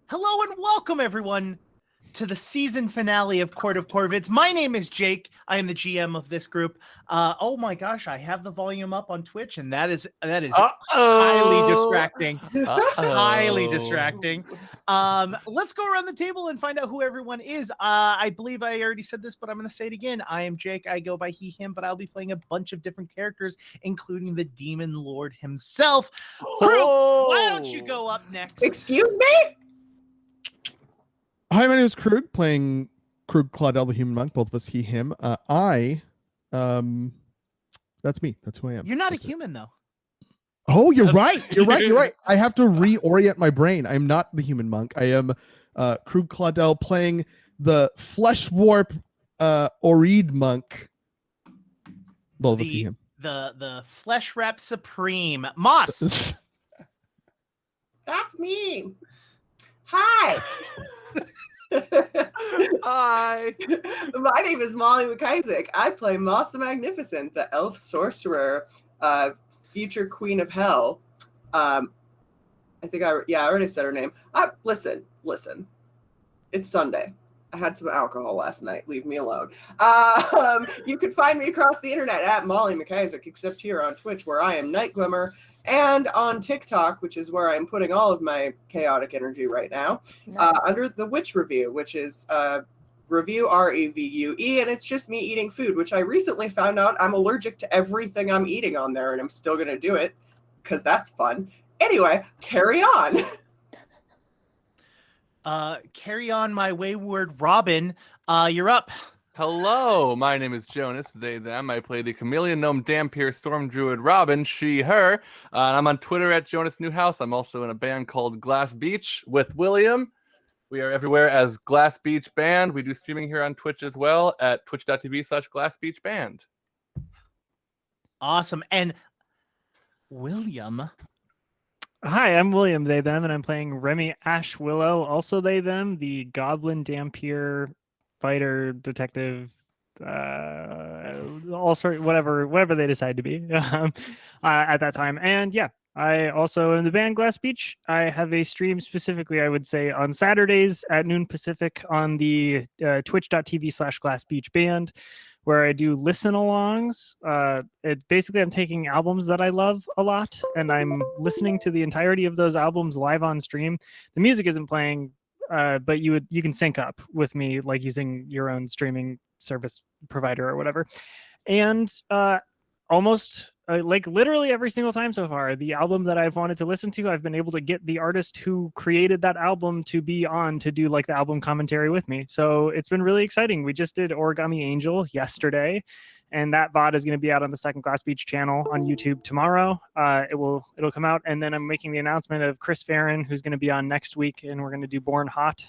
Hello and welcome, everyone, to the season finale of Court of Corvids. My name is Jake. I am the GM of this group. Oh my gosh, I have the volume up on Twitch, and that is highly distracting. Highly distracting. Let's go around the table and find out who everyone is. I believe I already said this, but I'm going to say it again. I am Jake. I go by he, him, but I'll be playing a bunch of different characters, including the Demon Lord himself. Krug, why don't you go up next? Excuse me? Hi, my name is Krug, playing Krug Claudel, the Human Monk, both of us, he, him. That's me. That's who I am. You're not a human, though. Oh, you're right. You're right. I have to reorient my brain. I'm not the Human Monk. I am Krug Claudel, playing the Flesh Warp Oreed Monk. Both of us, he, him. The Flesh Wrap Supreme. Moss! That's me. Hi. Hi. My name is Molly McIsaac. I play Moss the Magnificent, the elf sorcerer, future queen of hell. I already said her name. Listen. It's Sunday. I had some alcohol last night. Leave me alone. You can find me across the internet at Molly McIsaac, except here on Twitch, where I am Night Glimmer, and on TikTok, which is where I'm putting all of my chaotic energy right now, Nice. under the Witch Review, which is Review REVUE, and it's just me eating food, which I recently found out I'm allergic to everything I'm eating on there, and I'm still going to do it because that's fun. Anyway, carry on. Carry on, my wayward Robin. You're up. Hello, my name is Jonas, they, them. I play the Chameleon Gnome Dampier Storm Druid Robin, she, her. And I'm on Twitter at Jonas Newhouse. I'm also in a band called Glass Beach with William. We are everywhere as Glass Beach Band. We do streaming here on Twitch as well at twitch.tv/glassbeachband. Awesome. And William. Hi, I'm William, they, them, and I'm playing Remy Ash Willow, also they, them, the Goblin Dampier fighter, detective, all sort, whatever they decide to be at that time. And yeah, I also in the band Glass Beach. I have a stream specifically, I would say, on Saturdays at noon Pacific on the twitch.tv/glassbeachband, where I do listen-alongs. Basically, I'm taking albums that I love a lot, and I'm listening to the entirety of those albums live on stream. The music isn't playing, but you can sync up with me, like using your own streaming service provider or whatever. And almost like literally every single time so far, the album that I've wanted to listen to, I've been able to get the artist who created that album to be on to do like the album commentary with me. So it's been really exciting. We just did Origami Angel yesterday, and that VOD is going to be out on the Second Glass Beach channel on YouTube tomorrow. It'll come out, and then I'm making the announcement of Chris Farron, who's going to be on next week, and we're going to do Born Hot,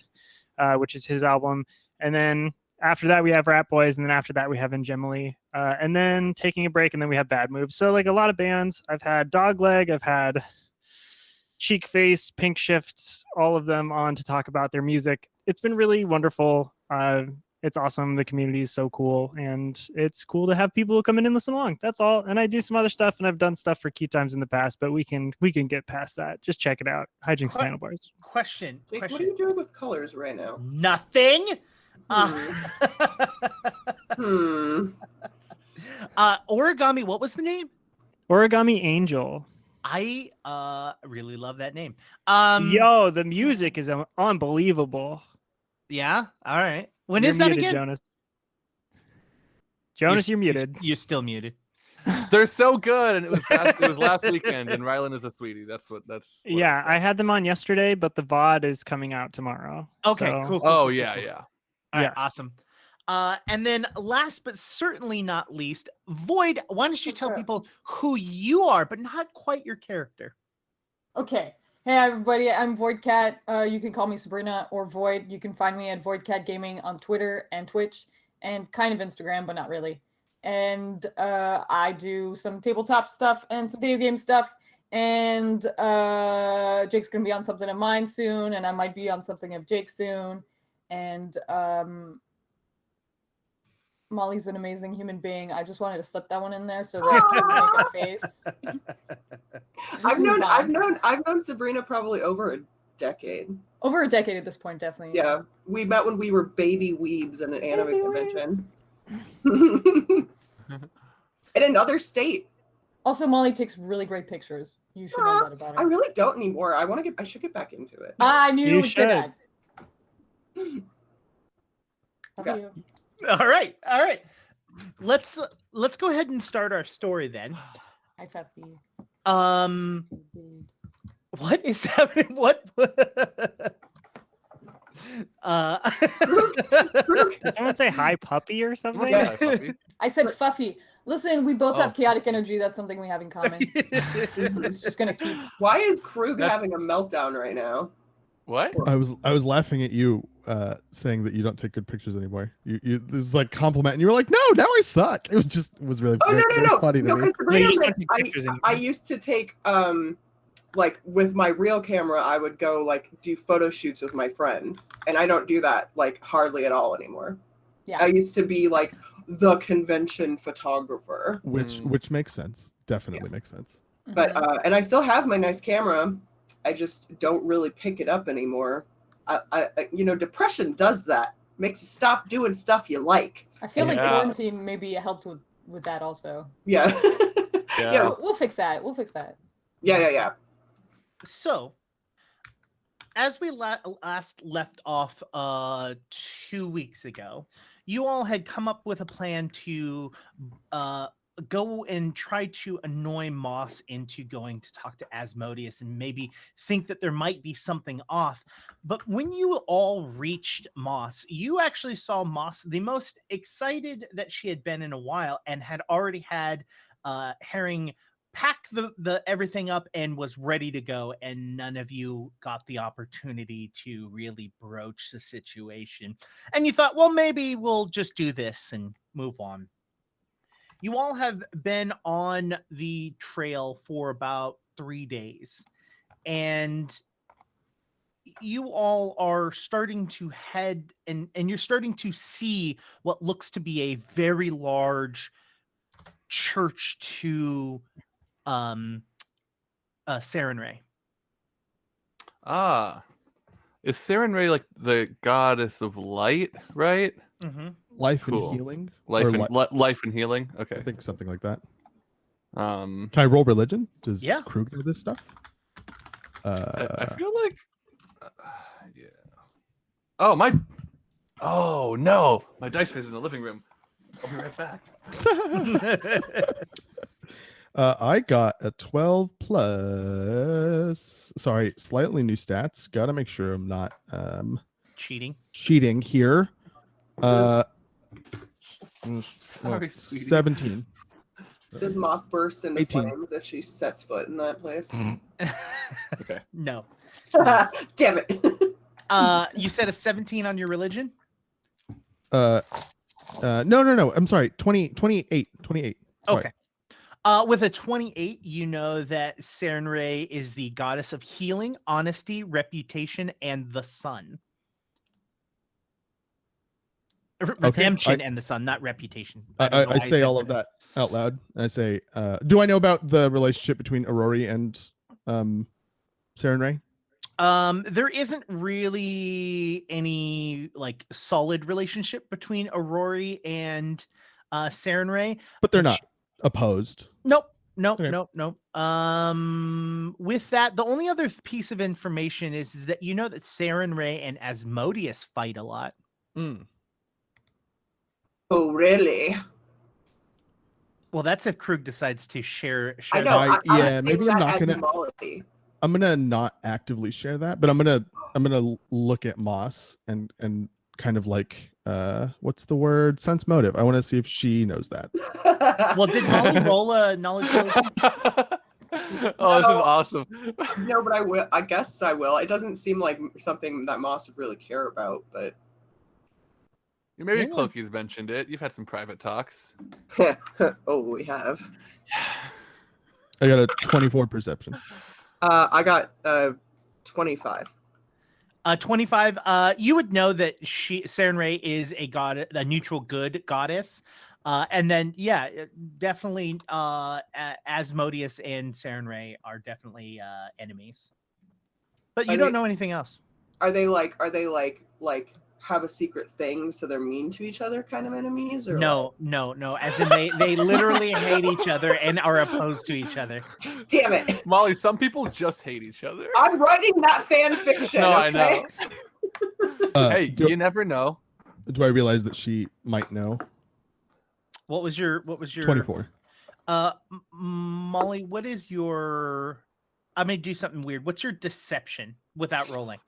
which is his album. And then after that, we have Rat Boys, and then after that, we have Ingemily, and then Taking a Break, and then we have Bad Moves. So, like, a lot of bands. I've had Dogleg, I've had Cheek Face, Pink Shift, all of them on to talk about their music. It's been really wonderful. It's awesome. The community is so cool, and it's cool to have people who come in and listen along. That's all. And I do some other stuff, and I've done stuff for QueueTimes in the past, but we can get past that. Just check it out. Hijinks and Handlebars. Question. Jake, what are you doing with colors right now? Nothing. Origami, what was the name? Origami Angel. I really love that name. Yo, the music is unbelievable. Yeah. All right. When You're is that muted, again? Jonas, you're muted. You're still muted. They're so good, and it was last weekend, and Rylan is a sweetie. That's what Yeah, I had them on yesterday, but the VOD is coming out tomorrow. Okay, so... cool. Oh, cool, yeah, cool. yeah. All right, awesome. And then last but certainly not least, Void, why don't you tell people who you are, but not quite your character? Okay. Hey, everybody. I'm Voidcat. You can call me Sabrina or Void. You can find me at Voidcatgaming on Twitter and Twitch and kind of Instagram, but not really. And I do some tabletop stuff and some video game stuff. And Jake's going to be on something of mine soon, and I might be on something of Jake soon. And Molly's an amazing human being. I just wanted to slip that one in there so that I can make a face. I've known Sabrina probably over a decade. Over a decade at this point, definitely. Yeah, we met when we were baby weebs at an anime Baby convention. In another state. Also, Molly takes really great pictures. You should know that about her. I really don't anymore. I should get back into it. I knew you would say should. that. How Okay. about you? All right. Let's go ahead and start our story then. Hi, Feppy. What is happening? What? Did someone say hi, puppy, or something? Yeah, puppy. I said Fuffy. Listen, we both Oh. have chaotic energy. That's something we have in common. It's just gonna keep. Why is Krug That's- having a meltdown right now? What? I was laughing at you saying that you don't take good pictures anymore. You this is like compliment, and you were like, no, now I suck. It was really Oh, very no. funny to No, me. because No, you just don't take pictures I anymore. used to take, like, with my real camera, I would go, like, do photo shoots with my friends. And I don't do that, like, hardly at all anymore. Yeah. I used to be, like, the convention photographer. Which makes sense. Definitely makes sense. But Mhm. and I still have my nice camera. I just don't really pick it up anymore. I depression does that. Makes you stop doing stuff you like. I feel like Yeah. quarantine maybe helped with that also. Yeah. Yeah. We'll fix that. We'll fix that. Yeah. So, as we last left off 2 weeks ago, you all had come up with a plan to go and try to annoy Moss into going to talk to Asmodeus and maybe think that there might be something off. But when you all reached Moss, you actually saw Moss the most excited that she had been in a while and had already had Herring packed the everything up and was ready to go, and none of you got the opportunity to really broach the situation. And you thought, well, maybe we'll just do this and move on. You all have been on the trail for about 3 days, and you all are starting to head and you're starting to see what looks to be a very large church to Sarenrae. Ah. Is Sarenrae like the goddess of light, right? Mm-hmm. Life Cool. and healing. Life Or and li- life and healing. I Okay. think something like that. Um Can I roll religion? Does Yeah. Krug know this stuff? I feel like yeah. Oh no, my dice is in the living room. I'll be right back. I got a 12 plus. Sorry, slightly new stats. Got to make sure I'm not Cheating. cheating here. Sorry, sweetie. 17. Does Moss burst into 18. flames if she sets foot in that place? Okay. No. Damn it. You said a 17 on your religion? No. I'm sorry. 28. Sorry. Okay. With a 28, you know that Sarenrae is the goddess of healing, honesty, reputation, and the sun. Redemption and the sun, not reputation. don't know I why say said all of that out loud. I say, do I know about the relationship between Aurori and Sarenrae? There isn't really any like solid relationship between Aurori and Sarenrae. But they're not opposed. Nope. Okay. Nope. With that, the only other piece of information is that you know that Sarenrae and Asmodeus fight a lot. Oh, really? Well, that's if Krug decides to share I know. I- I was yeah, maybe thinking I'm that not as gonna- Molly. I'm gonna not actively share that, but I'm gonna look at Moss and kind of like what's the word? Sense motive. I want to see if she knows that. Well, did Molly roll a knowledge religion? Oh, this is awesome. No, but I will. I guess I will. It doesn't seem like something that Moss would really care about, but Maybe Yeah. Cloaky's mentioned it. You've had some private talks. oh, we have. I got a 24 perception. I got 25. 25. You would know that Sarenrae is a god, a neutral good goddess. And then, definitely Asmodeus and Sarenrae are definitely enemies. But you Are don't they- know anything else. Are they like have a secret thing so they're mean to each other kind of enemies, or No. As in they literally hate each other and are opposed to each other. Damn it. Molly, some people just hate each other. I'm writing that fan fiction. No, okay? I know. Hey, do, you never know. do I realize that she might know? What was your 24. Molly, what is your I may do something weird. What's your deception without rolling?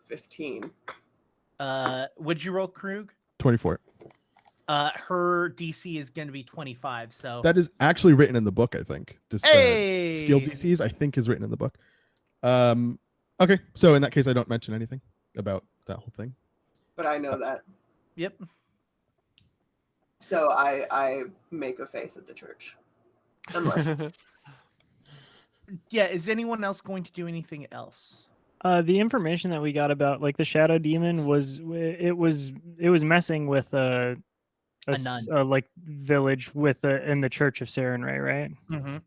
15. Would you roll, Krug? 24. Her DC is going to be 25. So That is actually written in the book, I think. Just Hey! skill DCs, I think, is written in the book. Okay, so in that case, I don't mention anything about that whole thing. But I know that. Yep. So I make a face at the church. I'm like, Yeah. Is anyone else going to do anything else? The information that we got about like the shadow demon was messing with a nun. like village with in the Church of Sarenrae, right? Mm-hmm.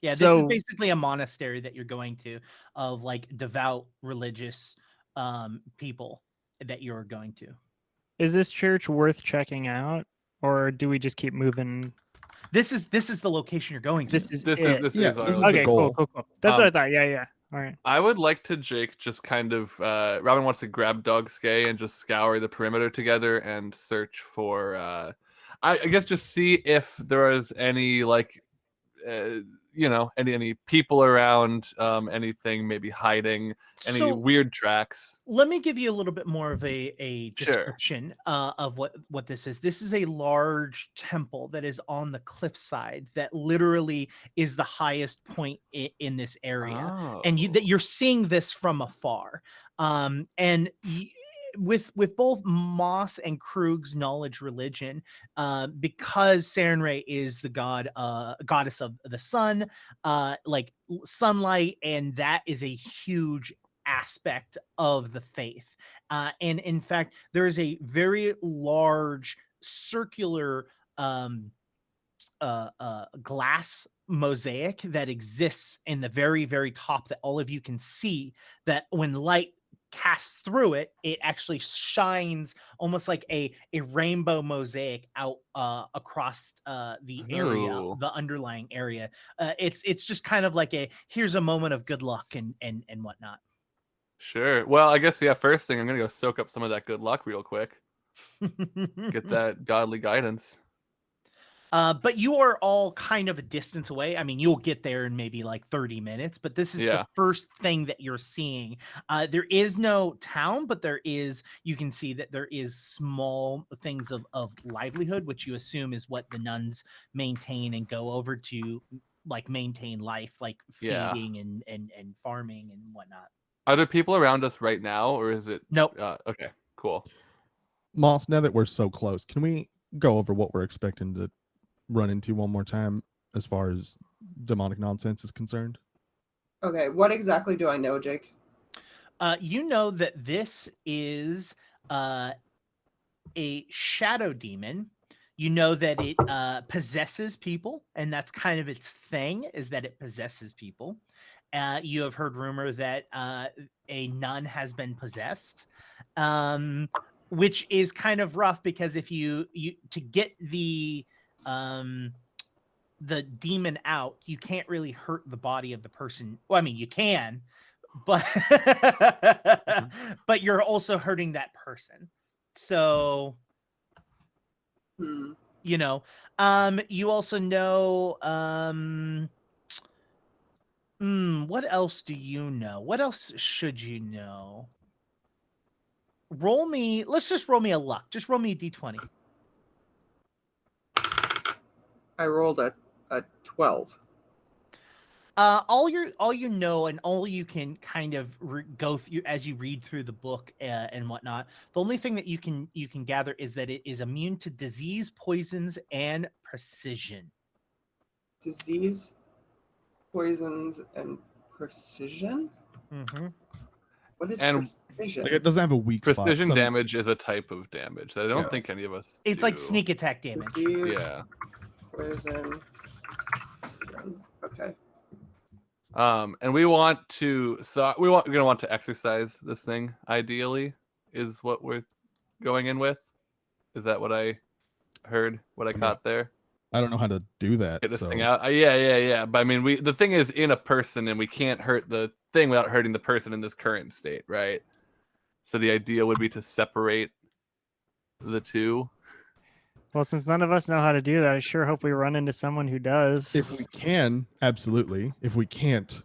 Yeah, this is So- basically a monastery that you're going to of like devout religious people that you're going to. Is this church worth checking out, or do we just keep moving? This is the location you're going to. This is This it. is Yeah, our this is the Okay, cool. goal. That's what I thought. Yeah. All right. I would like to, Jake, just kind of Robin wants to grab Dogskay and just scour the perimeter together and search for I guess just see if there is any like any people around, anything maybe hiding, any So- weird tracks. Let me give you a little bit more of a Sure. description of what this is. This is a large temple that is on the cliffside that literally is the highest point in this area. And you're seeing this from afar. With both Moss and Krug's knowledge religion, because Sarenrae is the goddess of the sun, like sunlight, and that is a huge aspect of the faith. And in fact, there is a very large circular glass mosaic that exists in the very, very top that all of you can see, that when light casts through it, it actually shines almost like a rainbow mosaic out across the area, Ooh. the underlying area. It's just kind of like here's a moment of good luck and whatnot. Sure. Well, I guess first thing I'm gonna go soak up some of that good luck real quick. Get that godly guidance. But you are all kind of a distance away. I mean, you'll get there in maybe like 30 minutes, but this is the first thing that you're seeing. There is no town, but you can see that there is small things of livelihood, which you assume is what the nuns maintain and go over to like maintain life, like feeding and farming and whatnot. Are there people around us right now, or is it? Nope. Okay, cool. Moss, now that we're so close, can we go over what we're expecting to run into one more time as far as demonic nonsense is concerned? okay, what exactly do I know, Jake? You know that this is a shadow demon. You know that it possesses people, and that's kind of its thing, is that it possesses people. You have heard rumor that a nun has been possessed, which is kind of rough because if you to get the demon out, you can't really hurt the body of the person. Well, I mean, you can, but but you're also hurting that person. So, you know, you also know, what else do you know? What else should you know? Let's just roll me a luck. Just roll me a D20. I rolled a 12. All you know and all you can kind of go through as you read through the book and whatnot. The only thing that you can gather is that it is immune to disease, poisons, and precision. Disease, poisons, and precision? Mm-hmm. What is And- precision? Like, it doesn't have a weak spot. Precision Some- damage is a type of damage that I don't Yeah. think any of us. It's like do. sneak attack damage. Disease, Yeah. poison, precision. Okay. And we're gonna want to exercise this thing. Ideally, is what we're going in with. Is that what I heard? What I caught there? I don't know how to do that. Get this so. thing out. Yeah. But I mean, the thing is in a person, and we can't hurt the thing without hurting the person in this current state, right? So the idea would be to separate the two. Well, since none of us know how to do that, I sure hope we run into someone who does. If we can, absolutely. If we can't,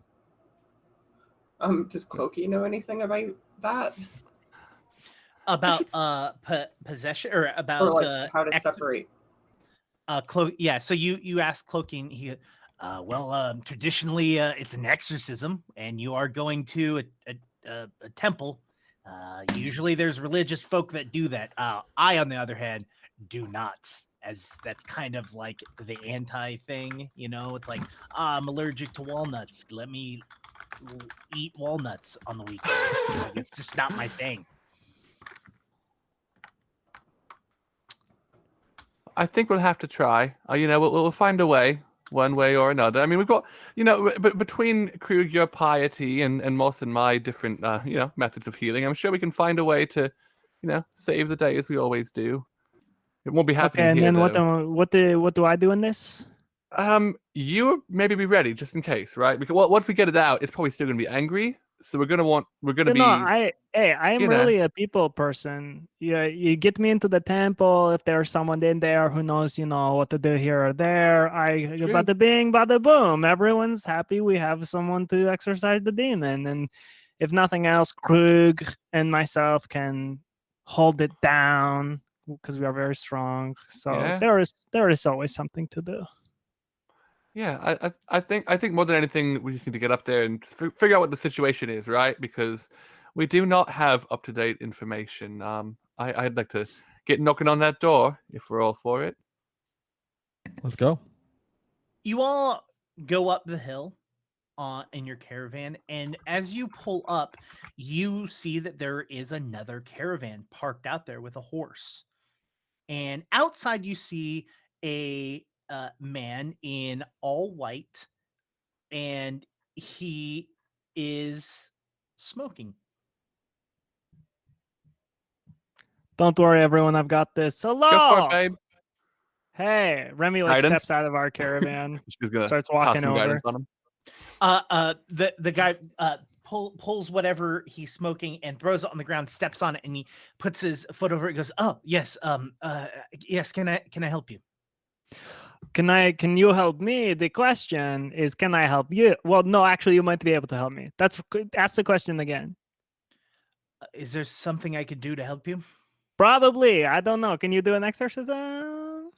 Does Cloaky know anything about that? About possession or about Or like how to separate? Yeah, so you ask Cloaking. He, traditionally it's an exorcism, and you are going to a temple. Usually, there's religious folk that do that. I, on the other hand, do not. As that's kind of like the anti thing, you know. It's like I'm allergic to walnuts. Let me eat walnuts on the weekends. Like, it's just not my thing. I think we'll have to try. We'll find a way, one way or another. I mean, we've got, between Krug, your piety, and Moss and my different, methods of healing, I'm sure we can find a way to, save the day as we always do. It won't be happening and here, then though. what do I do in this? You maybe be ready just in case, right? Because once we get it out, it's probably still gonna be angry. So we're gonna be. No, I am really a people person. You get me into the temple. If there's someone in there who knows, what to do here or there, bada bing, bada boom. Everyone's happy. We have someone to exorcise the demon, and if nothing else, Krug and myself can hold it down because we are very strong. So Yeah. there is always something to do. Yeah, I think more than anything, we just need to get up there and figure out what the situation is, right? Because we do not have up-to-date information. I'd like to get knocking on that door if we're all for it. Let's go. You all go up the hill in your caravan, and as you pull up, you see that there is another caravan parked out there with a horse. And outside, you see a man in all white, and he is smoking. Don't worry, everyone. I've got this. Hello. Go for it, babe. Hey, Remy Guidance. steps out of our caravan, She's gonna starts toss walking some over. guidance on him. The guy pulls whatever he's smoking and throws it on the ground, steps on it, and he puts his foot over it. Goes, "Oh yes, yes. Can I help you? Can you help me? The question is, can I help you? Well, no, actually, you might be able to help me. Ask the question again. Is there something I could do to help you? Probably. I don't know. Can you do an exorcism?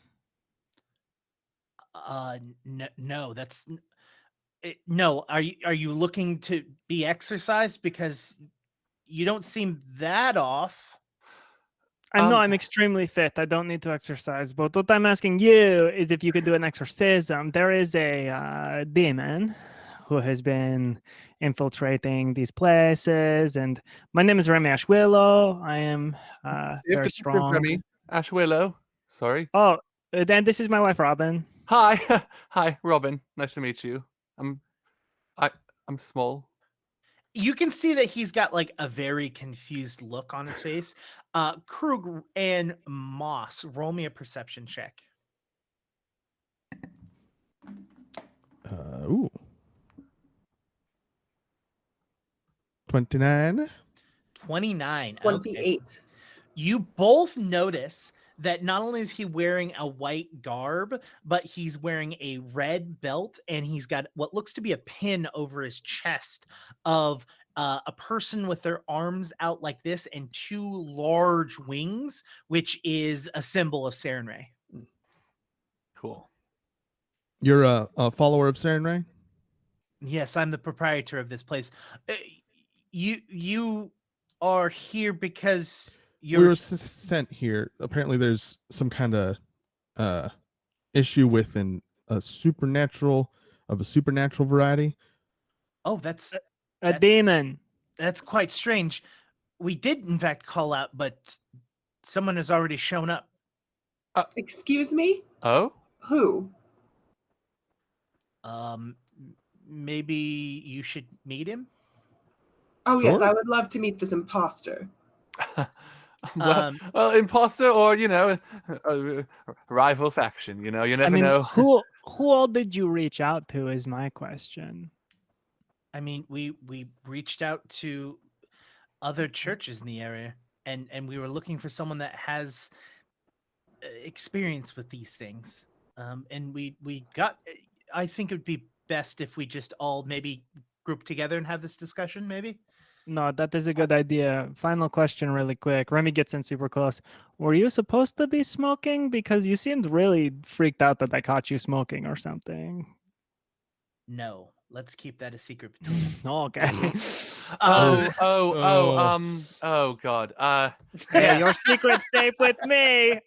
No. That's no. Are you looking to be exercised? Because you don't seem that off. I know I'm extremely fit. I don't need to exercise. But what I'm asking you is if you could do an exorcism. There is a demon who has been infiltrating these places. And my name is Remy Ashwillow. I am very strong. Remy Ashwillow. Sorry. Oh, then this is my wife, Robin. Hi. Hi, Robin. Nice to meet you. I'm small. You can see that he's got like a very confused look on his face. Krug and Moss, roll me a perception check. Ooh. 29. 29. 28. Okay. You both notice that not only is he wearing a white garb, but he's wearing a red belt, and he's got what looks to be a pin over his chest of a person with their arms out like this and two large wings, which is a symbol of Sarenrae. Cool. You're a follower of Sarenrae? Yes, I'm the proprietor of this place. You are here because We were sent here. Apparently, there's some kind of issue with a supernatural variety. Oh, that's demon. That's quite strange. We did, in fact, call out, but someone has already shown up. Excuse me? Oh? Who? maybe you should meet him. Oh yes, Sure. I would love to meet this imposter. Well, imposter or a rival faction. You never know. who all did you reach out to? Is my question. I mean, we reached out to other churches in the area, and we were looking for someone that has experience with these things. And we got. I think it would be best if we just all maybe group together and have this discussion. Maybe. No, that is a good idea. Final question, really quick. Remy gets in super close. Were you supposed to be smoking? Because you seemed really freaked out that I caught you smoking or something. No, let's keep that a secret between us. Okay. Oh God. Yeah, your secret's safe with me.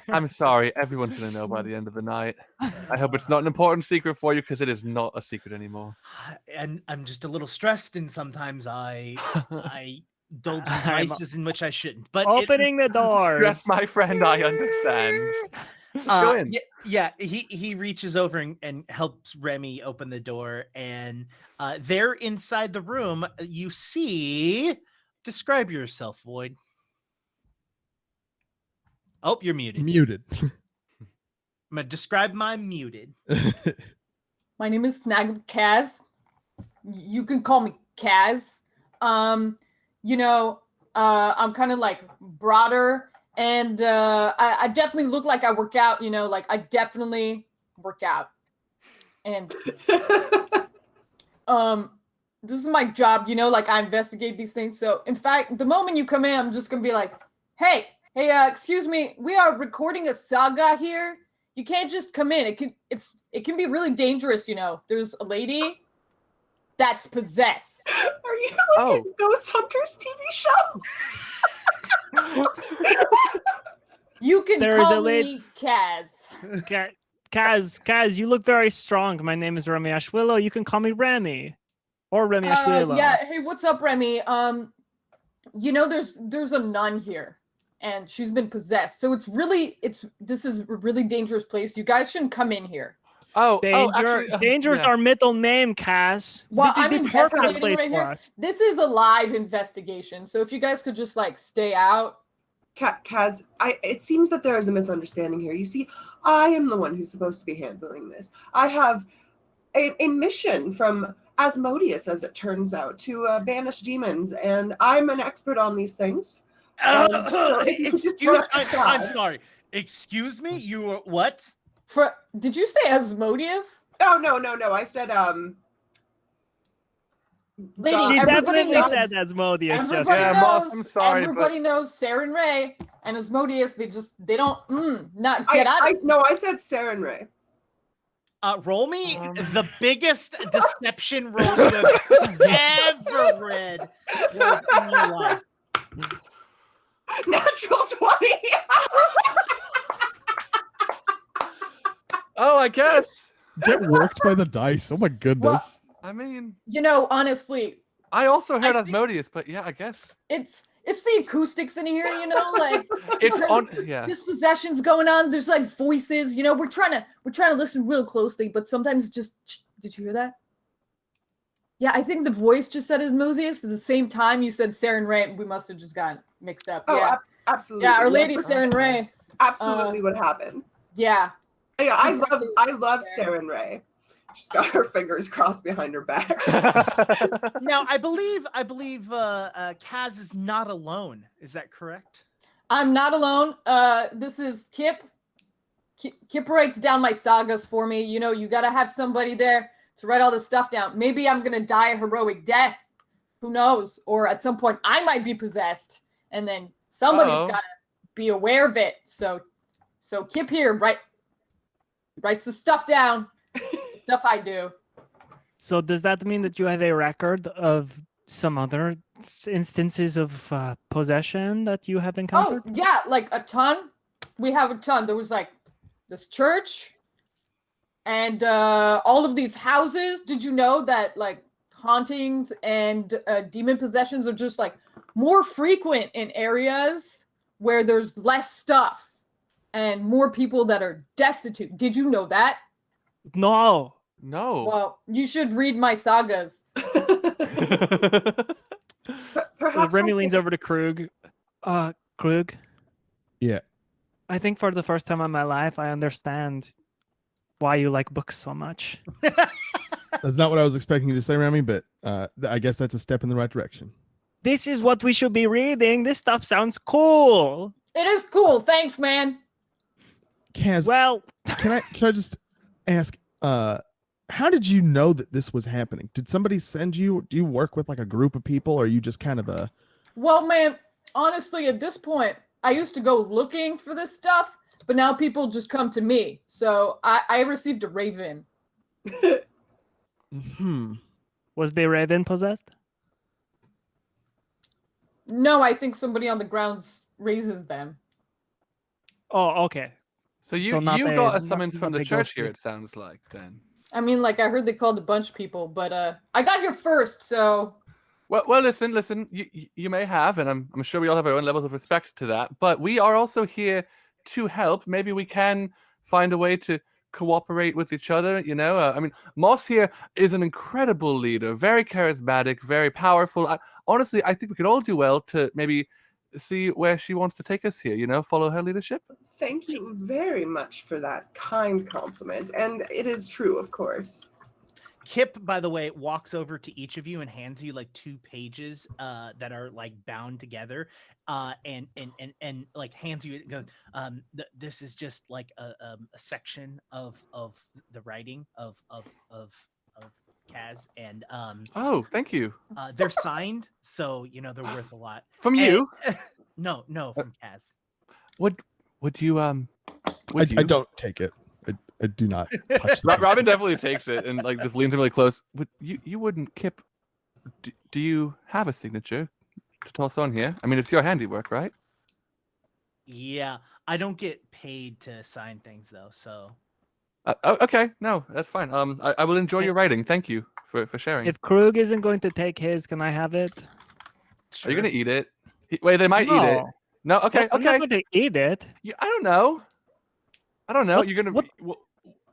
I'm sorry. Everyone's gonna know by the end of the night. I hope it's not an important secret for you, because it is not a secret anymore. And I'm just a little stressed, and sometimes I indulge in vices in which I shouldn't. But Opening the doors. Stress, my friend. I understand. Go in. Yeah, he reaches over and helps Remy open the door, and there inside the room you see. Describe yourself, Void. Oh, you're muted. Muted. I'm gonna describe my muted. My name is Snag Kaz. You can call me Kaz. I'm kind of like broader, and I definitely look like I work out. Like I definitely work out, and this is my job. Like I investigate these things. So in fact, the moment you come in, I'm just gonna be like, hey, excuse me, we are recording a saga here. You can't just come in. It can be really dangerous, There's a lady that's possessed. Are you like a Ghost Hunters TV show? You can call me Kaz. Kaz, you look very strong. My name is Remy Ashwillow. You can call me Remy. Or Remy Ashwillow. Yeah, hey, what's up, Remy? There's a nun here. And she's been possessed. So this is a really dangerous place. You guys shouldn't come in here. Danger's our middle name, Kaz. Well, this is I'm the perfect investigating place right for here. us. This is a live investigation. So if you guys could just stay out. Kaz, it seems that there is a misunderstanding here. You see, I am the one who's supposed to be handling this. I have a mission from Asmodeus, as it turns out, to banish demons, and I'm an expert on these things. I'm sorry. Excuse me? You were what? Did you say Asmodeus? Oh, no. I said, Lady, She everybody definitely knows, said Asmodeus. everybody Jessica. knows, Moss, I'm sorry, everybody knows Saren Ray and Asmodeus. They don't not get out of it. No, I said Saren Ray. Roll me the biggest deception roll you have ever read in your life. Natural 20. Oh, I guess. Get worked by the dice. Oh my goodness. Well, I mean, honestly, I also heard I think- Asmodeus, but yeah, I guess it's the acoustics in here, like it's because on. Yeah. dispossession's going on. There's voices, we're trying to listen real closely, but sometimes just did you hear that? Yeah, I think the voice just said Asmodeus at the same time you said Saren Ray. We must have just gotten mixed up. Oh, Yeah, absolutely. yeah, Our Lady Saren Ray. Absolutely, what happened? Yeah. Yeah, I love Saren Ray. She's got her fingers crossed behind her back. Now, I believe Kaz is not alone. Is that correct? I'm not alone. This is Kip. Kip writes down my sagas for me. You got to have somebody there to write all this stuff down. Maybe I'm going to die a heroic death. Who knows? Or at some point, I might be possessed. And then somebody's got to be aware of it. So Kip here writes the stuff down. Stuff I do. So does that mean that you have a record of some other instances of possession that you have encountered? Oh, yeah, a ton. We have a ton. There was this church and all of these houses. Did you know that hauntings and demon possessions are just more frequent in areas where there's less stuff and more people that are destitute? Did you know that? No. No. Well, you should read my sagas. Perhaps Remy I leans over to Krug. Krug, Yeah. I think for the first time in my life, I understand why you like books so much. That's not what I was expecting you to say, Remy, but I guess that's a step in the right direction. This is what we should be reading. This stuff sounds cool. It is cool. Thanks, man. Kaz, Well, can I just ask, how did you know that this was happening? Did somebody send you? Do you work with like a group of people, or are you just kind of a? Well, man, honestly, at this point, I used to go looking for this stuff, but now people just come to me. So I received a raven. was the raven possessed? No, I think somebody on the grounds raises them. Oh, okay. So you So not you the- got a not- summons from not the the church ghost here. one. It sounds like then. I mean, like, I heard they called a bunch of people, but I got here first, so... Well, listen. You may have, and I'm sure we all have our own levels of respect to that. But we are also here to help. Maybe we can find a way to cooperate with each other. You know, I mean, Moss here is an incredible leader, very charismatic, very powerful. Honestly, I think we could all do well to maybe see where she wants to take us here. You know, follow her leadership. Thank you very much for that kind compliment. And it is true, of course. Kip, by the way, walks over to each of you and hands you like 2 pages that are like bound together, and like hands you it. Goes, this is just like a section of the writing of Kaz, and Oh, thank you. they're signed, so you know they're worth a lot. From And- you? No, from Kaz. Would you I don't take it. I do not touch that. Robin definitely takes it and like just leans in really close. But you wouldn't, Kip. Do you have a signature to toss on here? I mean, it's your handiwork, right? Yeah, I don't get paid to sign things though, so Okay, no, that's fine. I will enjoy your writing. Thank you for sharing. If Krug isn't going to take his, can I have it? Are you gonna eat it? Wait, they might eat it. No. No, okay, I'm okay. not going to eat it. I don't know. What- You're gonna. what-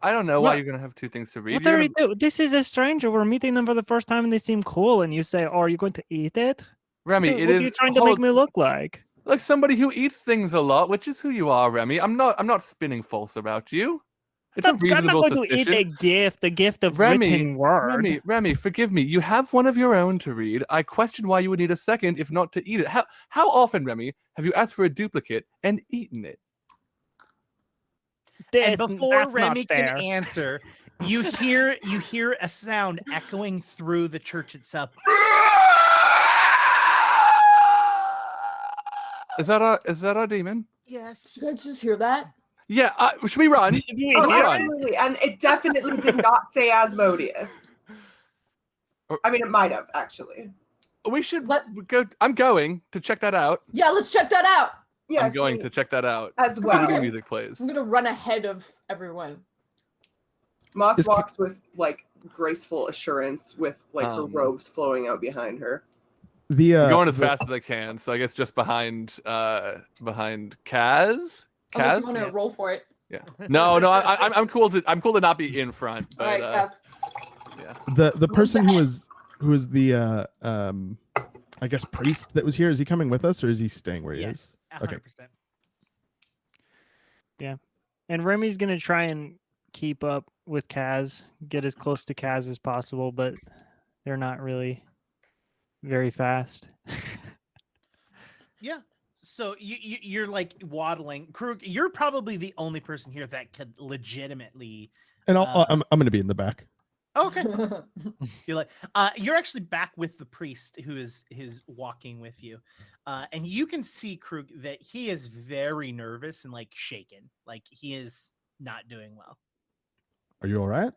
I don't know why what- you're gonna have 2 things to read. What You're are gonna- you doing? This is a stranger. We're meeting them for the first time and they seem cool. And you say, oh, are you going to eat it? Remy, What it are is. you trying to make me look like? like somebody who eats things a lot, which is who you are, Remy. I'm not spinning false about you. It's a I'm not reasonable going to eat suspicion. a gift of Remy, written word. Remy, forgive me. You have one of your own to read. I question why you would need a second, if not to eat it. How often, Remy, have you asked for a duplicate and eaten it? and That's before not Remy can fair. answer, you hear a sound echoing through the church itself. Is that our demon? Yes. Did you guys just hear that? Yeah. Should we run? Did you Oh, hear it? absolutely. And it definitely did not say Asmodeus. I mean, it might have, actually. We should Let- go. I'm going to check that out. Yeah, let's check that out. Yes, I'm going to check that out. as The well. music plays. I'm gonna run ahead of everyone. Moss Is- walks with like graceful assurance, with like her Um, robes flowing out behind her. I'm I'm going as fast as I can, so I guess just behind Kaz. Unless Kaz? you want to roll for it. Yeah. No, I'm cool to not be in front. But, All right, Kaz. The person who is the I guess priest that was here, is he coming with us or is he staying where he Yes. is? 100%. And Remy's going to try and keep up with Kaz, get as close to Kaz as possible, but they're not really very fast. Yeah. So you're like waddling. Krug, you're probably the only person here that could legitimately. And I'm going to be in the back. Oh, okay. You're like, you're actually back with the priest who is walking with you, and you can see Krug that he is very nervous and like shaken, like he is not doing well. Are you all right?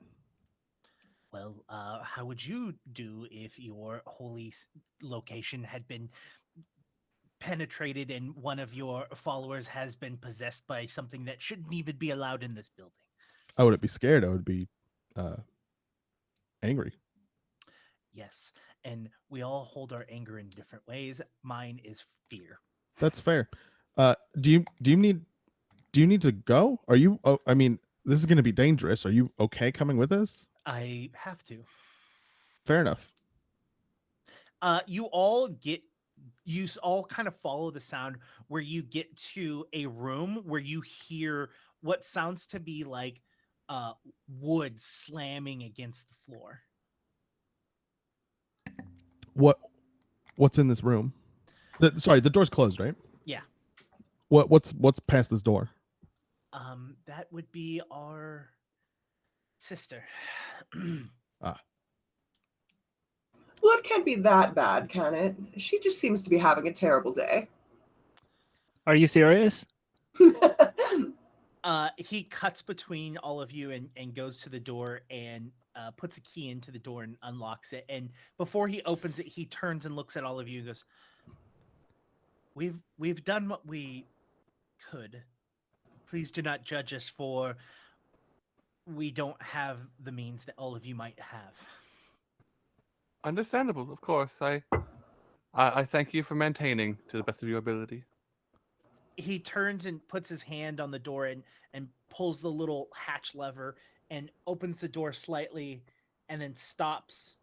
Well, how would you do if your holy location had been penetrated and one of your followers has been possessed by something that shouldn't even be allowed in this building? I wouldn't be scared. I would be angry. Yes, and we all hold our anger in different ways. Mine is fear. That's fair. Do you need to go? Are you? Oh, I mean, this is going to be dangerous. Are you okay coming with us? I have to. Fair enough. You all kind of follow the sound where you get to a room where you hear what sounds to be like wood slamming against the floor. What's in this room? Sorry, the door's closed, right? Yeah. What's past this door? That would be our sister. Well, it can't be that bad, can it? She just seems to be having a terrible day. Are you serious? He cuts between all of you and goes to the door and puts a key into the door and unlocks it. And before he opens it, he turns and looks at all of you and goes, We've done what we could. Please do not judge us for we don't have the means that all of you might have. Understandable, of course. I thank you for maintaining to the best of your ability. He turns and puts his hand on the door and pulls the little hatch lever and opens the door slightly and then stops,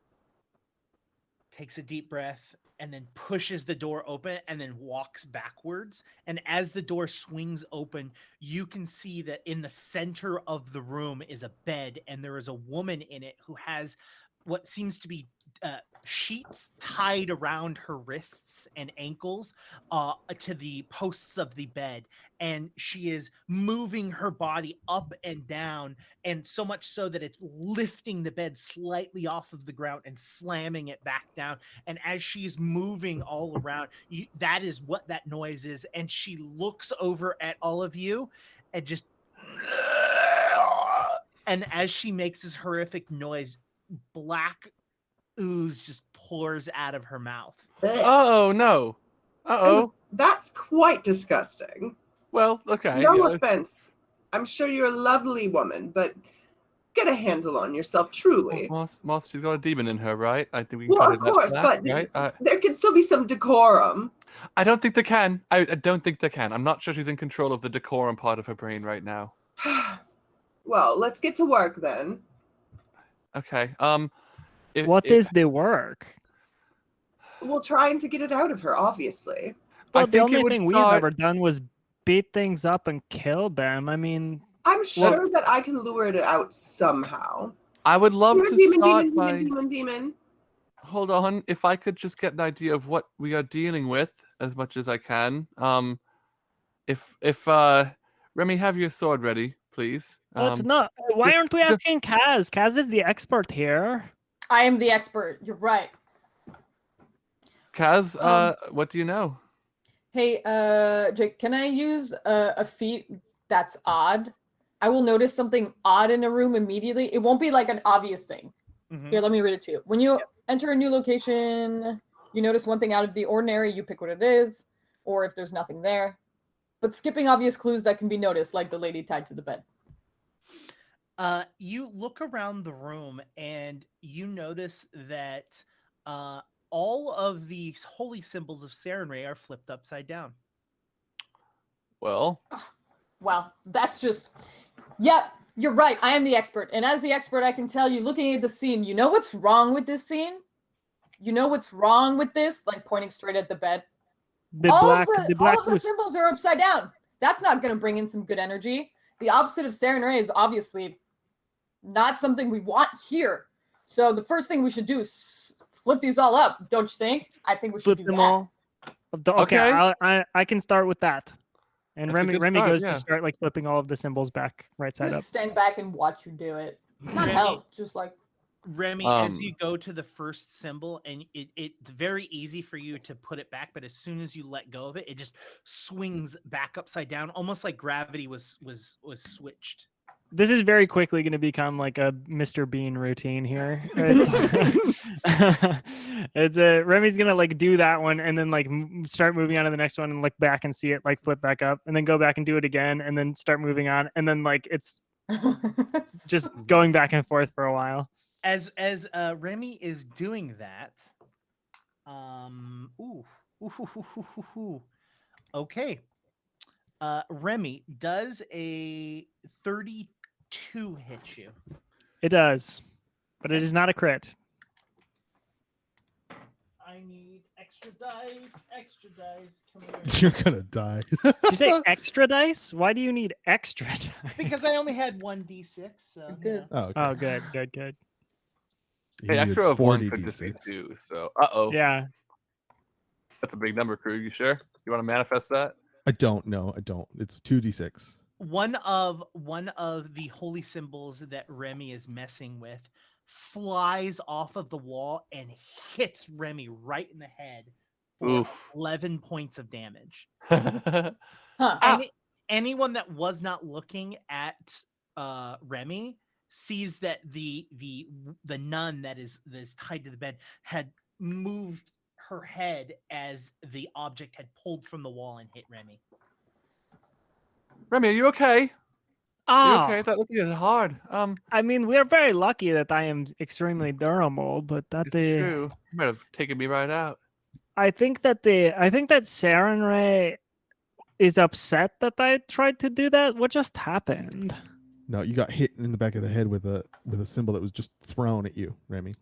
takes a deep breath, and then pushes the door open and then walks backwards. And as the door swings open, you can see that in the center of the room is a bed, and there is a woman in it who has what seems to be sheets tied around her wrists and ankles to the posts of the bed, and she is moving her body up and down, and so much so that it's lifting the bed slightly off of the ground and slamming it back down. And as she's moving all around, that is what that noise is. And she looks over at all of you and just, and as she makes this horrific noise, black ooze just pours out of her mouth. Oh no! Uh-oh. That's quite disgusting. Well, okay. No yeah. offense. I'm sure you're a lovely woman, but get a handle on yourself, truly. Moss, she's got a demon in her, right? I think we can Well, cut of course, but right? there can still be some decorum. I don't think they can. I don't think they can. I'm not sure she's in control of the decorum part of her brain right now. Well, let's get to work then. Okay. What is the work? We're trying to get it out of her, obviously. Well, I the think only it would thing we've start- ever done was beat things up and kill them. I mean, I'm sure that I can lure it out somehow. I would love You're a to demon, start demon, by... demon, demon, demon. Hold on. If I could just get an idea of what we are dealing with as much as I can. If Remy, have your sword ready, please. but no. Why aren't we just- asking Kaz? Kaz is the expert here. I am the expert. You're right. Kaz, what do you know? Hey, Jake, can I use a feat that's odd? I will notice something odd in a room immediately. It won't be like an obvious thing. Mm-hmm. Here, let me read it to you. When you enter a new location, you notice one thing out of the ordinary, you pick what it is, or if there's nothing there. But skipping obvious clues that can be noticed, like the lady tied to the bed. You look around the room and you notice that all of these holy symbols of Sarenrae are flipped upside down. Well, Wow, that's just... Yeah, you're right. I am the expert. And as the expert, I can tell you, looking at the scene, you know what's wrong with this scene? You know what's wrong with this? Like pointing straight at the bed. All of the symbols are upside down. That's not going to bring in some good energy. The opposite of Sarenrae is obviously not something we want here. So the first thing we should do is flip these all up, don't you think? I think we should Flip do them that. all. Okay, Okay. I can start with that. And That's a Remy good start, goes yeah. to start like flipping all of the symbols back right side up. Just stand back and watch you do it. Not Remy- help, just like... Remy, as you go to the first symbol, and it's very easy for you to put it back, but as soon as you let go of it, it just swings back upside down, almost like gravity was switched. This is very quickly going to become like a Mr. Bean routine here. It's Remy's going to like do that one and then like start moving on to the next one and look back and see it like flip back up and then go back and do it again and then start moving on and then like it's just going back and forth for a while. As Remy is doing that, okay. Remy, does a 32 hit you? It does. but it is not a crit. I need extra dice. Extra dice. Come here. You're gonna die. Did you say extra dice? Why do you need extra dice? Because I only had 1d6. So Good. Oh, okay. Oh, good, good, good. You Hey, needed extra of 1 40 could just be D6. 2. So, uh-oh. Yeah. That's a big number, Crew. You sure? You want to manifest that? I don't know. I don't. It's 2d6. one of the holy symbols that Remy is messing with flies off of the wall and hits Remy right in the head for Oof. 11 points of damage. Huh. Anyone that was not looking at Remy sees that the nun that is tied to the bed had moved her head as the object had pulled from the wall and hit Remy. Remy, are you okay? You Oh, okay? That looked hard. I mean, we're very lucky that I am extremely durable, but that It's true. You might have taken me right out. I think that Saren Ray is upset that I tried to do that. What just happened? No, you got hit in the back of the head with a symbol that was just thrown at you, Remy.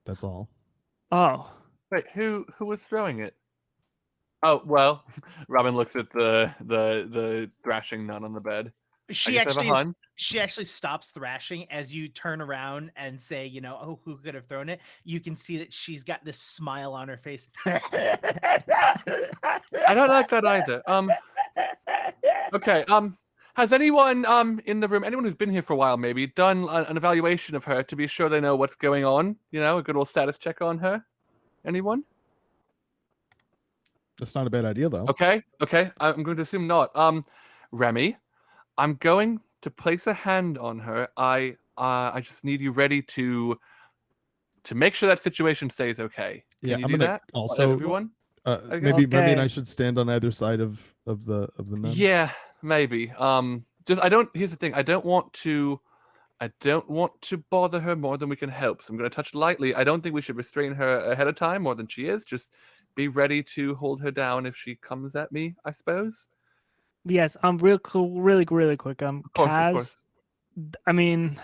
That's all. Oh, Wait, who was throwing it? Oh well, Robin looks at the thrashing nun on the bed. She actually stops thrashing as you turn around and say, you know, oh, who could have thrown it? You can see that she's got this smile on her face. I don't like that either. Okay. Has anyone in the room, anyone who's been here for a while, maybe done an evaluation of her to be sure they know what's going on? You know, a good old status check on her. Anyone? That's not a bad idea, though. Okay. I'm going to assume not. Remy, I'm going to place a hand on her. I just need you ready to make sure that situation stays okay. Can you I'm do gonna that? also Everyone? maybe Remy and I Okay. should stand on either side of the nun. Yeah, maybe. Here's the thing. I don't want to bother her more than we can help. So I'm going to touch lightly. I don't think we should restrain her ahead of time more than she is. Just be ready to hold her down if she comes at me, I suppose. yes. Real cool, really quick. Of course. I mean,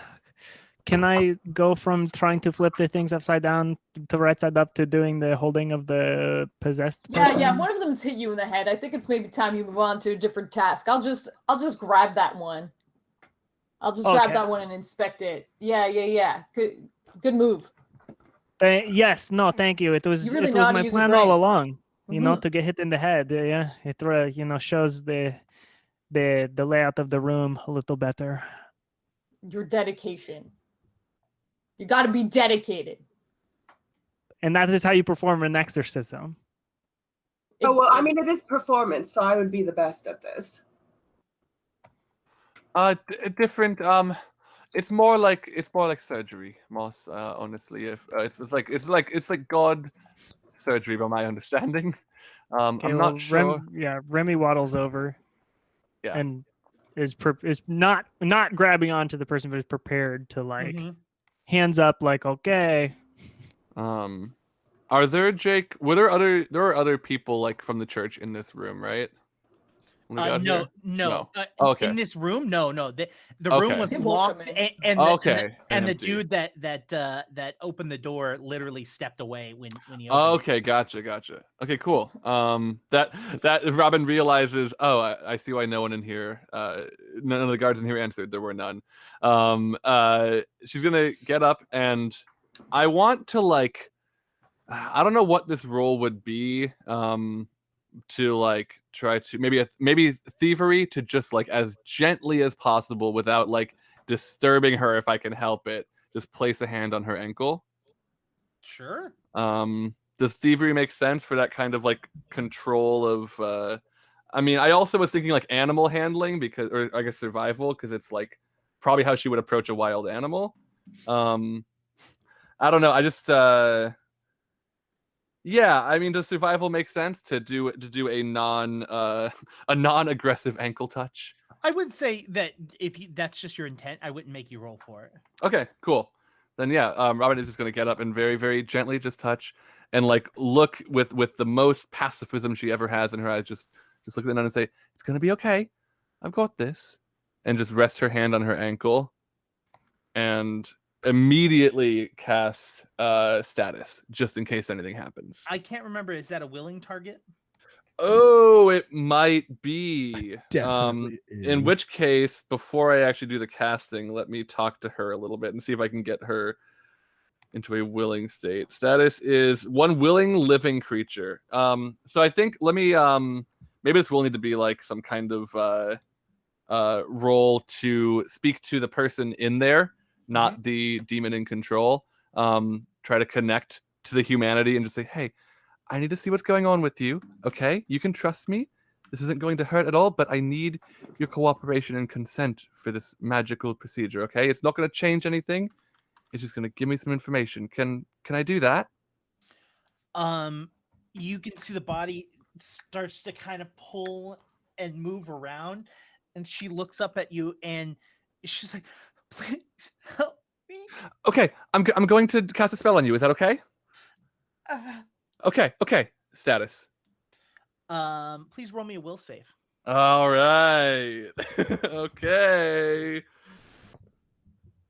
can I go from trying to flip the things upside down to right side up to doing the holding of the possessed person? Yeah. One of them's hit you in the head. I think it's maybe time you move on to a different task. I'll just grab that one. I'll just grab that one and inspect it. Yeah. Good move. Yes. No. Thank you. It was You really it know was how to my use a plan brain. all along. You know, Mhm. to get hit in the head. Yeah. It shows the layout of the room a little better. Your dedication. You got to be dedicated. And that is how you perform an exorcism. Oh, well, I mean, it is performance, so I would be the best at this. Different. It's more like surgery, Moss. Honestly, if it's like God surgery, by my understanding. Okay, I'm well, not sure. Remy waddles over. Yeah. And is not grabbing onto the person, but is prepared to hands up, like, okay. Are there, Jake? There are other people like from the church in this room, right? When we got here? No. Okay. In this room, no. The Okay. room was They won't locked, come in. and Okay, the empty. dude that opened the door literally stepped away when he opened Okay, gotcha. Okay, cool. That Robin realizes. Oh, I see why no one in here. None of the guards in here answered. There were none. She's gonna get up, and I want to I don't know what this role would be. To try to maybe thievery to just as gently as possible without disturbing her if I can help it. Just place a hand on her ankle. Sure. Does thievery make sense for that kind of control of I mean, I also was thinking animal handling or I guess survival, because it's probably how she would approach a wild animal. I don't know. I just yeah, I mean, does survival make sense to do a non-aggressive ankle touch? I would say that if that's just your intent, I wouldn't make you roll for it. Okay, cool. Then yeah, Robin is just gonna get up and very, very gently just touch and look with the most pacifism she ever has in her eyes. Just look at the nun and say, "It's gonna be okay. I've got this," and just rest her hand on her ankle and immediately cast status just in case anything happens. I can't remember. Is that a willing target? Oh, it might be. Definitely In is. which case, before I actually do the casting, let me talk to her a little bit and see if I can get her into a willing state. Status is one willing living creature. So I think let me maybe this will need to be like some kind of roll to speak to the person in there, not the demon in control. Try to connect to the humanity and just say, hey, I need to see what's going on with you. Okay, you can trust me. This isn't going to hurt at all, but I need your cooperation and consent for this magical procedure. Okay, it's not going to change anything. It's just going to give me some information. Can I do that? You can see the body starts to kind of pull and move around, and she looks up at you and she's like, "Please help me." Okay, I'm going to cast a spell on you. Is that okay? Okay. Status. Please roll me a will save. All right. Okay.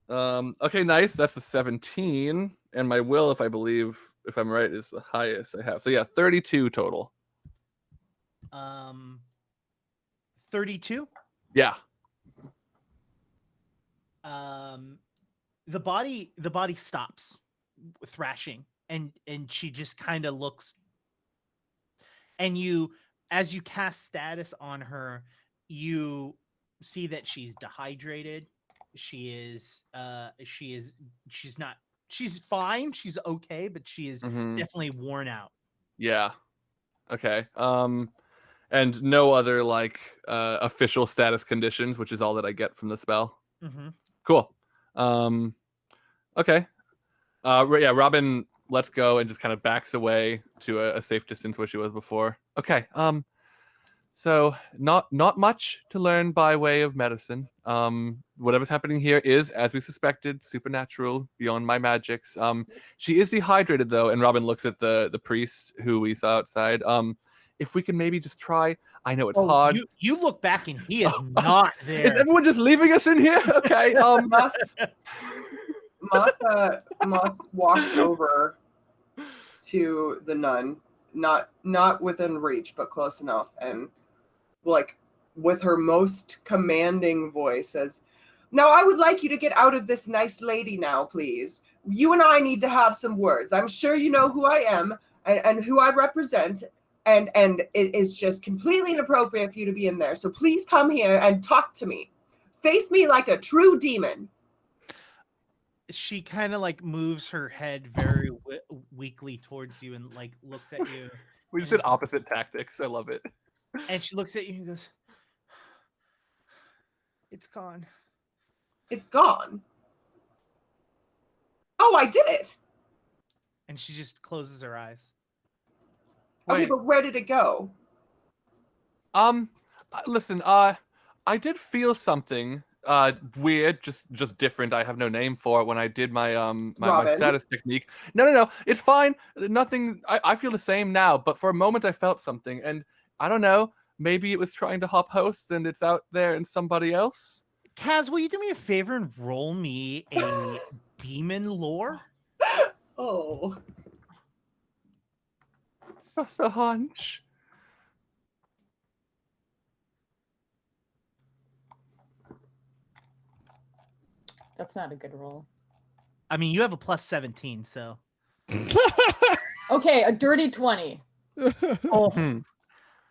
Okay, nice. That's a 17, and my will, if I'm right, is the highest I have. So yeah, 32 total. 32. Yeah. The body stops thrashing, and she just kind of looks, and as you cast status on her, you see that she's dehydrated. She's fine, she's okay, but she is definitely worn out. Yeah. Okay. And no other like official status conditions, which is all that I get from the spell. Cool. Okay. Yeah, Robin lets go and just kind of backs away to a safe distance where she was before. Okay. So not much to learn by way of medicine. Whatever's happening here is, as we suspected, supernatural, beyond my magics. She is dehydrated though, and Robin looks at the priest who we saw outside. If we can maybe just try. I know it's hard. You look back and he is not there. Is everyone just leaving us in here? Okay. Moss walks over to the nun, not within reach, but close enough, and like with her most commanding voice says, "Now I would like you to get out of this nice lady now, please. You and I need to have some words. I'm sure you know who I am and who I represent, and it is just completely inappropriate for you to be in there. So please come here and talk to me. Face me like a true demon." She kind of like moves her head very weakly towards you and like looks at you. We just did opposite tactics. I love it. And she looks at you and goes, "It's gone." "It's gone? Oh, I did it." And she just closes her eyes. Okay, Wait. but where did it go? Listen, I did feel something weird, just different. I have no name for it when I did my my status technique. No, it's fine. Nothing. I feel the same now, but for a moment I felt something, and I don't know. Maybe it was trying to hop host, and it's out there and somebody else. Kaz, will you do me a favor and roll me a demon lore? Oh. Just a hunch. That's not a good roll. I mean, you have a plus 17, so. Okay, a dirty 20. Oh.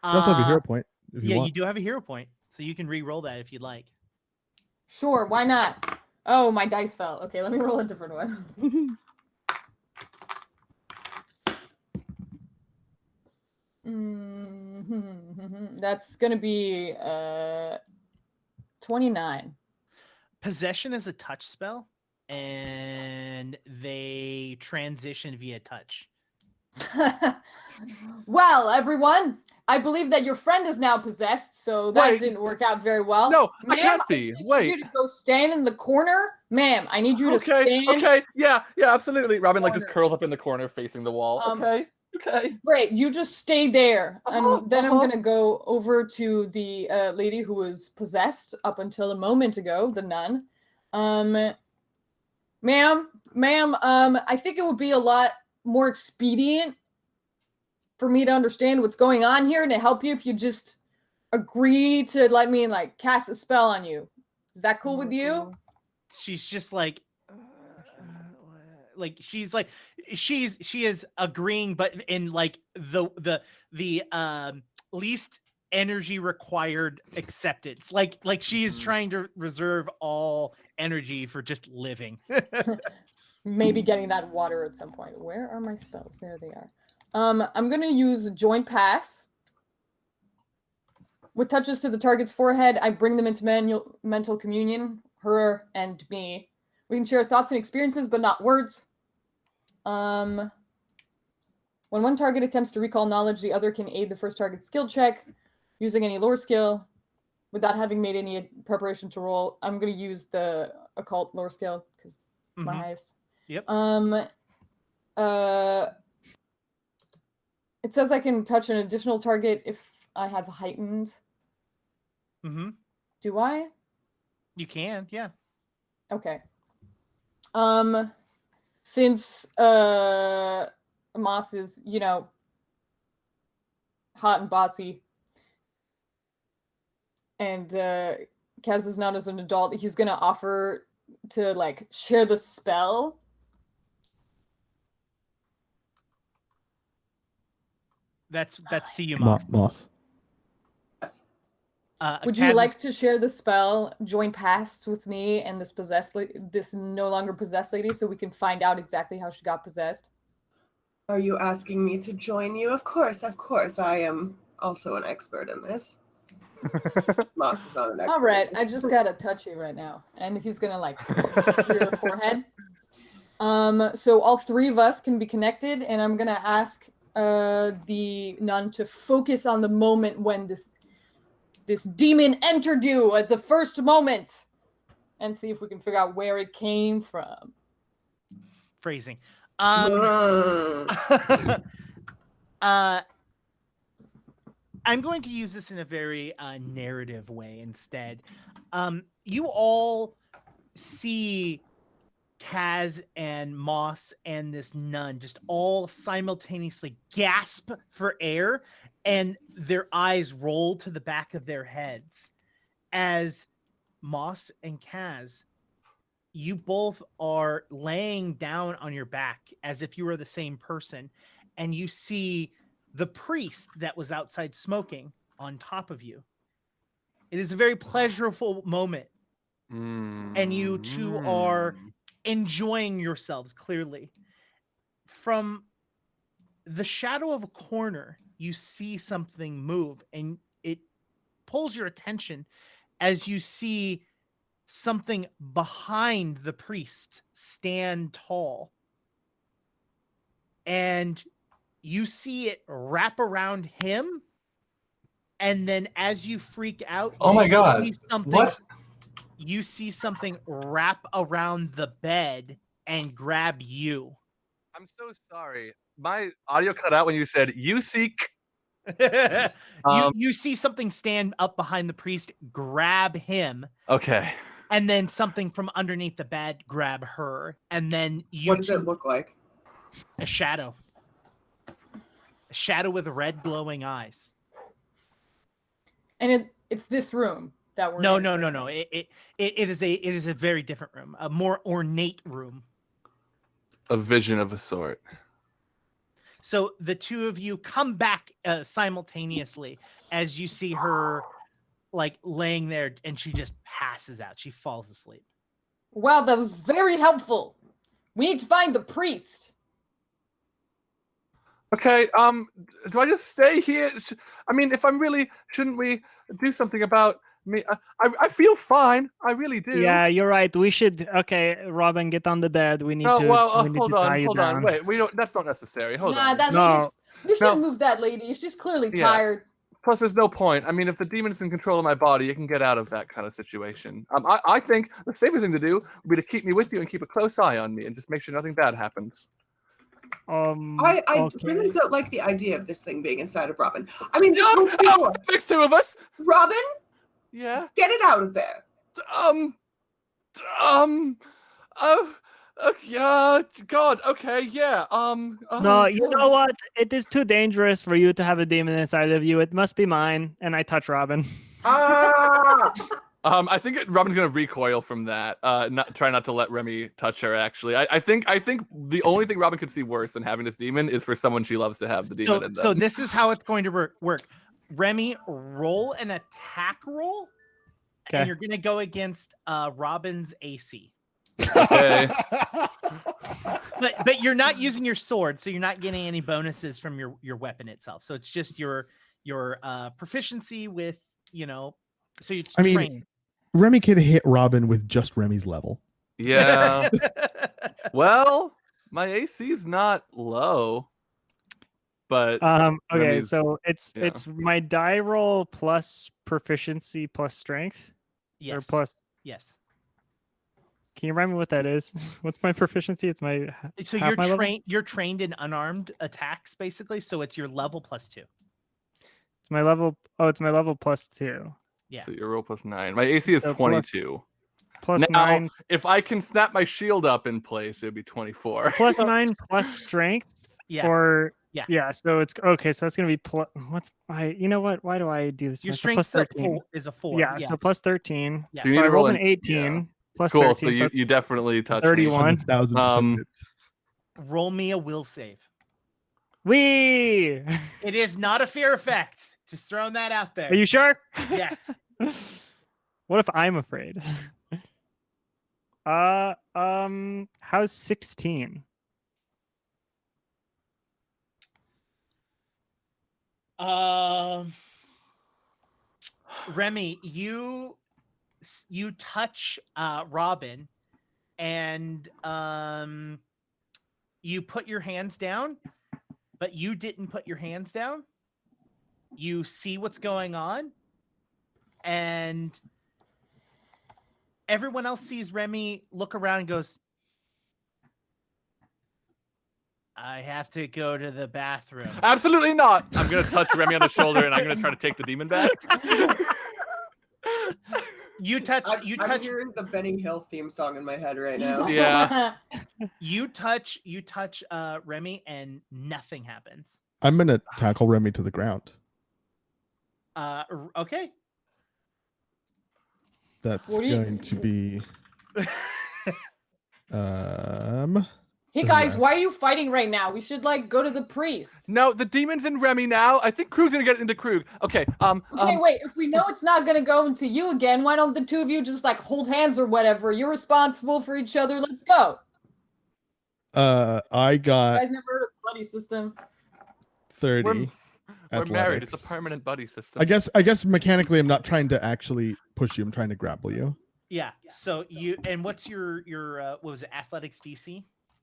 You also have a hero point. If you want. You do have a hero point, so you can re-roll that if you'd like. Sure, why not? Oh, my dice fell. Okay, let me roll a different one. That's gonna be 29. Possession is a touch spell, and they transition via touch. Well, everyone, I believe that your friend is now possessed, so that didn't work out very well. No, I Ma'am, can't be. I need Wait. you to go stand in the corner. Ma'am, I need you to stand. Okay, yeah, absolutely. Robin like just curls up in the corner facing the wall. Okay. Great, you just stay there. And then I'm gonna go over to the lady who was possessed up until a moment ago, the nun. Ma'am, I think it would be a lot more expedient for me to understand what's going on here and to help you if you just agree to let me like cast a spell on you. Is that cool with you? She's just like she is agreeing, but in like the least energy required acceptance. Like she is trying to reserve all energy for just living. Maybe getting that water at some point. Where are my spells? There they are. I'm gonna use Joint Pass. With touches to the target's forehead, I bring them into mental communion, her and me. We can share thoughts and experiences, but not words. When one target attempts to recall knowledge, the other can aid the first target's skill check using any lore skill without having made any preparation to roll. I'm going to use the occult lore skill because it's my highest. Yep. It says I can touch an additional target if I have heightened. Mm-hmm. Do I? You can, yeah. Okay. Since Moss is, hot and bossy, and Kaz is not as an adult, he's gonna offer to like share the spell. That's to you, Moss. Moss. Would you like to share the spell, join pasts with me and this this no longer possessed lady, so we can find out exactly how she got possessed? Are you asking me to join you? Of course. I am also an expert in this. Moss is not an expert. All right, I just gotta touch you right now, and he's gonna like through your forehead. So all three of us can be connected, and I'm gonna ask the nun to focus on the moment when this demon entered you at the first moment, and see if we can figure out where it came from. Phrasing. I'm going to use this in a very narrative way instead. You all see Kaz and Moss and this nun just all simultaneously gasp for air, and their eyes roll to the back of their heads as Moss and Kaz, you both are laying down on your back as if you were the same person, and you see the priest that was outside smoking on top of you. It is a very pleasurable moment. And you two are enjoying yourselves clearly. From the shadow of a corner, you see something move, and it pulls your attention as you see something behind the priest stand tall. And you see it wrap around him, and then as you freak out, oh my god, what? You see something wrap around the bed and grab you. I'm so sorry. My audio cut out when you said you seek. You see something stand up behind the priest, grab him. Okay. And then something from underneath the bed grab her. And then you. What does it look like? A shadow. A shadow with red glowing eyes. And it's this room that we're No. in. It is a very different room, a more ornate room. A vision of a sort. So the two of you come back simultaneously as you see her like laying there, and she just passes out. She falls asleep. Wow, that was very helpful. We need to find the priest. Okay, do I just stay here? I mean, if I'm really, shouldn't we do something about me? I feel fine. I really do. Yeah, you're right. We should. Okay, Robin, get on the bed. We need to. We need hold to tie you on. down. Wait, we don't. That's not necessary. Hold on. That lady's. You shouldn't move that lady. She's clearly tired. Plus, there's no point. I mean, if the demon is in control of my body, it can get out of that kind of situation. I think the safest thing to do would be to keep me with you and keep a close eye on me and just make sure nothing bad happens. I okay. really don't like the idea of this thing being inside of Robin. I mean, this Makes two of us. Robin, Yeah. get it out of there. Yeah, God. Okay, yeah. No, you know what? It is too dangerous for you to have a demon inside of you. It must be mine. And I touch Robin. Ah! I think Robin's gonna recoil from that. Try not to let Remy touch her. Actually, I think the only thing Robin could see worse than having this demon is for someone she loves to have the demon in them. So this is how it's going to work. Remy, roll an attack roll, and Okay. you're going to go against Robin's AC. Okay. But you're not using your sword, so you're not getting any bonuses from your weapon itself. So it's just your proficiency with, so you train. Remy could hit Robin with just Remy's level. Yeah. Well, my AC's not low, but Okay, Remy's- so it's yeah. it's my die roll plus proficiency plus strength. Or Yes. plus. Yes. Can you remind me what that is? What's my proficiency? It's my. So half my level? you're trained in unarmed attacks, basically. So it's your level +2. It's my level. Oh, it's my level +2. Yeah. So your roll +9. My AC is So 22. Plus Now, 9. if I can snap my shield up in place, it'd be 24. Plus 9 plus strength. Yeah. Or Yeah. yeah. So it's okay. So that's gonna be plus. You know what? Why do I do this? Your So strength plus 13. is a 4. Yeah. So plus 13. Yeah. So you So need I to roll rolled an an- 18 yeah. plus Cool. 13. So So you definitely touched me. 31. 100,000% hits. Roll me a will save. Wee! It is not a fear effect. Just throwing that out there. Are you sure? Yes. What if I'm afraid? How's 16? Remy, you touch Robin, and you put your hands down, but you didn't put your hands down. You see what's going on, and everyone else sees Remy look around and goes, I have to go to the bathroom. Absolutely not. I'm gonna touch Remy on the shoulder and I'm gonna try to take the demon back. You touch I'm hearing the Benny Hill theme song in my head right now. Yeah. you touch Remy, and nothing happens. I'm gonna tackle Remy to the ground. Okay. That's What do you- going to be Hey guys, why are you fighting right now? We should go to the priest. No, the demon's in Remy now. I think Krug's gonna get into Krug. Okay. Okay, wait. If we know it's not gonna go into you again, why don't the two of you just hold hands or whatever? You're responsible for each other. Let's go. I You got guys never heard of the buddy system? 30. We're married. It's a athletics. permanent buddy system. I guess mechanically I'm not trying to actually push you. I'm trying to grapple you. Yeah. So what's your what was it? Athletics DC?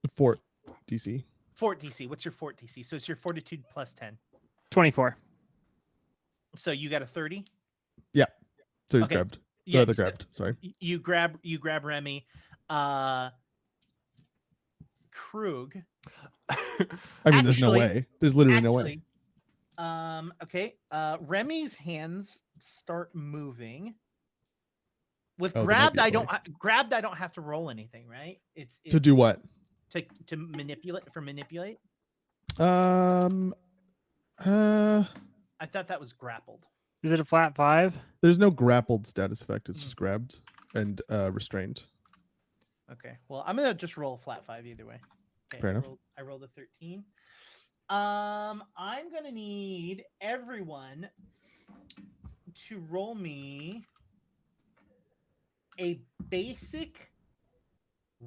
Fort DC. Fort DC. What's your fort DC? So it's your fortitude plus 10. 24. So you got a 30. So he's Okay, grabbed. Yeah. They're so grabbed. Sorry. you grab Remy. Krug. I mean, there's no Actually- way. There's literally no way. Okay. Remy's hands start moving. With Oh, there might grabbed, be a grabbed. I don't have to roll anything, right? It's To do what? To manipulate. Uh, I thought that was grappled. Is it a flat 5? there's no grappled status effect. It's Hmm. just grabbed and restrained. Okay. Well, I'm gonna just roll a flat 5 either way. Okay. Fair enough. I rolled a 13. I'm gonna need everyone to roll me a basic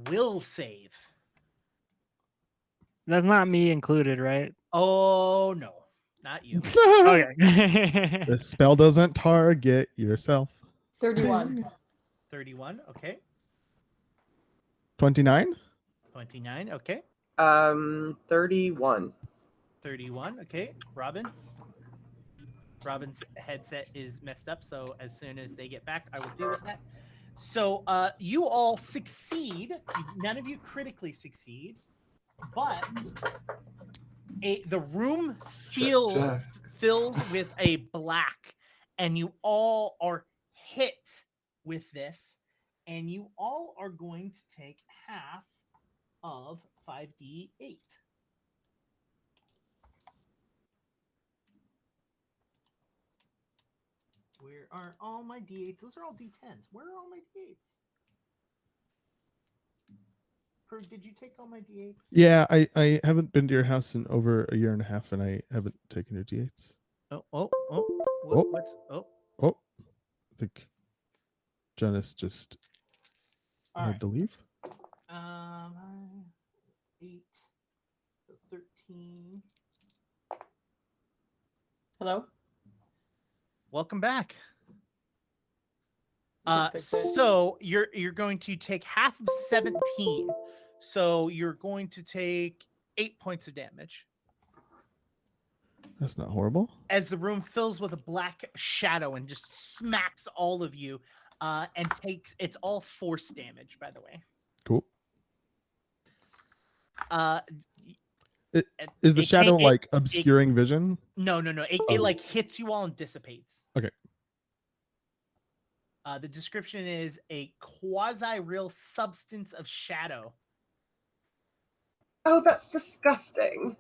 will save. That's not me included, right? Oh no, not you. Okay. The spell doesn't target yourself. 31. 31. Okay. 29. 29. Okay. 31. 31. Okay. Robin's headset is messed up, so as soon as they get back, I will deal with that. So you all succeed. None of you critically succeed, but the room fills with a black, and you all are hit with this, and you all are going to take half of 5d8. Where are all my d8s? Those are all d10s. Where are all my d8s? Krug, did you take all my d8s? Yeah, I haven't been to your house in over a year and a half, and I haven't taken your D8s. Oh. Oh. What's oh? Oh, I think Jonas just All had right. to leave. 8, 13. Hello? Welcome back. You can fix it. So you're going to take half of 17. So you're going to take 8 points of damage That's not horrible. as the room fills with a black shadow and just smacks all of you. And it's all force damage, by the way. Cool. It, Is the it shadow can't- it- like obscuring vision? No. It Oh. like hits you all and dissipates. Okay. The description is a quasi-real substance of shadow. Oh, that's disgusting.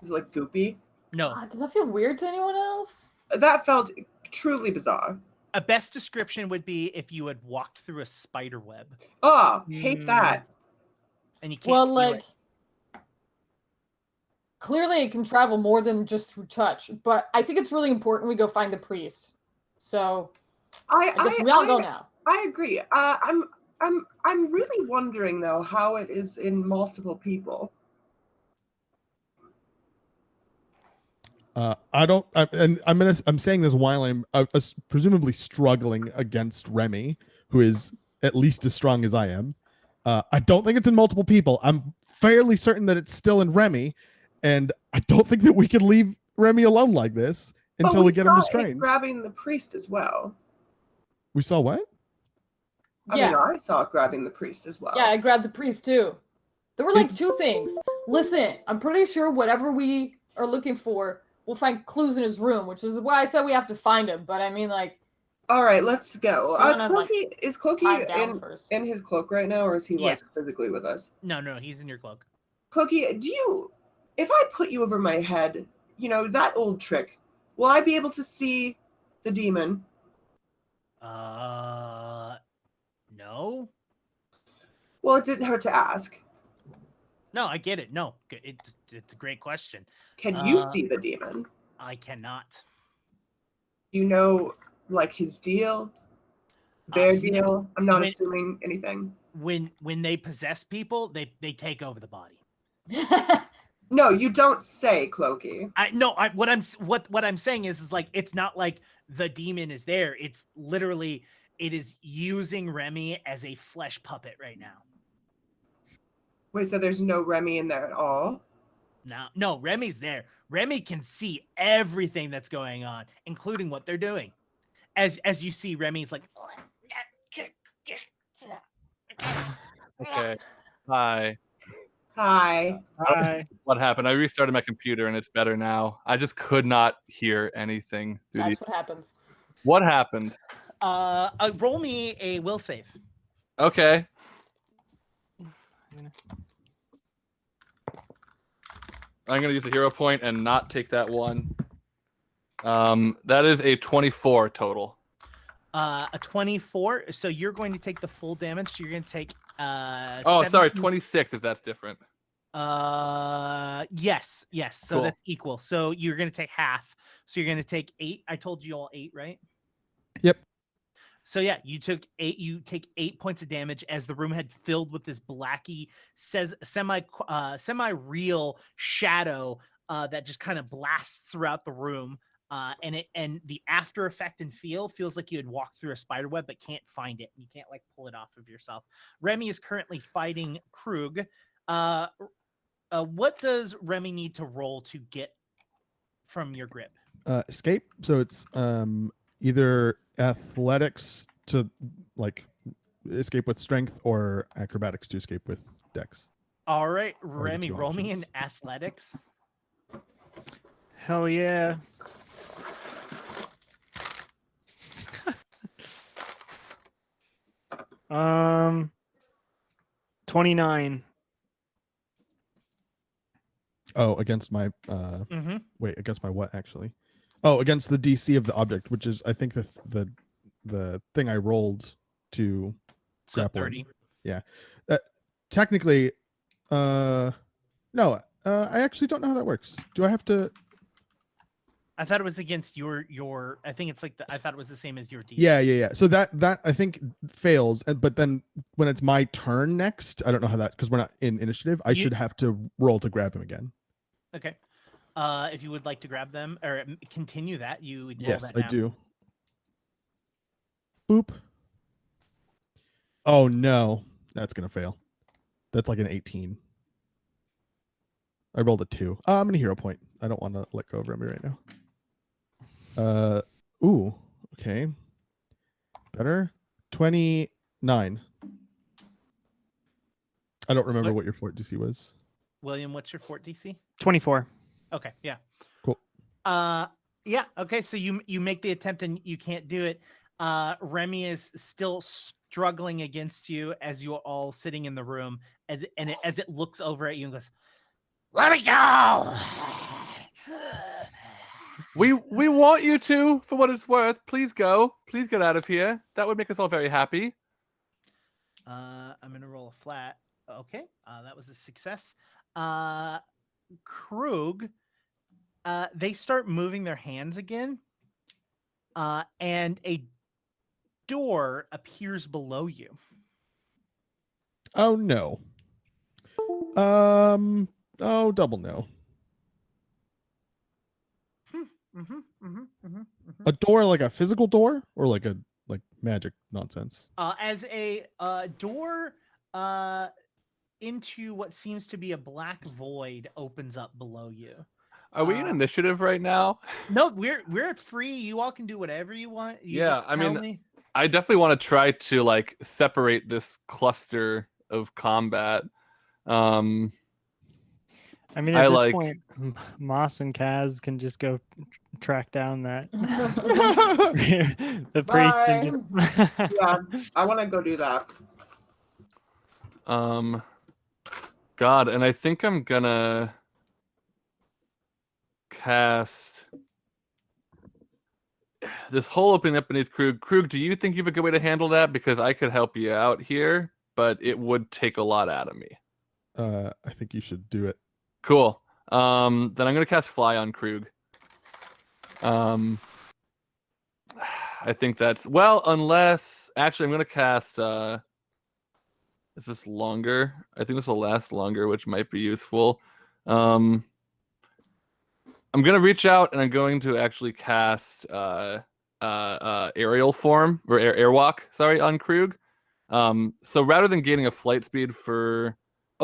Is it like goopy? No, Does that feel weird to anyone else? That felt truly bizarre. a best description would be if you had walked through a spider web Oh, hate that. and you can't Well, feel like, it. clearly it can travel more than just through touch, but I think it's really important we go find the priest. So I guess we all go now. I agree. I'm really wondering though how it is in multiple people. I'm saying this while I'm presumably struggling against Remy, who is at least as strong as I am. I don't think it's in multiple people. I'm fairly certain that it's still in Remy, and I don't think that we can leave Remy alone like this until we get him saw it restrained. grabbing the priest as well. We saw what? I mean, I saw it grabbing the priest as well. Yeah, I grabbed the priest too. There were like two things. Listen, I'm pretty sure whatever we are looking for, we'll find clues in his room, which is why I said we have to find him. But I mean, like, all right, let's go. So then I'm, like, Is tie him down Clokey first. in his cloak right now, or is he Yes. like physically with us? No, he's in your cloak. Clokey, if I put you over my head, that old trick, will I be able to see the demon? No. Well, it didn't hurt to ask. No, I get it. No, it's a great question. Can you see the demon? I cannot. You know, like his deal, their Yeah. deal. I'm not When- assuming anything. When they possess people, they take over the body. No, you don't say, Clokey. What I'm saying is like it's not like the demon is there. It's literally it is using Remy as a flesh puppet right now. Wait, so there's no Remy in there at all? No, Remy's there. Remy can see everything that's going on, including what they're doing. As you see, Remy's like, Okay. Hi. Hi. Hi. What happened? I restarted my computer and it's better now. I just could not hear anything. That's what happens. What happened? roll me a will save. Okay. I'm going to use a hero point and not take that one. That is a 24 total. A 24. So you're going to take the full damage. So you're going to take Oh, sorry, 26 if that's different. Yes. So Cool. that's equal. So you're going to take half. So you're going to take 8. I told you all 8, right? Yep. So yeah, you took 8. You take 8 points of damage as the room had filled with this blacky, semi-real shadow that just kind of blasts throughout the room. And the after effect and feel feels like you had walked through a spider web but can't find it. You can't like pull it off of yourself. Remy is currently fighting Krug. What does Remy need to roll to get from your grip? Escape. So it's either athletics to like escape with strength or acrobatics to escape with dex. All right, the Remy, two roll me options. in athletics. Hell yeah. Um, 29. Oh, against my Mm-hmm. wait, against my what actually? Oh, against the DC of the object, which is I think the thing I rolled to So grapple 30. him. Yeah. Technically, no, I actually don't know how that works. Do I have to? I thought it was against your. I think it's like I thought it was the same as your DC. Yeah. So that I think fails, but then when it's my turn next, I don't know how that because we're not in initiative. I should have to roll to grab him again. Okay. If you would like to grab them or continue that, you would roll Yes, that I now. do. Boop. Oh no, that's gonna fail. That's like an 18. I rolled a 2. I'm gonna hero point. I don't want to let go of Remy right now. Ooh. Okay. Better. 29. I don't remember what your fort DC was. William, what's your fort DC? 24. Okay, yeah. Cool. Yeah, okay, so you make the attempt and you can't do it. Remy is still struggling against you as you are all sitting in the room as it looks over at you and goes, "Let me go." We want you to, for what it's worth. Please go. Please get out of here. That would make us all very happy. I'm gonna roll a flat. Okay, that was a success. Krug, they start moving their hands again, and a door appears below you. Oh no. Oh, double no. A door like a physical door or like a magic nonsense? As a door into what seems to be a black void opens up below you. Are we in initiative right now? No, we're free. You all can do whatever you want. You Yeah, just I tell mean, me. I definitely want to try to like separate this cluster of combat. I mean, at this point, Moss and Kaz can just go track down that the priest. And Yeah, I want to go do that. God, and I think I'm gonna cast this hole opening up beneath Krug. Krug, do you think you have a good way to handle that? Because I could help you out here, but it would take a lot out of me. I think you should do it. Cool. Then I'm gonna cast Fly on Krug. I think that's unless actually I'm gonna cast is this longer? I think this will last longer, which might be useful. I'm gonna reach out and I'm going to actually cast aerial form or airwalk, on Krug. So rather than gaining a flight speed for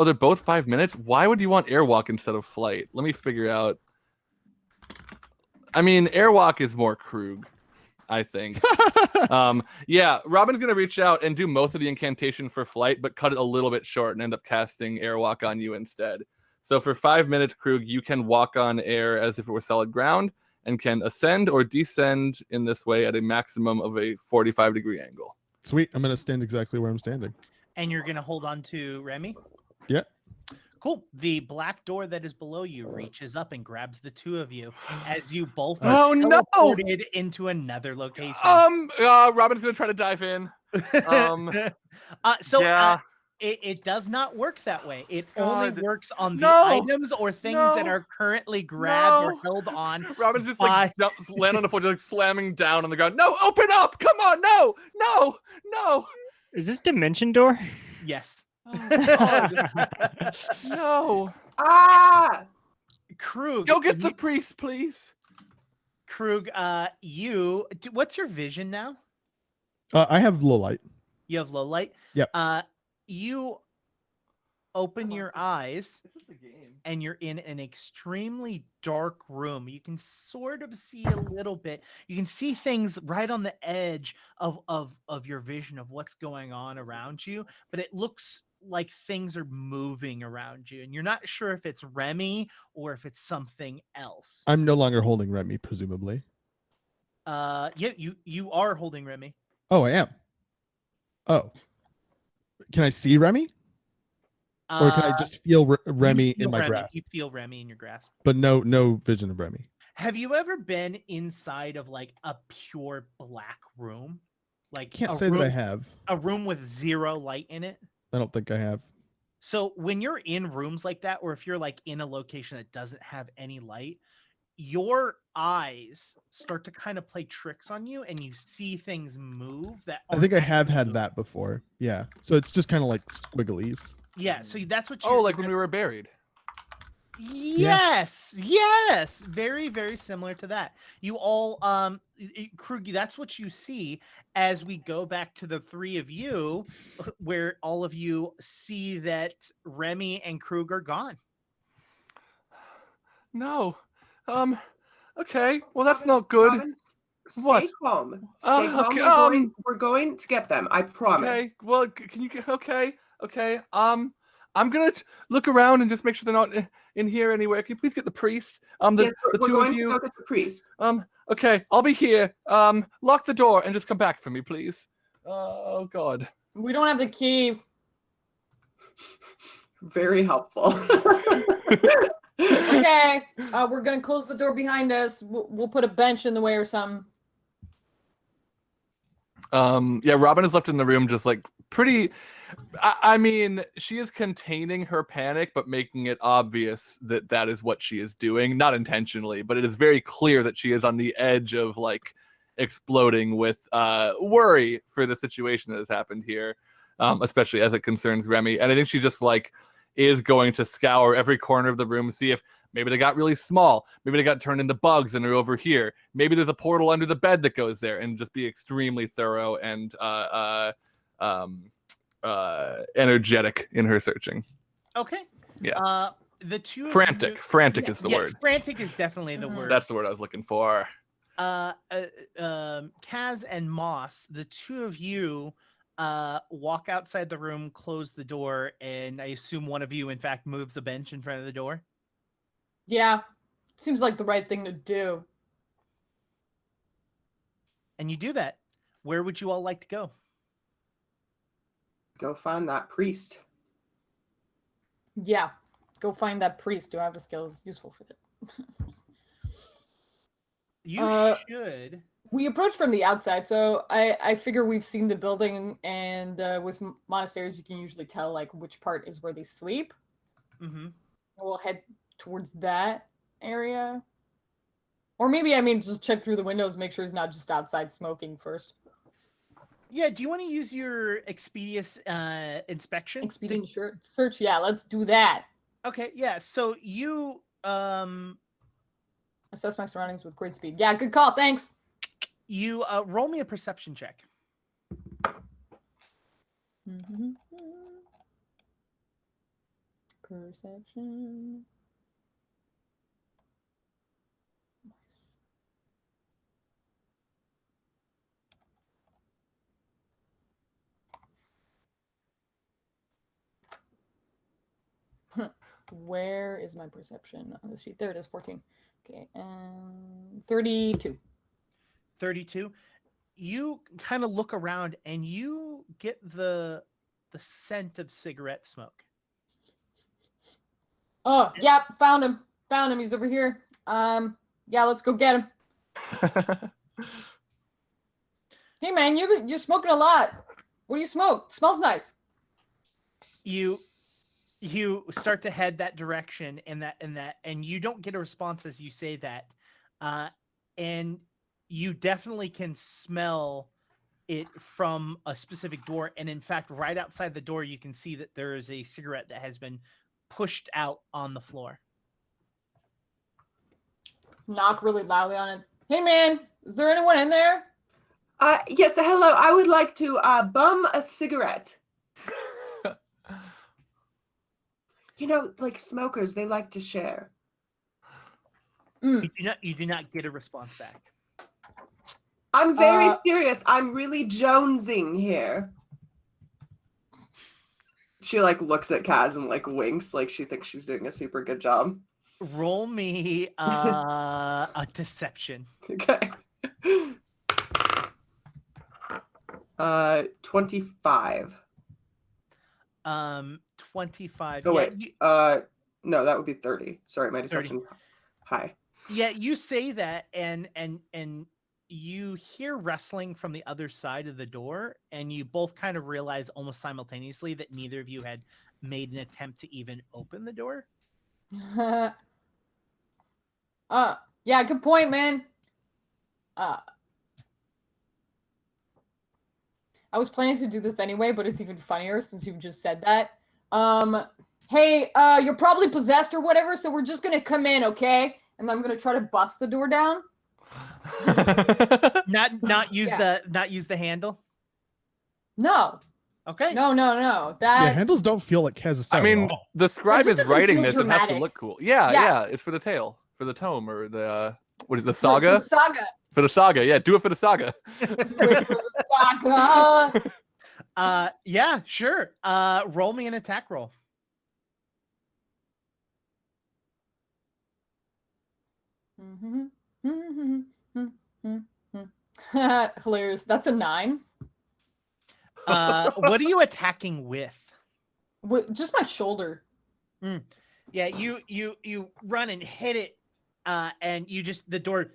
they're both 5 minutes. Why would you want airwalk instead of flight? Let me figure out. I mean, airwalk is more Krug, I think. Yeah, Robin's gonna reach out and do most of the incantation for flight, but cut it a little bit short and end up casting airwalk on you instead. So for 5 minutes, Krug, you can walk on air as if it were solid ground and can ascend or descend in this way at a maximum of a 45-degree angle. Sweet. I'm gonna stand exactly where I'm standing. And you're gonna hold on to Remy? Yeah. Cool. The black door that is below you reaches up and grabs the two of you as you both Oh, no! teleported into another location. Robin's gonna try to dive in. It does not work that way. It only works on the No! items or things that are currently grabbed or held on. Robin's just like land on the floor, just like slamming down on the ground. No, open up! Come on, no! Is this dimension door? Yes. Oh, no. Krug, Go get the priest, please. Krug, what's your vision now? I have low light. You have low light? Yep. You open your eyes and you're in an extremely dark room. You can sort of see a little bit. You can see things right on the edge of your vision of what's going on around you, but it looks like things are moving around you and you're not sure if it's Remy or if it's something else. I'm no longer holding Remy, presumably. Yeah, you are holding Remy. Oh, I am. Oh. Can I see Remy? Or can I just feel Remy you feel in my Remy. grasp? You feel Remy in your grasp. But no vision of Remy. Have you ever been inside of like a pure black room? Like Can't a say room, that I have. a room with zero light in it? I don't think I have. So when you're in rooms like that, or if you're like in a location that doesn't have any light, your eyes start to kind of play tricks on you and you see things move that I think I aren't have actually had moving. that before. Yeah. So it's just kind of like squigglies. Yeah, so that's what Oh, like when we were buried. Yes, very, very similar to that. You all, Krug, that's what you see as we go back to the three of you, where all of you see that Remy and Krug are gone. No. Okay. Well, that's not good. Robin, What? stay calm. Stay calm. Okay, We're going to get them. I promise. Okay. Well, can you? Okay. Okay. I'm gonna look around and just make sure they're not in here anywhere. Can you please get the priest? Yes, The we're two going of you. to go get the priest. Okay. I'll be here. Lock the door and just come back for me, please. Oh God. We don't have the key. Very helpful. Okay, we're gonna close the door behind us. We'll put a bench in the way or something. Yeah, Robin is left in the room just like pretty. I mean, she is containing her panic, but making it obvious that that is what she is doing, not intentionally, but it is very clear that she is on the edge of like exploding with worry for the situation that has happened here, especially as it concerns Remy. And I think she just like is going to scour every corner of the room, see if maybe they got really small, maybe they got turned into bugs and are over here, maybe there's a portal under the bed that goes there, and just be extremely thorough and energetic in her searching. Okay. Yeah. The two of Frantic. you, Frantic is the word. Frantic is definitely the word. That's the word I was looking for. Kaz and Moss, the two of you walk outside the room, close the door, and I assume one of you, in fact, moves a bench in front of the door. Yeah, seems like the right thing to do. And you do that. Where would you all like to go? Go find that priest. Yeah, go find that priest. Do I have a skill that's useful for that? You should. We approach from the outside, so I figure we've seen the building, and with monasteries, you can usually tell like which part is where they sleep. Mm-hmm. We'll head towards that area, or maybe just check through the windows, make sure he's not just outside smoking first. Yeah. Do you want to use your Expedious inspection? Expedient search. Yeah, let's do that. Okay. Yeah. So you assess my surroundings with great speed. Yeah, good call. Thanks. You roll me a perception check. Mm-hmm. Perception. Where is my perception on the sheet? There it is, 14. Okay, 32. 32. You kind of look around and you get the scent of cigarette smoke. Oh, yeah, found him. Found him. He's over here. Yeah, let's go get him. Hey, man, you're smoking a lot. What do you smoke? It smells nice. You start to head that direction, and you don't get a response as you say that, and you definitely can smell it from a specific door. And in fact, right outside the door, you can see that there is a cigarette that has been pushed out on the floor. Knock really loudly on it. Hey, man, is there anyone in there? Yes, hello. I would like to bum a cigarette. You know, like smokers, they like to share. You do not get a response back. I'm very serious. I'm really jonesing here. She like looks at Kaz and like winks, like she thinks she's doing a super good job. Roll me a deception. Okay. 25. 25. Oh, yeah, wait. No, that would be 30. Sorry, my deception high. Yeah, you say that, and you hear wrestling from the other side of the door, and you both kind of realize almost simultaneously that neither of you had made an attempt to even open the door. Yeah, good point, man. I was planning to do this anyway, but it's even funnier since you've just said that. Hey, you're probably possessed or whatever, so we're just gonna come in, okay? And I'm gonna try to bust the door down. Not use Yeah. the handle. No, Okay. no. Yeah, That handles don't feel like has a I sound. mean, at all. the scribe just is doesn't writing feel this. It has to dramatic. look cool. Yeah, Yeah. yeah. It's for the tale, for the tome, or the what is it, the for saga? the saga. For the saga, yeah. Do it for the saga. Do it for the saga. Yeah, sure. Roll me an attack roll. Hilarious. That's a 9. What are you attacking with? Just my shoulder. Yeah, you run and hit it, and you just the door.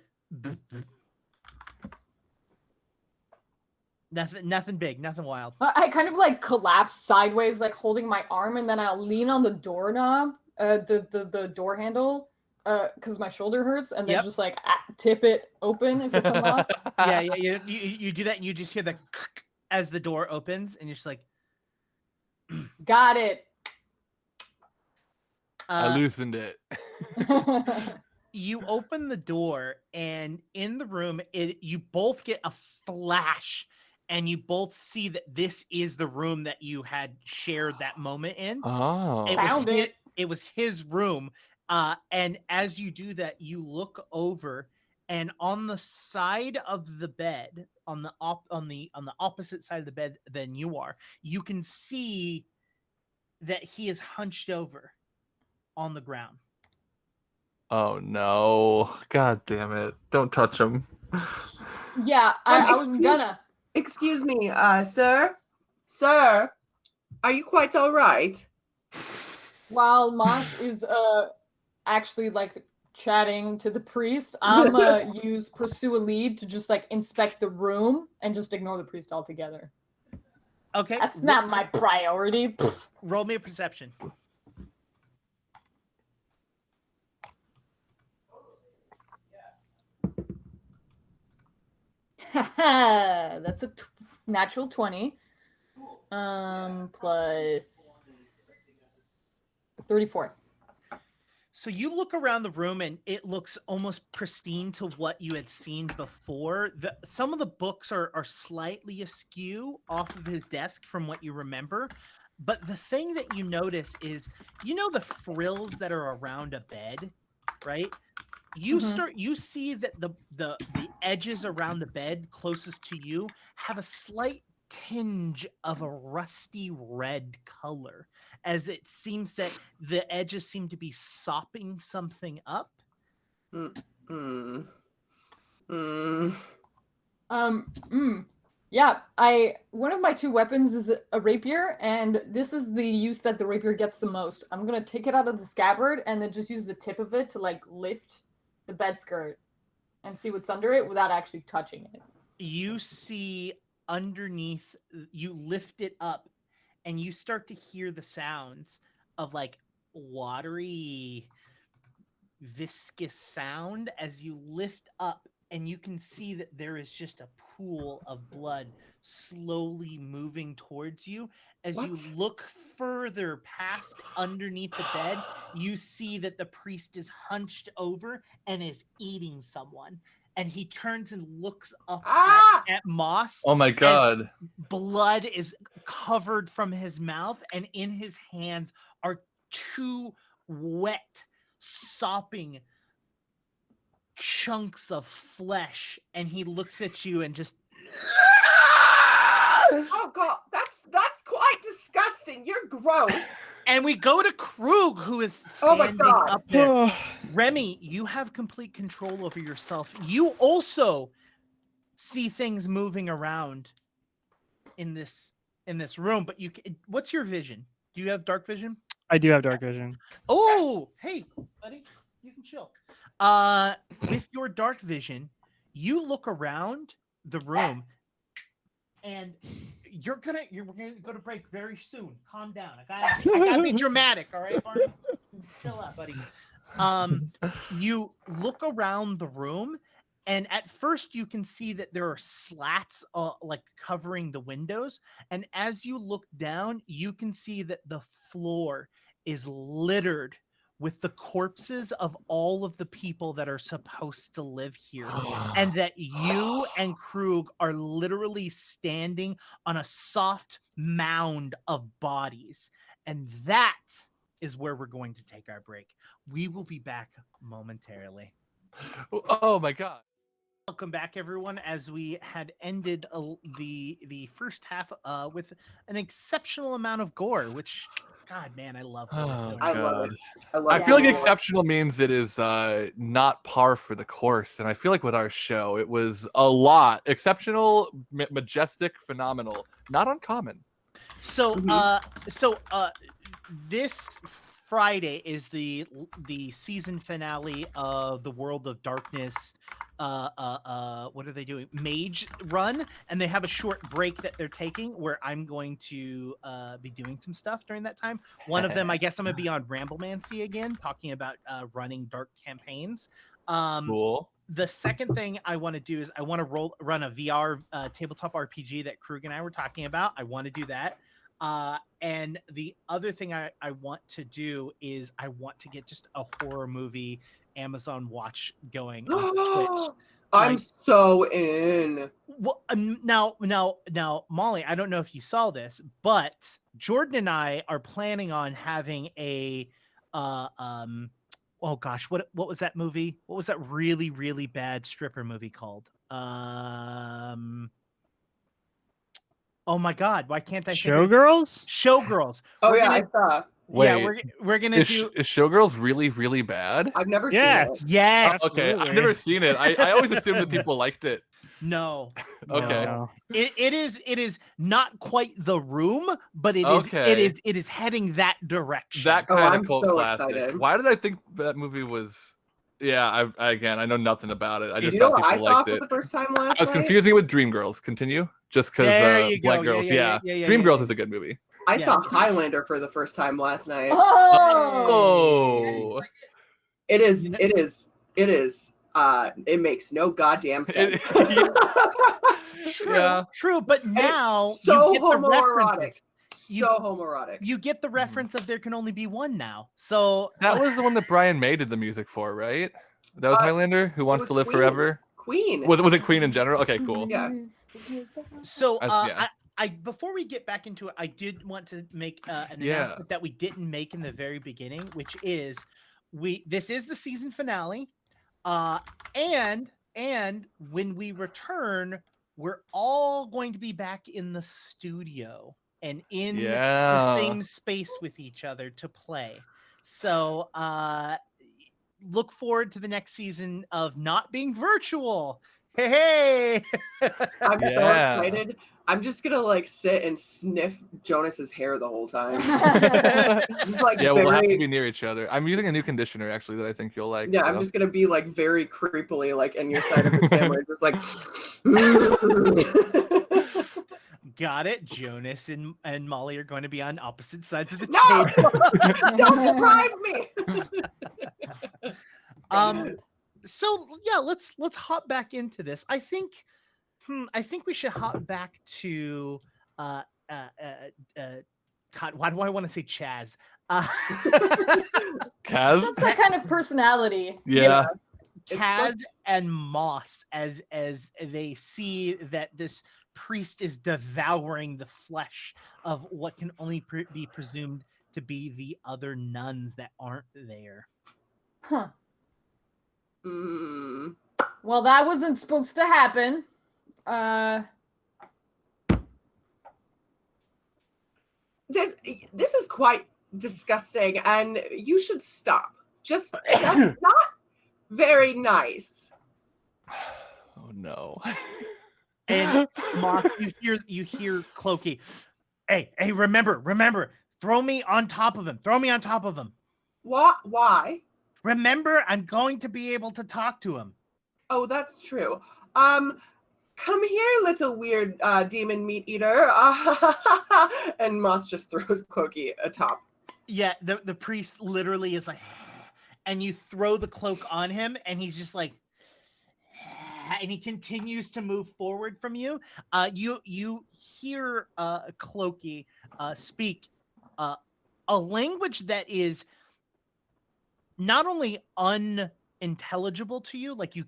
Nothing big, nothing wild. I kind of like collapse sideways, like holding my arm, and then I'll lean on the doorknob, the door handle, because my shoulder hurts, and then just like tip it open if it's unlocked. Yeah, you do that, and you just hear the as the door opens, and you're just like, got it. I loosened it. You open the door, and in the room, you both get a flash, and you both see that this is the room that you had shared that moment in. Oh, It was his room. And as you do that, you look over, and on the side of the bed, on the opposite side of the bed than you are, you can see that he is hunched over on the ground. Oh no! God damn it! Don't touch him. Yeah, I wasn't gonna. Excuse me, sir? Sir, are you quite all right? While Moss is actually like chatting to the priest, I'm use pursue a lead to just like inspect the room and just ignore the priest altogether. Okay. That's not my priority. Roll me a perception. That's a natural 20. Plus 34. So you look around the room, and it looks almost pristine to what you had seen before. Some of the books are slightly askew off of his desk from what you remember. But the thing that you notice is, the frills that are around a bed, right? You see that the edges around the bed closest to you have a slight tinge of a rusty red color, as it seems that the edges seem to be sopping something up. Yeah, one of my 2 weapons is a rapier, and this is the use that the rapier gets the most. I'm gonna take it out of the scabbard and then just use the tip of it to like lift the bed skirt and see what's under it without actually touching it. You see underneath, you lift it up, and you start to hear the sounds of like watery, viscous sound as you lift up, and you can see that there is just a pool of blood slowly moving towards you. As you look further past underneath the bed, you see that the priest is hunched over and is eating someone. And he turns and looks up at Moss. Oh my god. Blood is covered from his mouth, and in his hands are 2 wet, sopping chunks of flesh. And he looks at you and just... Oh god, that's quite disgusting. You're gross. And we go to Krug, who is standing up there. Remy, you have complete control over yourself. You also see things moving around in this room, but what's your vision? Do you have dark vision? I do have dark vision. Oh, hey, buddy, you can chill. With your dark vision, you look around the room, and we're gonna go to break very soon. Calm down. I gotta be dramatic, all right, Barney? Chill out, buddy. You look around the room, and at first you can see that there are slats like covering the windows, and as you look down, you can see that the floor is littered with the corpses of all of the people that are supposed to live here, and that you and Krug are literally standing on a soft mound of bodies. And that is where we're going to take our break. We will be back momentarily. Oh my god. Welcome back, everyone. As we had ended the first half with an exceptional amount of gore, which, God, man, I love. Oh, I love it. I feel like exceptional means it is not par for the course, and I feel like with our show, it was a lot. Exceptional, majestic, phenomenal, not uncommon. So, this Friday is the season finale of the World of Darkness. What are they doing? Mage run, and they have a short break that they're taking where I'm going to be doing some stuff during that time. One of them, I guess I'm gonna be on Ramblemancy again, talking about running dark campaigns. Cool. The second thing I want to do is I want to run a VR tabletop RPG that Krug and I were talking about. I want to do that. And the other thing I want to do is I want to get just a horror movie Amazon Watch going on Twitch. I'm so in. Well, now, Molly, I don't know if you saw this, but Jordan and I are planning on having a oh gosh, what was that movie? What was that really, really bad stripper movie called? Oh my God, why can't I think of Showgirls? Showgirls. Oh yeah, I saw. Wait, yeah, we're gonna do. Is Showgirls really, really bad? I've never Yes. seen it. Yes. Oh, okay, I've Absolutely. never seen it. I always assumed that people liked it. No. Okay. No. It is not quite The Room, but it is heading that direction. That kind I'm of cult so classic. excited. Why did I think that movie was? Yeah, I know nothing about it. I just You know thought what I people saw liked for it. the first time last I was night? confusing it with Dreamgirls. Continue, just because There you Black go. Girls. Yeah. Dreamgirls is a good movie. I Yeah. saw Highlander for the first time last night. Oh, It is. It makes no goddamn sense. True, but now so you get the homoerotic. references. So homoerotic. You get the reference of there can only be one now. So that was the one that Brian May did the music for, right? That was Highlander. Who Wants was to Live Queen. Forever? Queen. Was it Queen in general? Okay, cool. Yeah. So Yeah. I before we get back into it, I did want to make an Yeah. announcement that we didn't make in the very beginning, which is this is the season finale, and when we return, we're all going to be back in the studio and in the same space with each other to play. So look forward to the next season of not being virtual. Hey! I'm so excited. I'm just gonna sit and sniff Jonas's hair the whole time. Just we'll have to be near each other. I'm using a new conditioner actually that I think you'll like. Yeah, so. I'm just gonna be very creepily in your side of the camera, just Got it. Jonas and Molly are going to be on opposite sides of the No! table. Don't deprive me. So yeah, let's hop back into this. I think we should hop back to God, why do I want to say Chaz? Kaz? That's that kind of personality. Yeah. Kaz and Moss as they see that this priest is devouring the flesh of what can only be presumed to be the other nuns that aren't there. Huh. Mm. Well, that wasn't supposed to happen. This is quite disgusting, and you should stop. Just that's not very nice. Oh no. And Moss, you hear Clokey. Hey, remember, Throw me on top of him. Throw me on top of him. What? Why? Remember, I'm going to be able to talk to him. Oh, that's true. Come here, little weird demon meat eater. And Moss just throws Cloaky atop. Yeah, the priest literally is like, and you throw the cloak on him, and he's just like, and he continues to move forward from you. You hear Cloaky speak a language that is not only unintelligible to you, like you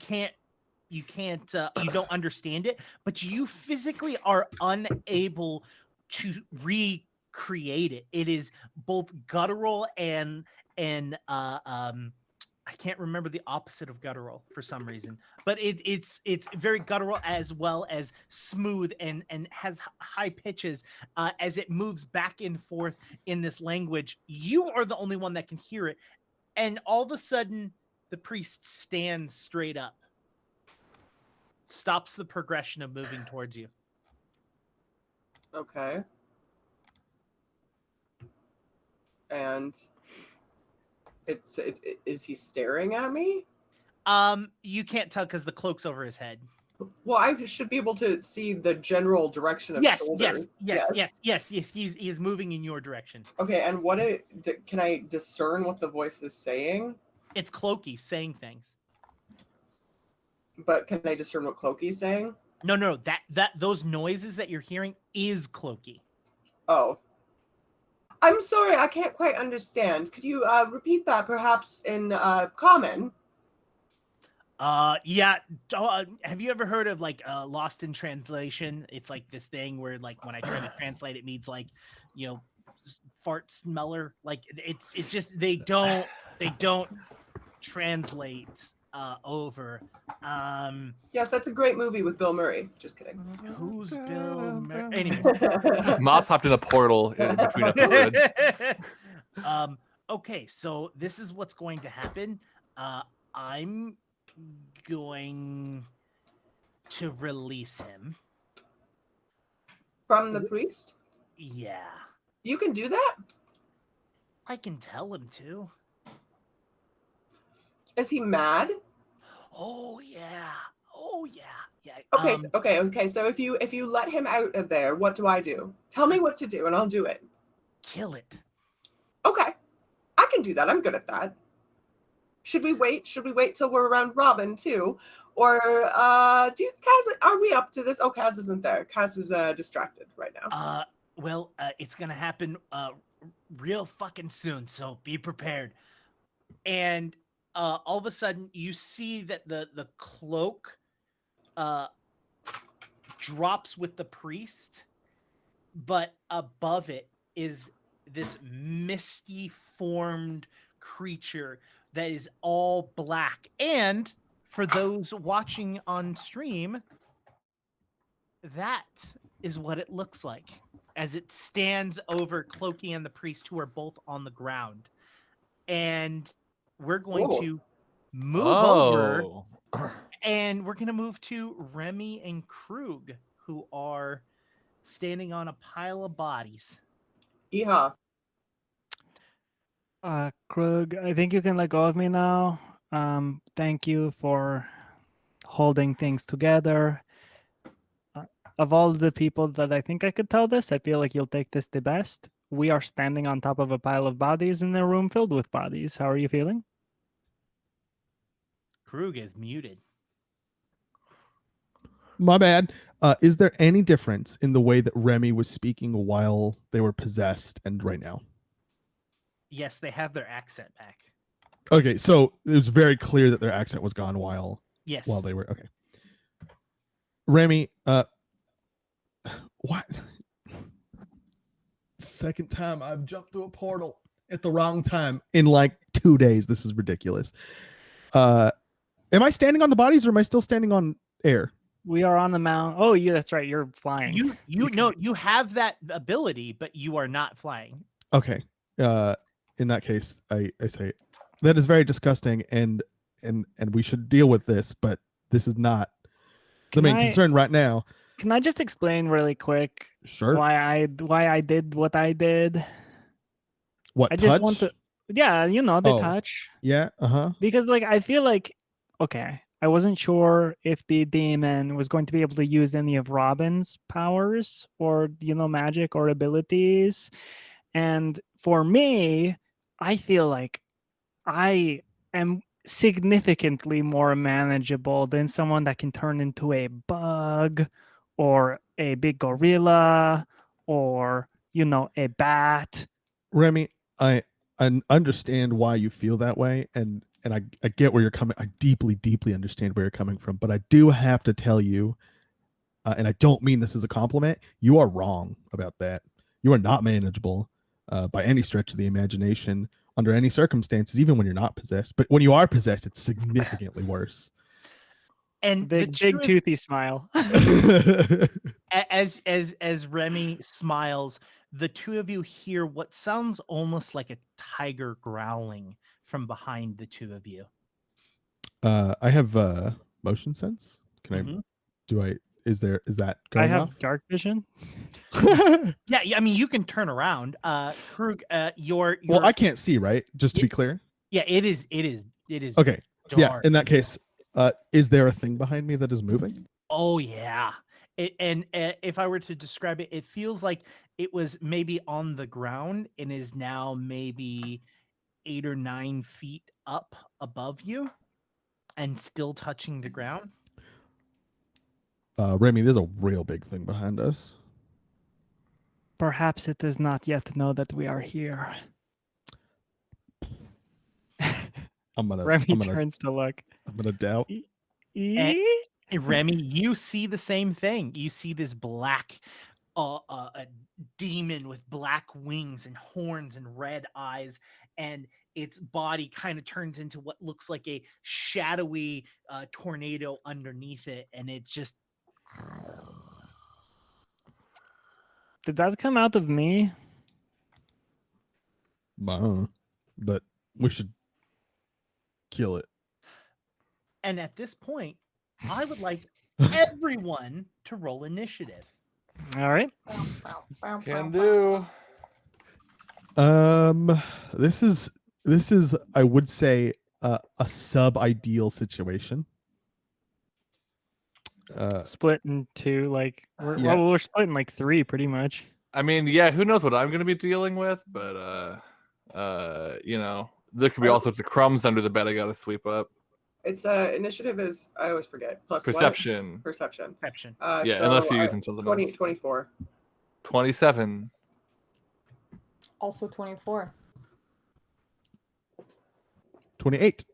don't understand it, but you physically are unable to recreate it. It is both guttural and I can't remember the opposite of guttural for some reason, but it's very guttural as well as smooth and has high pitches as it moves back and forth in this language. You are the only one that can hear it, and all of a sudden the priest stands straight up, stops the progression of moving towards you. Okay. And is he staring at me? You can't tell because the cloak's over his head. Well, I should be able to see the general direction of Yes. shoulders. He's moving in your direction. Okay, and can I discern what the voice is saying? It's Cloaky saying things. But can I discern what Cloaky's saying? No, that those noises that you're hearing is Cloaky. Oh. I'm sorry, I can't quite understand. Could you repeat that perhaps in common? Yeah. Have you ever heard of like Lost in Translation? It's like this thing where like when I try to translate, it means like, you know, fart smeller. Like it's just they don't translate over. Yes, that's a great movie with Bill Murray. Just kidding. Who's Bill Murray? Anyways. Moss hopped in a portal in between episodes. Okay, so this is what's going to happen. I'm going to release him. From the priest? Yeah. You can do that? I can tell him to. Is he mad? Oh yeah. Yeah. Okay. So if you let him out of there, what do I do? Tell me what to do, and I'll do it. Kill it. Okay, I can do that. I'm good at that. Should we wait? Should we wait till we're around Robin too, or Kaz? Are we up to this? Oh, Kaz isn't there. Kaz is distracted right now. Well, it's gonna happen real fucking soon, so be prepared. And all of a sudden, you see that the cloak drops with the priest, but above it is this misty formed creature that is all black. And for those watching on stream, that is what it looks like as it stands over Cloaky and the priest, who are both on the ground. And we're going to move over, and we're going to move to Remy and Krug, who are standing on a pile of bodies. Yeehaw. Krug, I think you can let go of me now. Thank you for holding things together. Of all the people that I think I could tell this, I feel like you'll take this the best. We are standing on top of a pile of bodies in a room filled with bodies. How are you feeling? Krug is muted. My bad. Is there any difference in the way that Remy was speaking while they were possessed and right now? Yes, they have their accent back. Okay, so it was very clear that their accent was gone while they were okay. Remy, what? Second time I've jumped through a portal at the wrong time in like 2 days. This is ridiculous. Am I standing on the bodies or am I still standing on air? We are on the mount. Oh, yeah, that's right. You're flying. You have that ability, but you are not flying. Okay. In that case, I say that is very disgusting, and we should deal with this, but this is not the main concern right now. Can I just explain really quick? Sure. Why I did what I did? What? I just touch? want to. Yeah, the Oh. touch. Yeah. Because I feel like, okay, I wasn't sure if the demon was going to be able to use any of Robin's powers or magic or abilities. And for me, I feel like I am significantly more manageable than someone that can turn into a bug or a big gorilla or a bat. Remy, I understand why you feel that way, and I get where you're coming. I deeply understand where you're coming from, but I do have to tell you, and I don't mean this as a compliment. You are wrong about that. You are not manageable by any stretch of the imagination under any circumstances, even when you're not possessed. But when you are possessed, it's significantly worse. And Big the truth, toothy smile. as Remy smiles, the two of you hear what sounds almost like a tiger growling from behind the two of you. I have motion sense. Can Mhm. is that I going have off? dark vision. Yeah, I mean you can turn around. Krug, your Well, I can't see, right? Just to be clear. yeah, it is Okay. Yeah, dark. in that case, is there a thing behind me that is moving? Oh yeah. If I were to describe it, it feels like it was maybe on the ground and is now maybe 8 or 9 feet up above you and still touching the ground. Remy, there's a real big thing behind us. Perhaps it does not yet know that we are here. Remy turns to look. I'm gonna doubt. And Remy, you see the same thing. You see this black a demon with black wings and horns and red eyes, and its body kind of turns into what looks like a shadowy tornado underneath it, and it just Did that come out of me? But we should kill it. And at this point, I would like everyone to roll initiative. All right. Can do. This is I would say a sub-ideal situation. Split in two, we're, Yeah. well, we're split in 3 pretty much. I mean, yeah, who knows what I'm going to be dealing with, but there could be all sorts of crumbs under the bed I got to sweep up. It's initiative is, I always forget, plus Perception. What? Perception. Perception. Yeah, unless you're using something 20, else. 24. 27. Also 24. 28.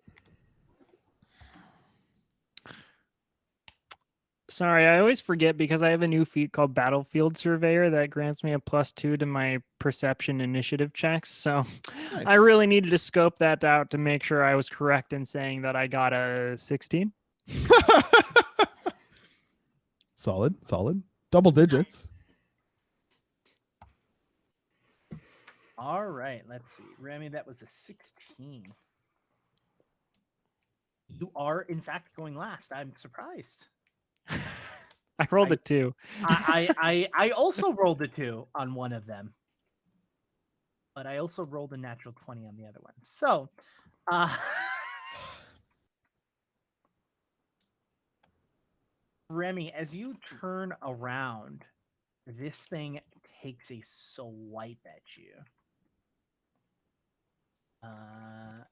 Sorry, I always forget because I have a new feat called Battlefield Surveyor that grants me a +2 to my perception initiative checks. So Nice. I really needed to scope that out to make sure I was correct in saying that I got a 16. Solid. Double digits. All right, let's see. Remy, that was a 16. You are, in fact, going last. I'm surprised. I rolled a 2. I also rolled a 2 on one of them, but I also rolled a natural 20 on the other one. So, Remy, as you turn around, this thing takes a swipe at you.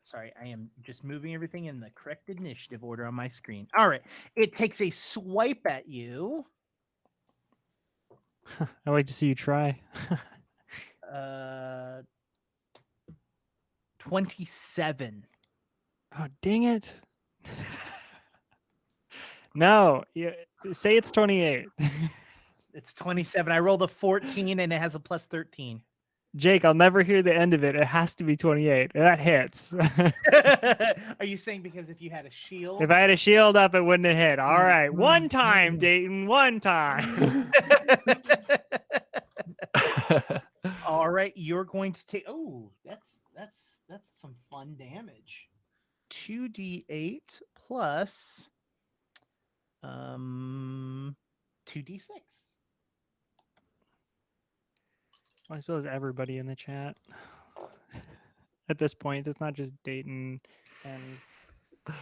Sorry, I am just moving everything in the correct initiative order on my screen. All right, it takes a swipe at you. I like to see you try. 27. Oh, dang it. No, say it's 28. It's 27. I rolled a 14 and it has a plus 13. Jake, I'll never hear the end of it. It has to be 28. That hits. Are you saying because if you had a shield? If I had a shield up, it wouldn't have hit. All right. One time, Dayton. One time. All right, you're going to take. Oh, that's some fun damage. 2d8 plus 2d6. I suppose everybody in the chat. at this point. It's not just Dayton and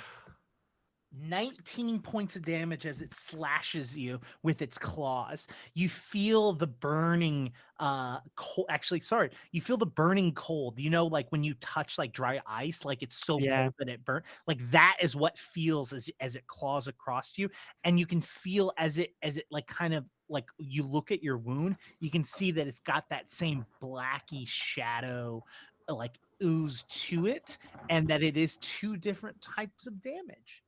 19 points of damage as it slashes you with its claws. You feel the burning you feel the burning cold. You know, like when you touch like dry ice, like it's so cold that it burnt. Like that is what feels as it claws across you. And you can feel as it like kind of like you look at your wound, you can see that it's got that same blacky shadow like ooze to it, and that it is two different types of damage.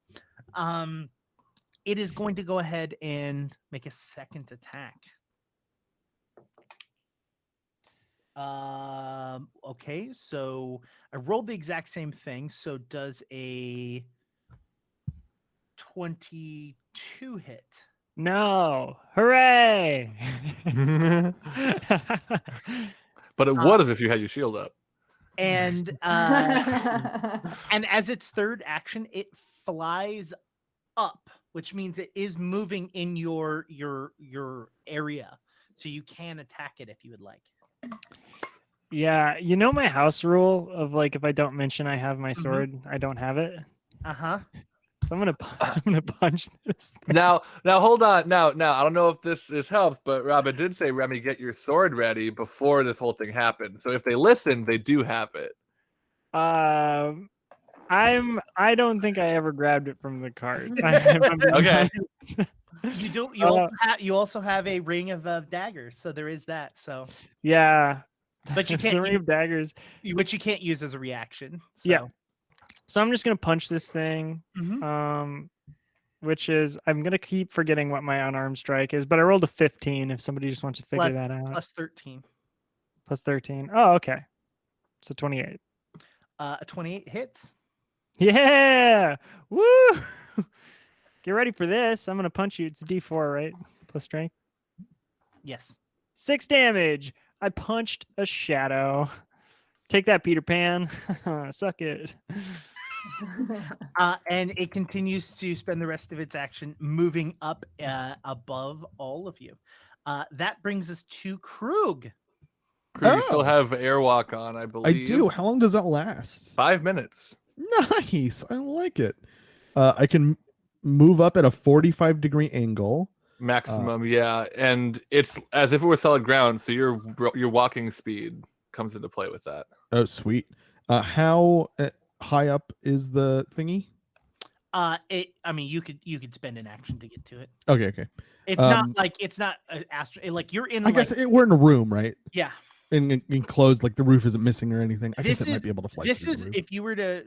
It is going to go ahead and make a second attack. Okay, so I rolled the exact same thing. So does a 22 hit? no, hooray! But it would have if you had your shield up. And and as its third action, it flies up, which means it is moving in your area, so you can attack it if you would like. Yeah, you know my house rule of like if I don't mention I have my sword, I don't have it. So I'm gonna punch this thing. Now hold on. Now I don't know if this helps, but Robin did say, Remy, get your sword ready before this whole thing happened. So if they listen, they do have it. I don't think I ever grabbed it from the cart. Okay. You do. You also have a ring of daggers, so there is that. So yeah, but you the can't ring of daggers, which you can't use as a reaction. So. Yeah. So I'm just gonna punch this thing. Which is I'm gonna keep forgetting what my unarmed strike is, but I rolled a 15. If somebody just wants to figure that out. Plus 13. Plus 13. Oh, okay. So 28. A 28 hits. Yeah. Woo! Get ready for this. I'm gonna punch you. It's D4, right? Plus strength. Yes. 6 damage. I punched a shadow. Take that, Peter Pan. Suck it. And it continues to spend the rest of its action moving up above all of you. That brings us to Krug. Krug, you still have airwalk on, I believe. I do. How long does that last? 5 minutes. Nice. I like it. I can move up at a 45-degree angle. Maximum, yeah. And it's as if it were solid ground, so your walking speed comes into play with that. Oh, sweet. How high up is the thingy? I mean, you could spend an action to get to it. Okay. It's not like you're in. I guess we're in a room, right? Yeah. Enclosed, like the roof isn't missing or anything. I guess it might be able to fly. This is if you were to,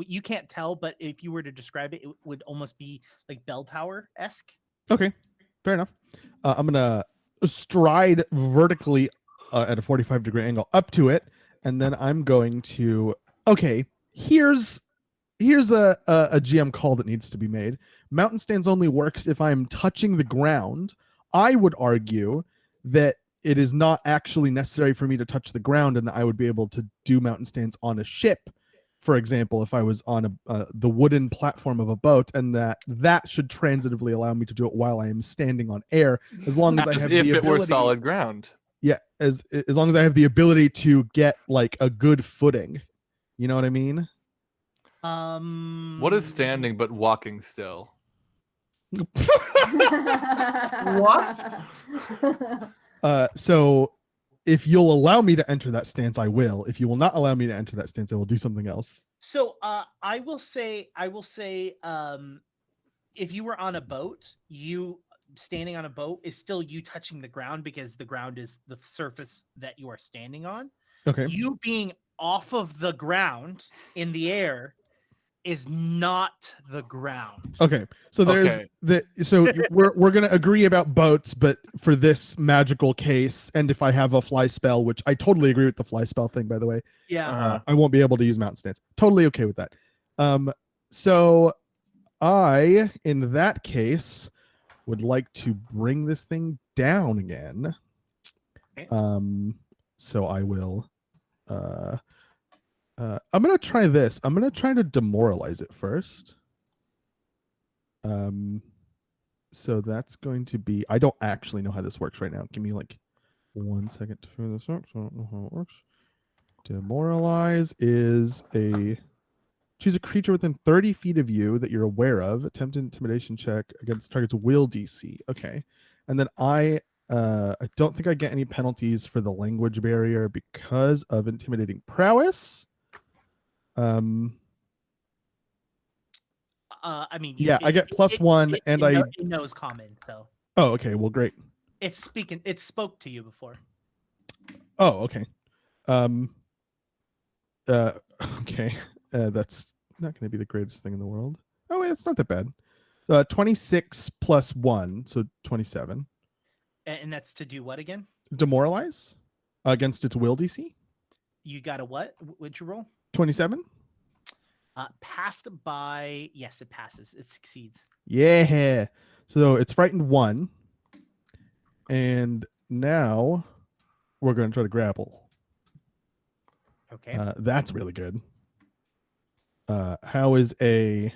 you can't tell, but if you were to describe it, it would almost be like bell tower-esque. Okay, fair enough. I'm gonna stride vertically at a 45-degree angle up to it, and then I'm going to. Okay, here's a GM call that needs to be made. Mountain stance only works if I'm touching the ground. I would argue that it is not actually necessary for me to touch the ground, and that I would be able to do mountain stance on a ship, for example, if I was on the wooden platform of a boat, and that should transitively allow me to do it while I am standing on air, as long as I have the ability. If it were solid ground. Yeah, as long as I have the ability to get like a good footing. You know what I mean? What is standing but walking still? What? So if you'll allow me to enter that stance, I will. If you will not allow me to enter that stance, I will do something else. So I will say, if you were on a boat, you standing on a boat is still you touching the ground because the ground is the surface that you are standing on. Okay. You being off of the ground in the air is not the ground. Okay. So there's so we're going to agree about boats, but for this magical case, and if I have a fly spell, which I totally agree with the fly spell thing, by the way. Yeah. I won't be able to use mountain stance. Totally okay with that. So I, in that case, would like to bring this thing down again. Okay. So I will I'm gonna try this. I'm gonna try to demoralize it first. So that's going to be, I don't actually know how this works right now. Give me like 1 second to figure this out. So I don't know how it works. Demoralize is choose a creature within 30 feet of you that you're aware of. Attempt an intimidation check against target's will DC. Okay. And then I don't think I get any penalties for the language barrier because of intimidating prowess. I mean, Yeah, I get +1 and it knows common, so Oh, okay. Well, great. it's speaking. It spoke to you before. Oh, okay. Okay. That's not going to be the greatest thing in the world. Oh, wait, it's not that bad. 26 plus 1, so 27. And that's to do what again? Demoralize against its will DC. You got a what? What'd you roll? 27. Passed by. Yes, it passes. It succeeds. Yeah. So it's frightened 1. And now we're going to try to grapple. Okay. That's really good. How is a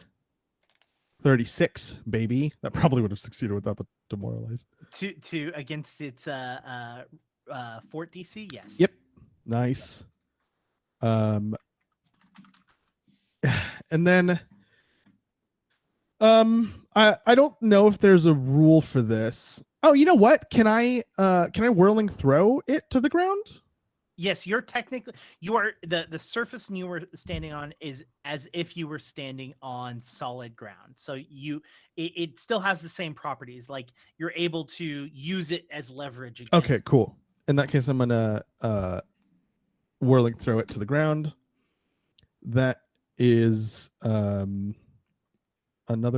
36, baby? That probably would have succeeded without the demoralize. To against its fort DC. Yes. Yep. Nice. And then I don't know if there's a rule for this. Oh, you know what? Can I whirling throw it to the ground? Yes, you're technically the surface you were standing on is as if you were standing on solid ground. So it still has the same properties. Like you're able to use it as leverage against. Okay, cool. In that case, I'm gonna whirling throw it to the ground. That is another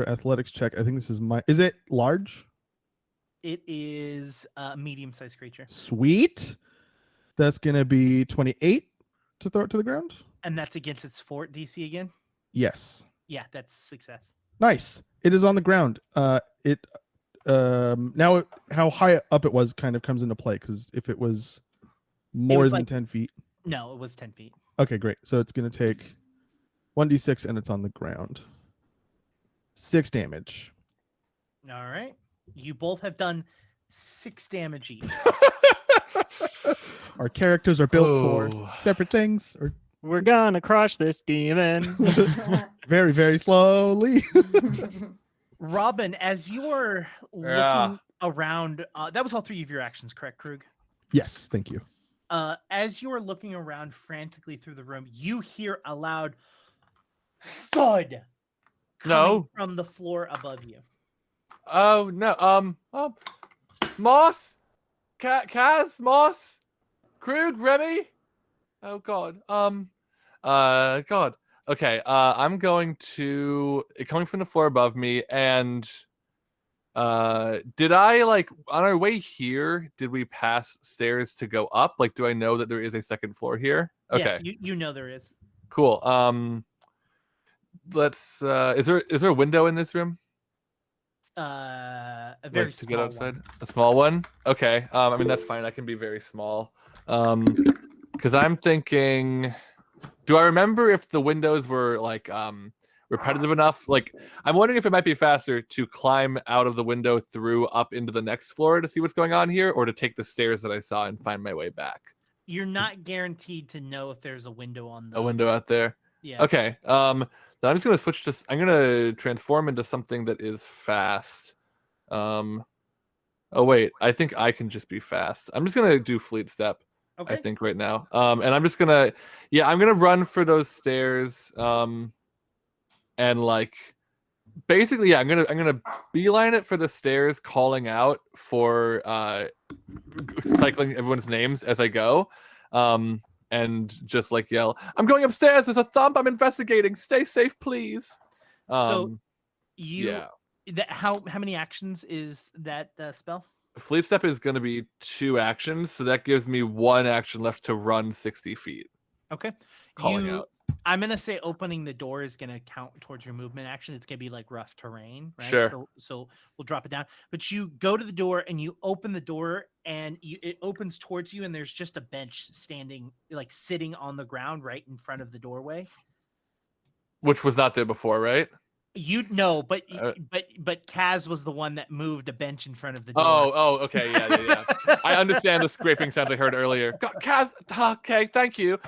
athletics check. I think this is is it large? It is a medium-sized creature. Sweet. That's gonna be 28 to throw it to the ground. And that's against its fort DC again? Yes. Yeah, that's success. Nice. It is on the ground. Now how high up it was kind of comes into play, because if it was more than 10 feet. No, it was 10 feet. Okay, great. So it's gonna take 1d6 and it's on the ground. 6 damage. All right. You both have done 6 damage each. Our characters are built for Oh. separate things, or We're gonna crush this demon. very, very slowly. Robin, as you are looking around, that was all 3 of your actions, correct, Krug? Yes, thank you. As you are looking around frantically through the room, you hear a loud thud coming from the floor above you. Oh no. Moss, Kaz, Moss, Krug, Remy. Oh God. God. Okay. I'm going to coming from the floor above me, and did I on our way here? Did we pass stairs to go up? Like, do I know that there is a second floor here? Okay. Yes, you know there is. Cool. Let's. Is there a window in this room? A very to get small outside. one. A small one. Okay. I mean that's fine. I can be very small. Because I'm thinking, do I remember if the windows were repetitive enough? Like, I'm wondering if it might be faster to climb out of the window through up into the next floor to see what's going on here, or to take the stairs that I saw and find my way back. You're not guaranteed to know if there's a window on the A window out there. Yeah. Okay. Then I'm just gonna switch to. I'm gonna transform into something that is fast. Oh wait, I think I can just be fast. I'm just gonna do fleet step. Okay. I think right now. And I'm just gonna, I'm gonna run for those stairs. And basically, I'm gonna beeline it for the stairs, calling out for cycling everyone's names as I go. And just yell, "I'm going upstairs. There's a thump. I'm investigating. Stay safe, please." So how many actions is that spell? Fleet step is going to be 2 actions, so that gives me 1 action left to run 60 feet. Okay. Calling out. I'm gonna say opening the door is gonna count towards your movement action. It's gonna be rough terrain, right? Sure. So we'll drop it down. But you go to the door and you open the door, and it opens towards you, and there's just a bench standing, sitting on the ground right in front of the doorway. Which was not there before, right? You know, but Uh, but Kaz was the one that moved a bench in front of the door. Okay, yeah. I understand the scraping sound I heard earlier. Kaz, okay, thank you.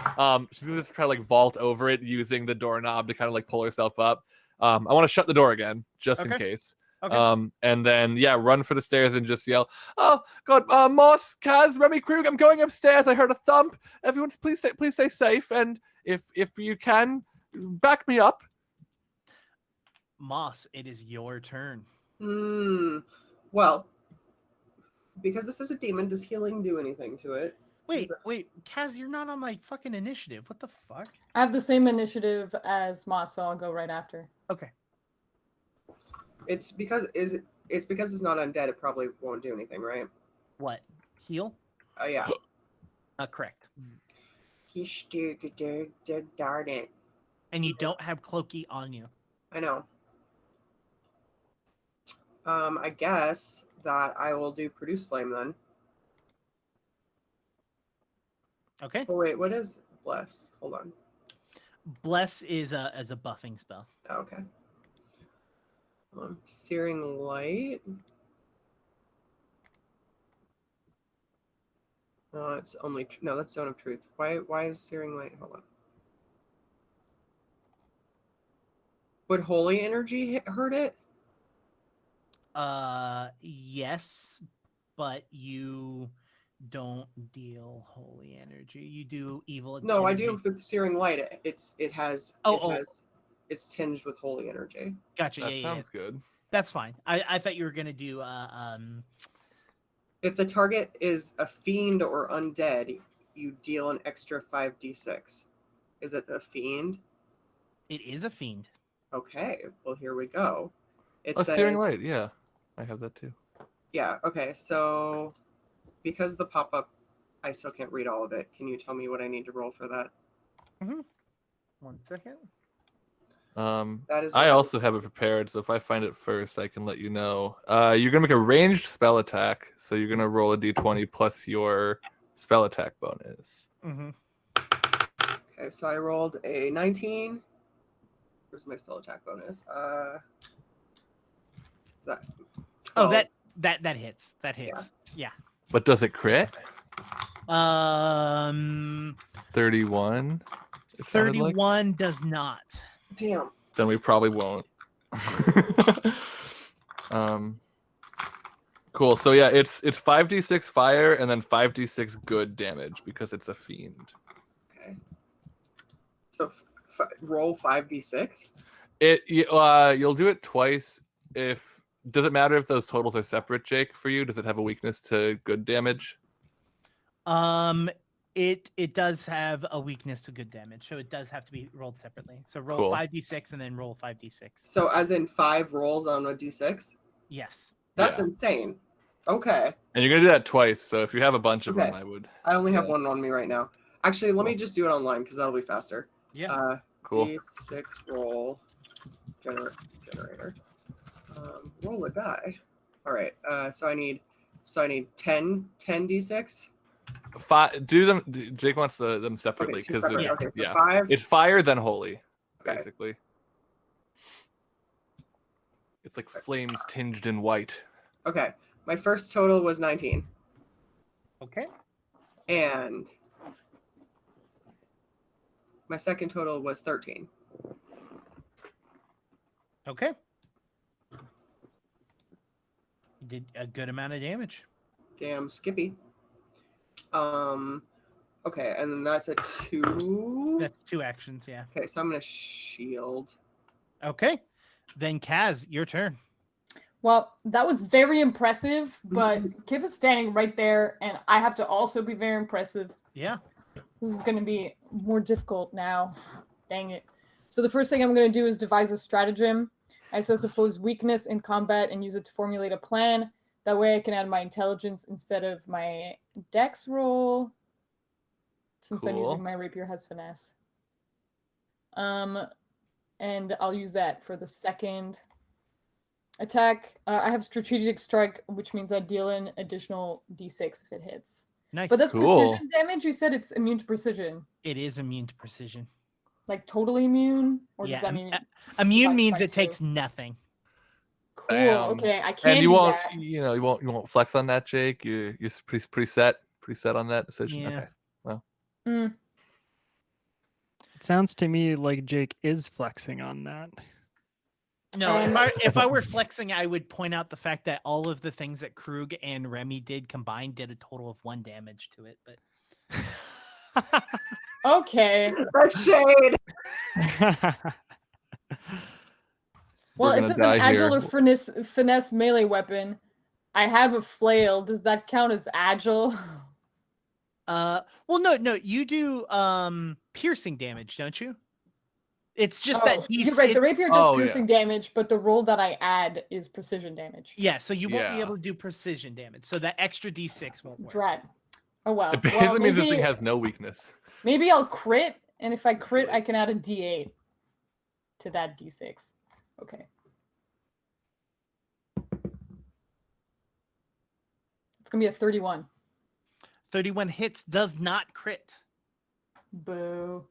She's gonna just try to like vault over it using the doorknob to kind of like pull herself up. I want to shut the door again just in Okay. case. Okay. And then run for the stairs and just yell, "Oh God, Moss, Kaz, Remy, Krug, I'm going upstairs. I heard a thump. Everyone, please stay safe. And if you can, back me up." Moss, it is your turn. Well, because this is a demon, does healing do anything to it? Wait, Kaz, you're not on my fucking initiative. What the fuck? I have the same initiative as Moss, so I'll go right after. Okay. It's because it's not undead. It probably won't do anything, right? What? Heal? Yeah. Correct. Darn it. And you don't have Cloaky on you. I know. I guess that I will do Produce Flame then. Okay. Oh wait, what is Bless? Hold on. Bless is a buffing spell. Oh, okay. Searing Light. It's only no. That's Zone of Truth. Why is Searing Light? Hold on. Would Holy Energy hurt it? Yes, but you don't deal holy energy. You do evil. No, energy. I do with Searing Light. It's tinged with holy energy. Gotcha. That sounds good. That's fine. I thought you were gonna do If the target is a fiend or undead, you deal an extra 5d6. Is it a fiend? It is a fiend. Okay, well here we go. It says Searing Light, yeah. I have that too. Yeah, okay, so because the pop-up, I still can't read all of it. Can you tell me what I need to roll for that? 1 second. That is I also have it prepared, so if I find it first, I can let you know. You're gonna make a ranged spell attack, so you're gonna roll a d20 plus your spell attack bonus. Okay, so I rolled a 19. Where's my spell attack bonus? Is that 12? Oh, that hits. That hits. Yeah. But does it crit? 31. 31 does not. Damn. Then we probably won't. Cool. So yeah, it's 5d6 fire and then 5d6 good damage because it's a fiend. Okay. So roll 5d6. You'll do it twice. Does it matter if those totals are separate, Jake? For you, does it have a weakness to good damage? It does have a weakness to good damage, so it does have to be rolled separately. So roll Cool. 5d6 and then roll 5d6. So as in 5 rolls on a d6? Yes. That's Yeah. insane. Okay. And you're gonna do that twice, so if you have a bunch of them, I would. I only have one on me right now. Actually, let me just do it online because that'll be faster. Yeah. Cool. D6 roll generator. Roll a die. All right. So I need 10 d6. Do them. Jake wants them separately Okay, two because separate. Okay, so yeah, 5. it's fire then holy, Okay. basically. It's like flames tinged in white. Okay. My first total was 19. Okay. And my second total was 13. Okay. You did a good amount of damage. Damn Skippy. Okay, and then that's a 2. That's 2 actions, yeah. Okay, so I'm gonna shield. Okay. Then Kaz, your turn. Well, that was very impressive, but Kip is standing right there, and I have to also be very impressive. Yeah. This is going to be more difficult now. Dang it. So the first thing I'm going to do is devise a stratagem. I assess a foe's weakness in combat and use it to formulate a plan. That way I can add my intelligence instead of my dex roll, since I'm Cool. using my rapier has finesse. And I'll use that for the second attack. I have strategic strike, which means I deal an additional d6 if it hits. Nice. But that's Cool. precision damage. You said it's immune to precision. It is immune to precision. Like totally immune, or does Yeah, that mean immune Divided means by it takes 2. nothing. Cool? Bam. Okay, I can't And you do won't, that. you won't flex on that, Jake. You're pretty set on that decision. Yeah. Okay. Well, Mm. It sounds to me like Jake is flexing on that. No, if I were flexing, I would point out the fact that all of the things that Krug and Remy did combined did a total of 1 damage to it. But Okay. That's shade. Well, We're it gonna says an die agile here. or finesse melee weapon. I have a flail. Does that count as agile? well, no, you do piercing damage, don't you? It's just that You're right. The rapier does Oh, yeah. piercing damage, but the roll that I add is precision damage. yeah, so you won't be Yeah. able to do precision damage. So that extra d6 won't work. Drat. Oh well. It basically Well, means this maybe- thing has no weakness. Maybe I'll crit, and if I crit, I can add a d8 to that d6. Okay. It's gonna be a 31. 31 hits does not crit. Boo.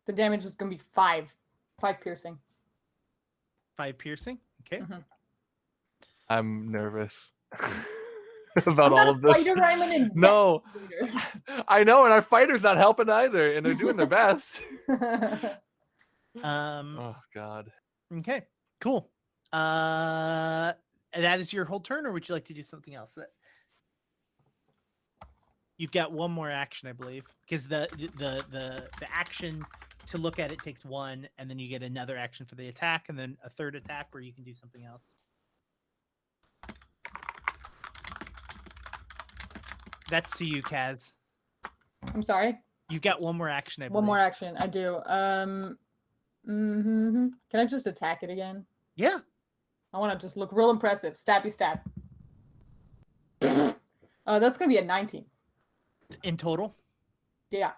The damage is gonna be 5. 5 piercing. 5 piercing. Okay. Mhm. I'm nervous about I'm not all a of this. fighter, I'm an No. investigator. I know, and our fighter's not helping either, and they're doing their best. Oh God. Okay. Cool. That is your whole turn, or would you like to do something else? You've got one more action, I believe, because the action to look at it takes 1, and then you get another action for the attack, and then a third attack where you can do something else. That's to you, Kaz. I'm sorry. You've got one more action, I believe. One more action. I do. Can I just attack it again? Yeah. I want to just look real impressive. Stabby stab. That's gonna be a 19. In total? Yeah.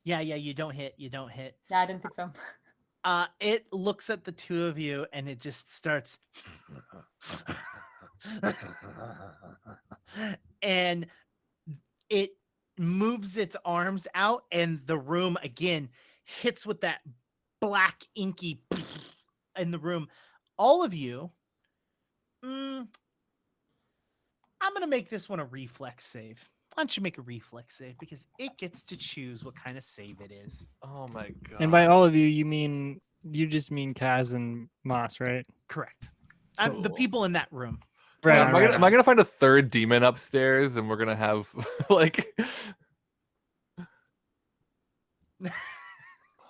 Yeah, you don't hit. You don't hit. Yeah, I didn't think so. It looks at the two of you and it just starts and it moves its arms out, and the room again hits with that black inky in the room. All of you, I'm gonna make this one a reflex save. Why don't you make a reflex save, because it gets to choose what kind of save it is. Oh my God. And by all of you, you just mean Kaz and Moss, right? Correct. The Cool. people in that room. Right. Am I gonna find a third demon upstairs, and we're gonna have like?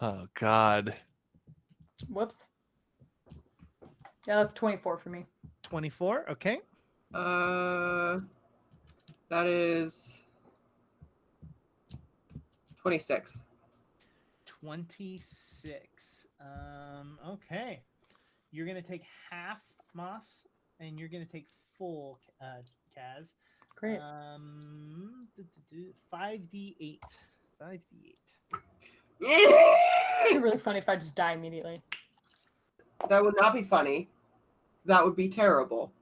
Oh God. Whoops. Yeah, that's 24 for me. 24. Okay. That is 26. 26. Okay. You're gonna take half, Moss, and you're gonna take full, Kaz. Great. 5d8. 5d8. It'd be really funny if I just die immediately. That would not be funny. That would be terrible.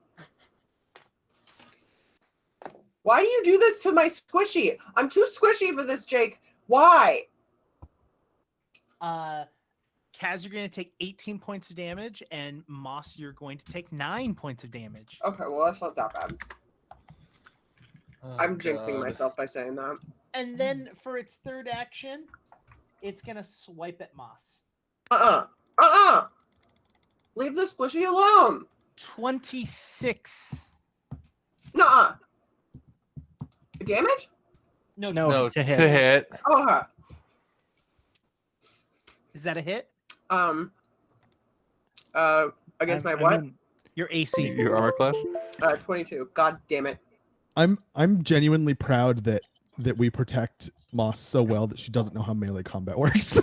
Why do you do this to my squishy? I'm too squishy for this, Jake. Why? Kaz, you're going to take 18 points of damage, and Moss, you're going to take 9 points of damage. Okay, well, that's not that bad. Oh, I'm jinxing God. myself by saying that. And then for its third action, it's going to swipe at Moss. Leave the squishy alone. 26. Nuh-uh. Damage? No, No, To to hit. hit. Oh, Is that a hit? against my I what? mean, Your AC. Your armor class. 22. God damn it. I'm genuinely proud that we protect Moss so well that she doesn't know how melee combat works.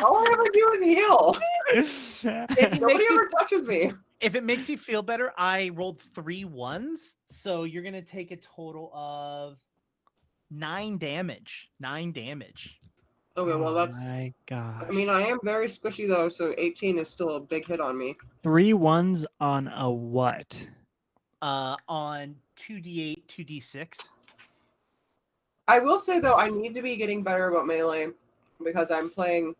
All I ever do is heal. If it, Nobody makes you, ever touches me. if it makes you feel better, I rolled 3 1s, so you're going to take a total of 9 damage. 9 damage. Okay, well, that's... My gosh. I mean, I am very squishy, though, so 18 is still a big hit on me. 3 1s on a what? On 2d8, 2d6. I will say though, I need to be getting better about melee because I'm playing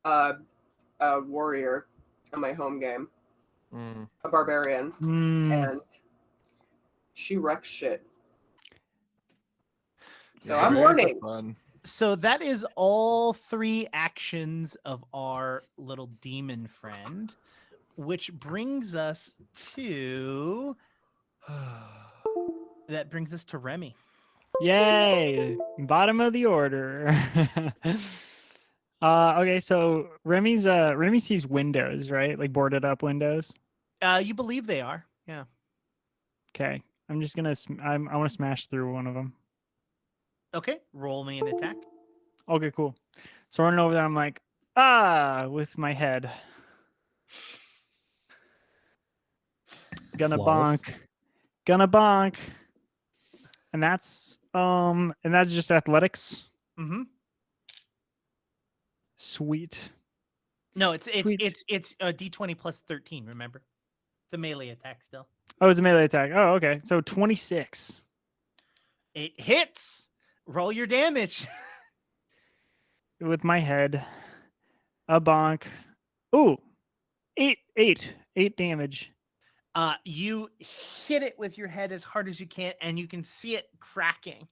a warrior in my home game, a barbarian, and she wrecks shit. So I'm learning. So that is all 3 actions of our little demon friend, which brings us to Remy. Yay! Bottom of the order. Okay, so Remy sees windows, right? Like boarded up windows. You believe they are, yeah. Okay, I'm just gonna. I want to smash through one of them. Okay, roll me an attack. Okay, cool. So running over there, I'm like, with my head. Gonna Flawless. bonk. And that's just athletics. Mm-hmm. Sweet. No, it's Sweet. a D20 plus 13. Remember, it's a melee attack still. Oh, it's a melee attack. Oh, okay. So 26. It hits. Roll your damage. With my head. A bonk. Ooh, 8 damage. You hit it with your head as hard as you can, and you can see it cracking,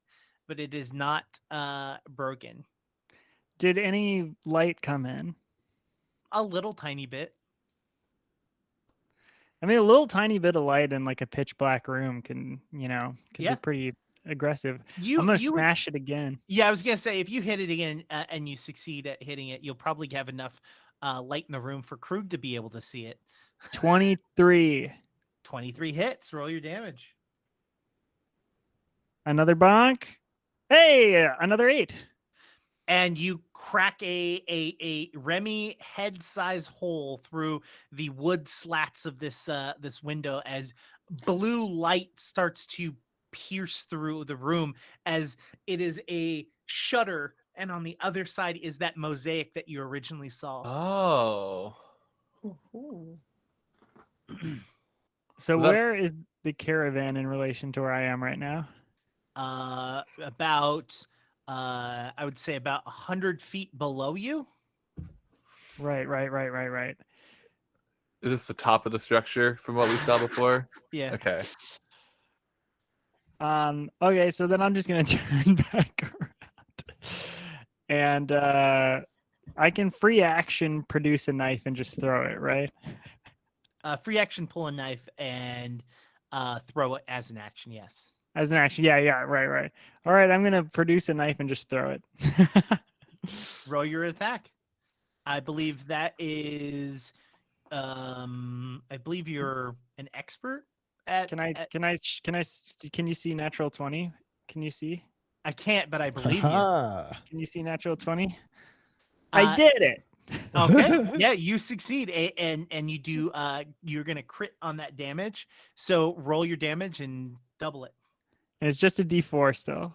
but it is not broken. Did any light come in? A little tiny bit. I mean, a little tiny bit of light in like a pitch black room can be pretty aggressive. I'm gonna smash it again. Yeah, I was gonna say if you hit it again and you succeed at hitting it, you'll probably have enough light in the room for Krug to be able to see it. 23. 23 hits. Roll your damage. Another bonk. Hey, another 8. And you crack a Remy head-size hole through the wood slats of this window as blue light starts to pierce through the room as it is a shutter, and on the other side is that mosaic that you originally saw. Oh. So where is the caravan in relation to where I am right now? About I would say about 100 feet below you. Right. Is this the top of the structure from what we saw before? Yeah. Okay. Okay, so then I'm just gonna turn back around. And I can free action produce a knife and just throw it, right? Free action, pull a knife and throw it as an action. Yes. As an action, yeah, right. All right, I'm gonna produce a knife and just throw it. Roll your attack. I believe that is. I believe you're an expert at. Can you see natural 20? Can you see? I can't, but I believe you. Can you see natural 20? I did it. Okay. Yeah, you succeed, and you do. You're gonna crit on that damage. So roll your damage and double it. And it's just a D4 still.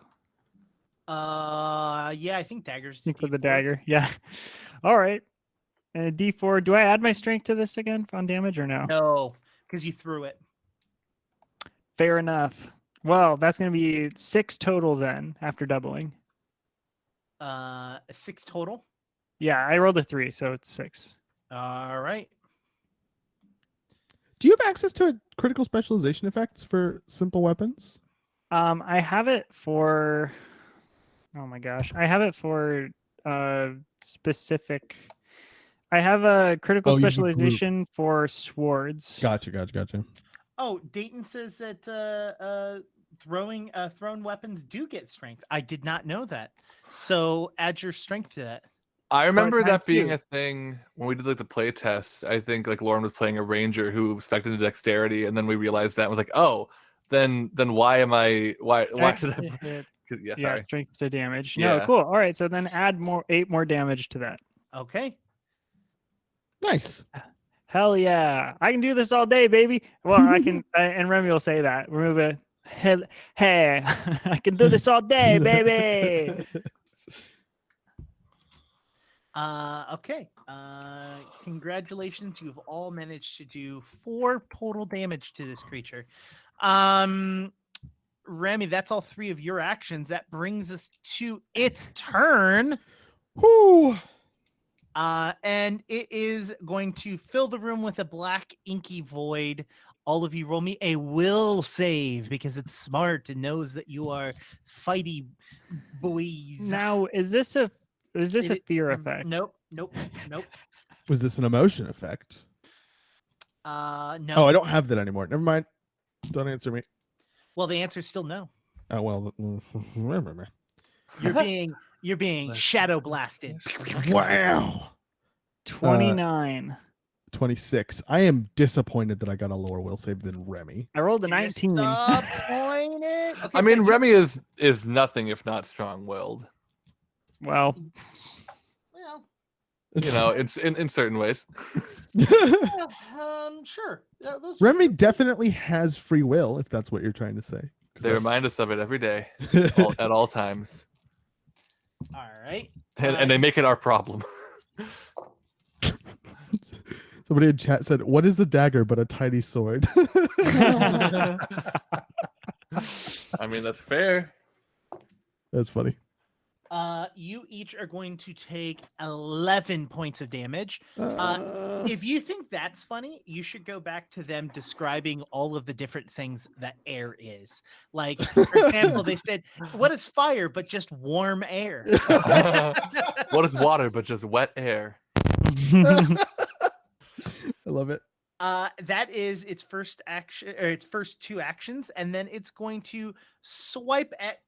Yeah, I think daggers. I think with the dagger. Yeah. All right. And a D4. Do I add my strength to this again on damage or no? No, because you threw it. Fair enough. Well, that's gonna be 6 total then after doubling. 6 total. Yeah, I rolled a 3, so it's 6. All right. Do you have access to critical specialization effects for simple weapons? I have it for. Oh my gosh, I have it for specific. I have a critical specialization for swords. Gotcha. Oh, Dayton says that thrown weapons do get strength. I did not know that. So add your strength to that. I remember that being a thing when we did like the play test. I think like Lauren was playing a ranger who expected the dexterity, and then we realized that and was like, oh, then why am I why should I? Yeah, strength to damage. Yeah. No, cool. All right, so then add 8 more damage to that. Okay. Nice. Hell yeah, I can do this all day, baby. Well, I can, and Remy will say that. Remove it. Hey, I can do this all day, baby. Okay. Congratulations. You've all managed to do 4 total damage to this creature. Remy, that's all 3 of your actions. That brings us to its turn. Whoo! And it is going to fill the room with a black inky void. All of you roll me a will save because it's smart and knows that you are fighty boys. Now, is this a fear effect? Nope. Was this an emotion effect? No. Oh, I don't have that anymore. Never mind. Don't answer me. Well, the answer is still no. Oh well. Remember me. You're being shadow blasted. Wow. 29. 26. I am disappointed that I got a lower will save than Remy. I rolled a 19. Disappointed. Okay, I mean, but Remy is nothing if not strong-willed. Well, well, You know, it's in certain ways. sure. Those Remy definitely has free will, if that's what you're trying to say. 'Cause They that's- remind us of it every day, at all times, All right. and they make it our problem. Somebody in chat said, "What is a dagger but a tiny sword?" I mean, that's fair. That's funny. You each are going to take 11 points of damage. If you think that's funny, you should go back to them describing all of the different things that air is. Like, for example, they said, "What is fire but just warm air?" What is water but just wet air? I love it. That is its first action, or its first 2 actions, and then it's going to swipe at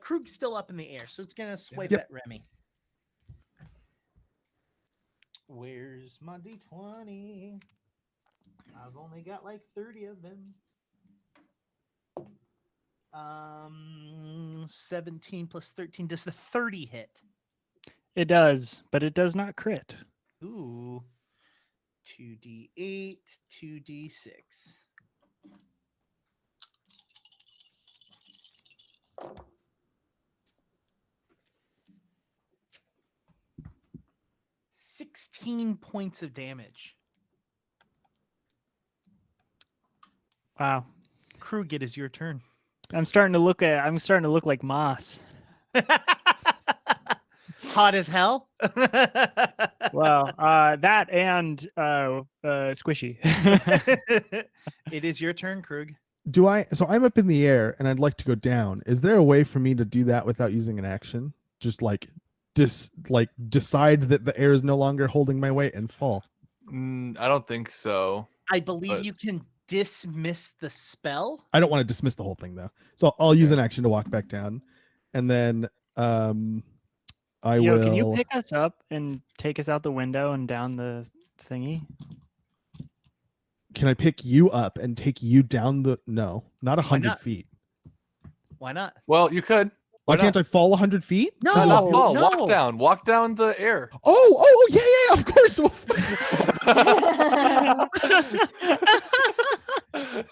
Krug's still up in the air, so it's gonna swipe Yep. at Remy. Where's my D20? I've only got like 30 of them. 17 plus 13. Does the 30 hit? it does, but it does not crit. Ooh. 2d8, 2d6. $16 points of damage. Wow. Krug, it is your turn. I'm starting to look like Moss. Hot as hell. Well, that and squishy. It is your turn, Krug. So I'm up in the air and I'd like to go down. Is there a way for me to do that without using an action? Just like decide that the air is no longer holding my weight and fall. I don't think so. I believe But- you can dismiss the spell. I don't want to dismiss the whole thing though. So I'll use an action to walk back down. And then I will. Can you pick us up and take us out the window and down the thingy? Can I pick you up and take you down the? No, not 100 not? feet. Why not? Well, you could. Why Why can't not? I fall 100 feet? No, No, not no, fall. no. Walk down the air. Oh, yeah, of course.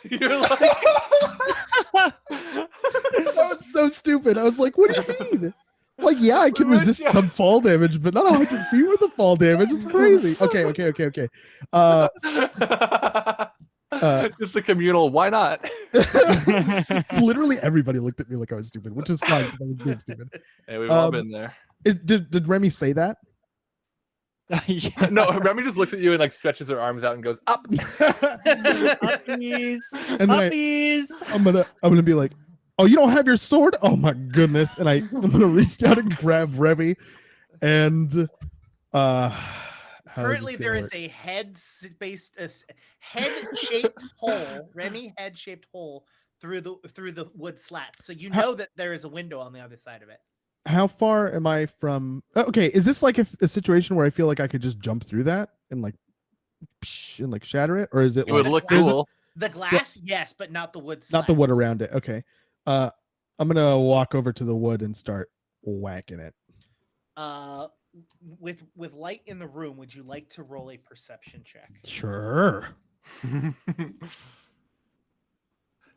You're like, That was so stupid. I was like, what do you mean? Like, yeah, I can Would resist you? some fall damage, but not 100 feet worth of fall damage. It's crazy. Okay. just the communal. Why not? It's literally everybody looked at me like I was stupid, which is fine because I was being stupid. Hey, we've all Um, been there. Did Remy say that? Yeah. No, Remy just looks at you and like stretches her arms out and goes up. Puppies. And then Puppies. I'm gonna be like, oh, you don't have your sword? Oh my goodness! And I'm gonna reach down and grab Remy, and how is Currently, this there gonna is a head-shaped hole, Remy head-shaped hole through the wood slats. So you know that there is a window on the other side of it. How far am I from? Okay, is this like a situation where I feel like I could just jump through that and like shatter it, or is it It would like look there's a- cool. The glass, yes, but not the wood slats. not the wood around it? Okay, I'm gonna walk over to the wood and start whacking it. With light in the room, would you like to roll a perception check? Sure.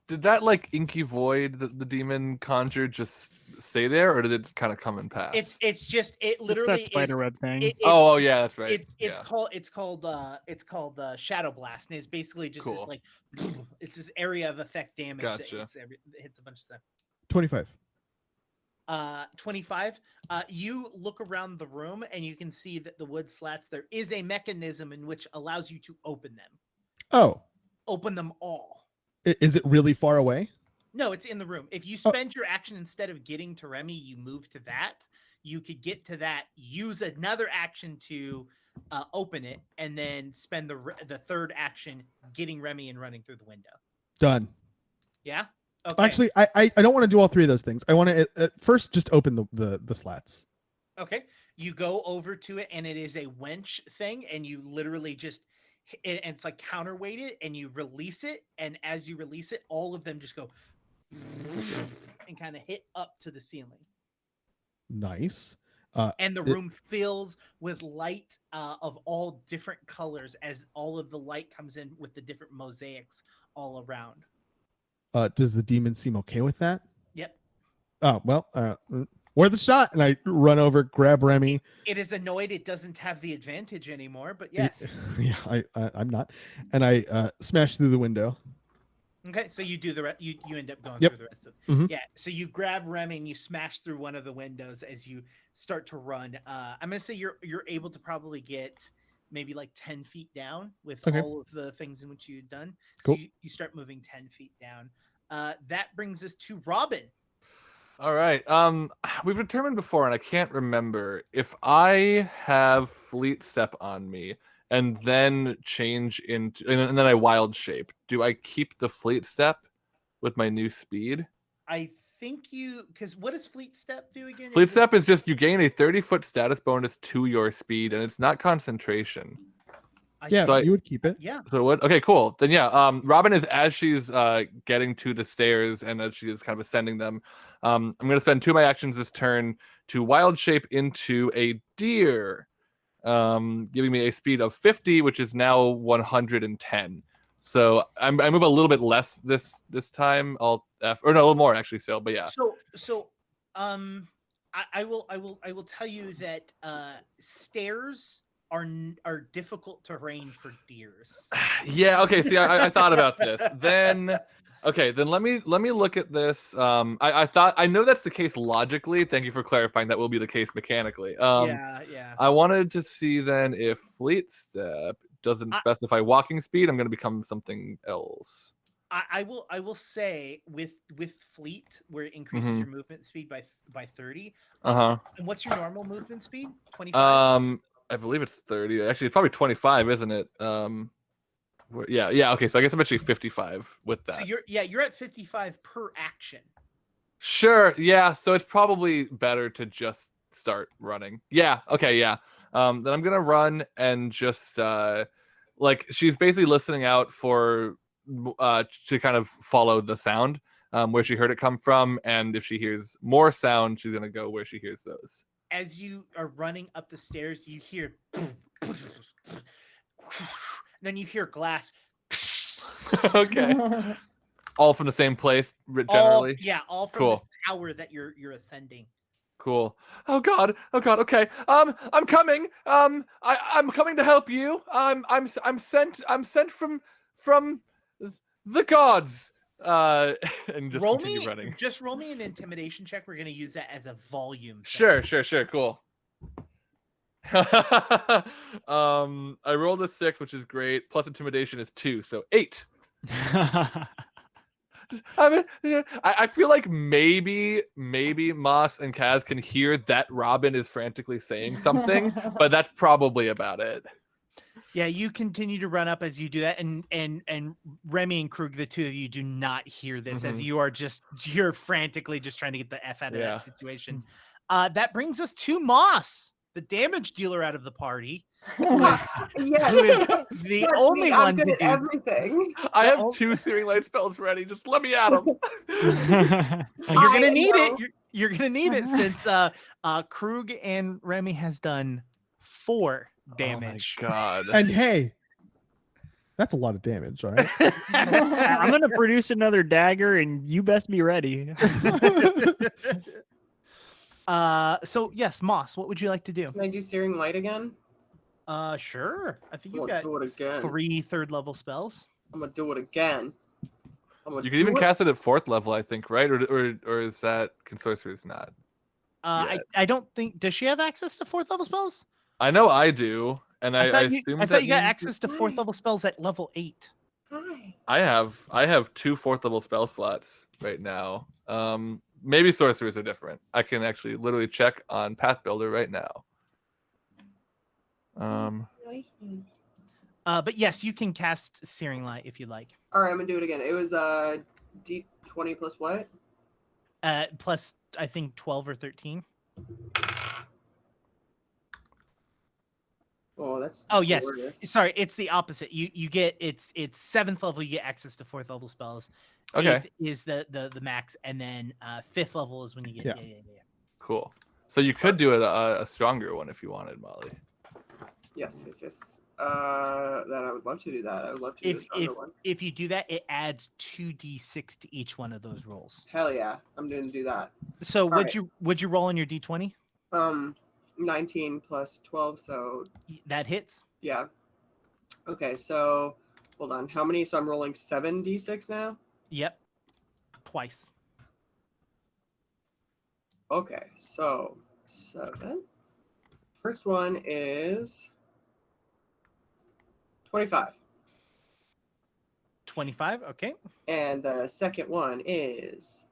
Did that like inky void that the demon conjured just stay there, or did it kind of come and pass? It It's literally that spider web thing. Oh, yeah, that's right. It's called Shadow Blast, and it's basically just this Cool. like it's this area of effect damage Gotcha. that hits a bunch of stuff. 25. 25. You look around the room and you can see that the wood slats, there is a mechanism in which allows you to open them. Oh, Open them all. is it really far away? No, it's in the room. If you spend your action instead of getting to Remy, you move to that. You could get to that, use another action to open it, and then spend the third action getting Remy and running through the window. Done. Yeah. Okay. Actually, I don't want to do all three of those things. I want to first just open the slats. Okay. You go over to it, and it is a winch thing, and you literally just and it's like counterweighted, and you release it, and as you release it, all of them just go and kind of hit up to the ceiling. Nice. And the room fills with light of all different colors as all of the light comes in with the different mosaics all around. Does the demon seem okay with that? Yep. Oh, well, worth a shot. And I run over, grab Remy. It is annoyed it doesn't have the advantage anymore, but yes. Yeah, I'm not. And I smash through the window. Okay, so you do you end up going Yep. through the rest of Mhm. Yeah, so you grab Remy and you smash through one of the windows as you start to run. I'm gonna say you're able to probably get maybe like 10 feet down with Okay. all of the things in which you've done. Cool. So you start moving 10 feet down. That brings us to Robin. All right. We've determined before, and I can't remember if I have Fleet Step on me and then change into, and then I wild shape. Do I keep the Fleet Step with my new speed? I think because what does Fleet Step do again? Fleet Step is just you gain a 30-foot status bonus to your speed, and it's not concentration. Yeah, So you would keep it. Yeah. So what? Okay, cool. Then yeah, Robin is as she's getting to the stairs and as she is kind of ascending them. I'm going to spend 2 of my actions this turn to wild shape into a deer, giving me a speed of 50, which is now 110. So I move a little bit less this time. Or no, a little more actually. Still, but yeah. So I will tell you that stairs are difficult terrain for deers. Yeah. Okay. See, I thought about this. Then, okay. Then let me look at this. I know that's the case logically. Thank you for clarifying. That will be the case mechanically. Yeah. I wanted to see then if Fleet Step doesn't specify walking speed, I'm going to become something else. I will say with Fleet, where it increases your movement speed by 30. And what's your normal movement speed? 25. I believe it's 30. Actually, it's probably 25, isn't it? Yeah. Okay, so I guess I'm actually 55 with that. So you're at 55 per action. Sure. Yeah. So it's probably better to just start running. Yeah. Okay. Yeah. Then I'm gonna run and just like she's basically listening out for to kind of follow the sound where she heard it come from, and if she hears more sound, she's gonna go where she hears those. As you are running up the stairs, you hear then you hear glass. Okay. All from the same place, generally. All from Cool. this tower that you're ascending. Cool. Oh God. Okay. I'm coming. I'm coming to help you. I'm sent from the gods. And just continue running. Just roll me an intimidation check. We're gonna use that as a volume. Sure. Cool. I rolled a 6, which is great. Plus intimidation is 2, so 8. I feel like maybe Moss and Kaz can hear that Robin is frantically saying something, but that's probably about it. Yeah, you continue to run up as you do that, and Remy and Krug, the two of you, do not hear this as you're frantically just trying to get the F out of that situation. That brings us to Moss, the damage dealer out of the party. Yes. The only one I'm good to at do. everything. I have 2 Searing Light spells ready. Just let me at them. You're gonna need it. You're gonna need it since Krug and Remy has done 4 damage. Oh my God. And hey, that's a lot of damage, all right? I'm gonna produce another dagger, and you best be ready. So yes, Moss, what would you like to do? Can I do Searing Light again? Sure. I think I'm you've gonna got do it again. 3 third-level spells. I'm gonna do it again. You can even cast it at 4th level, I think, right? Or is that can sorcerers not? I don't think. Does she have access to 4th-level spells? I know I do, and I thought you assume I thought you got means access to 4th-level spells at level 8. Hi. I have 2 4th-level spell slots right now. Maybe sorcerers are different. I can actually literally check on Path Builder right now. But yes, you can cast Searing Light if you like. All right, I'm gonna do it again. It was D20 plus what? Plus, I think 12 or 13. Oh, that's. Oh yes, glorious. sorry, it's the opposite. You get it's 7th level. You get access to 4th-level spells. Okay. 8th is the max, and then 5th level is when you get Yeah. Cool. So you could do it a stronger one if you wanted, Molly. Yes. That I would love to do that. I would love to do a stronger one. If you do that, it adds 2d6 to each one of those rolls. Hell yeah, I'm gonna do that. So right. would you roll on your d20? 19 plus 12, so That hits. yeah. Okay, so hold on. How many? So I'm rolling 7d6 now. Yep. Twice. Okay, so 7. First one is 25. 25. Okay. And the second one is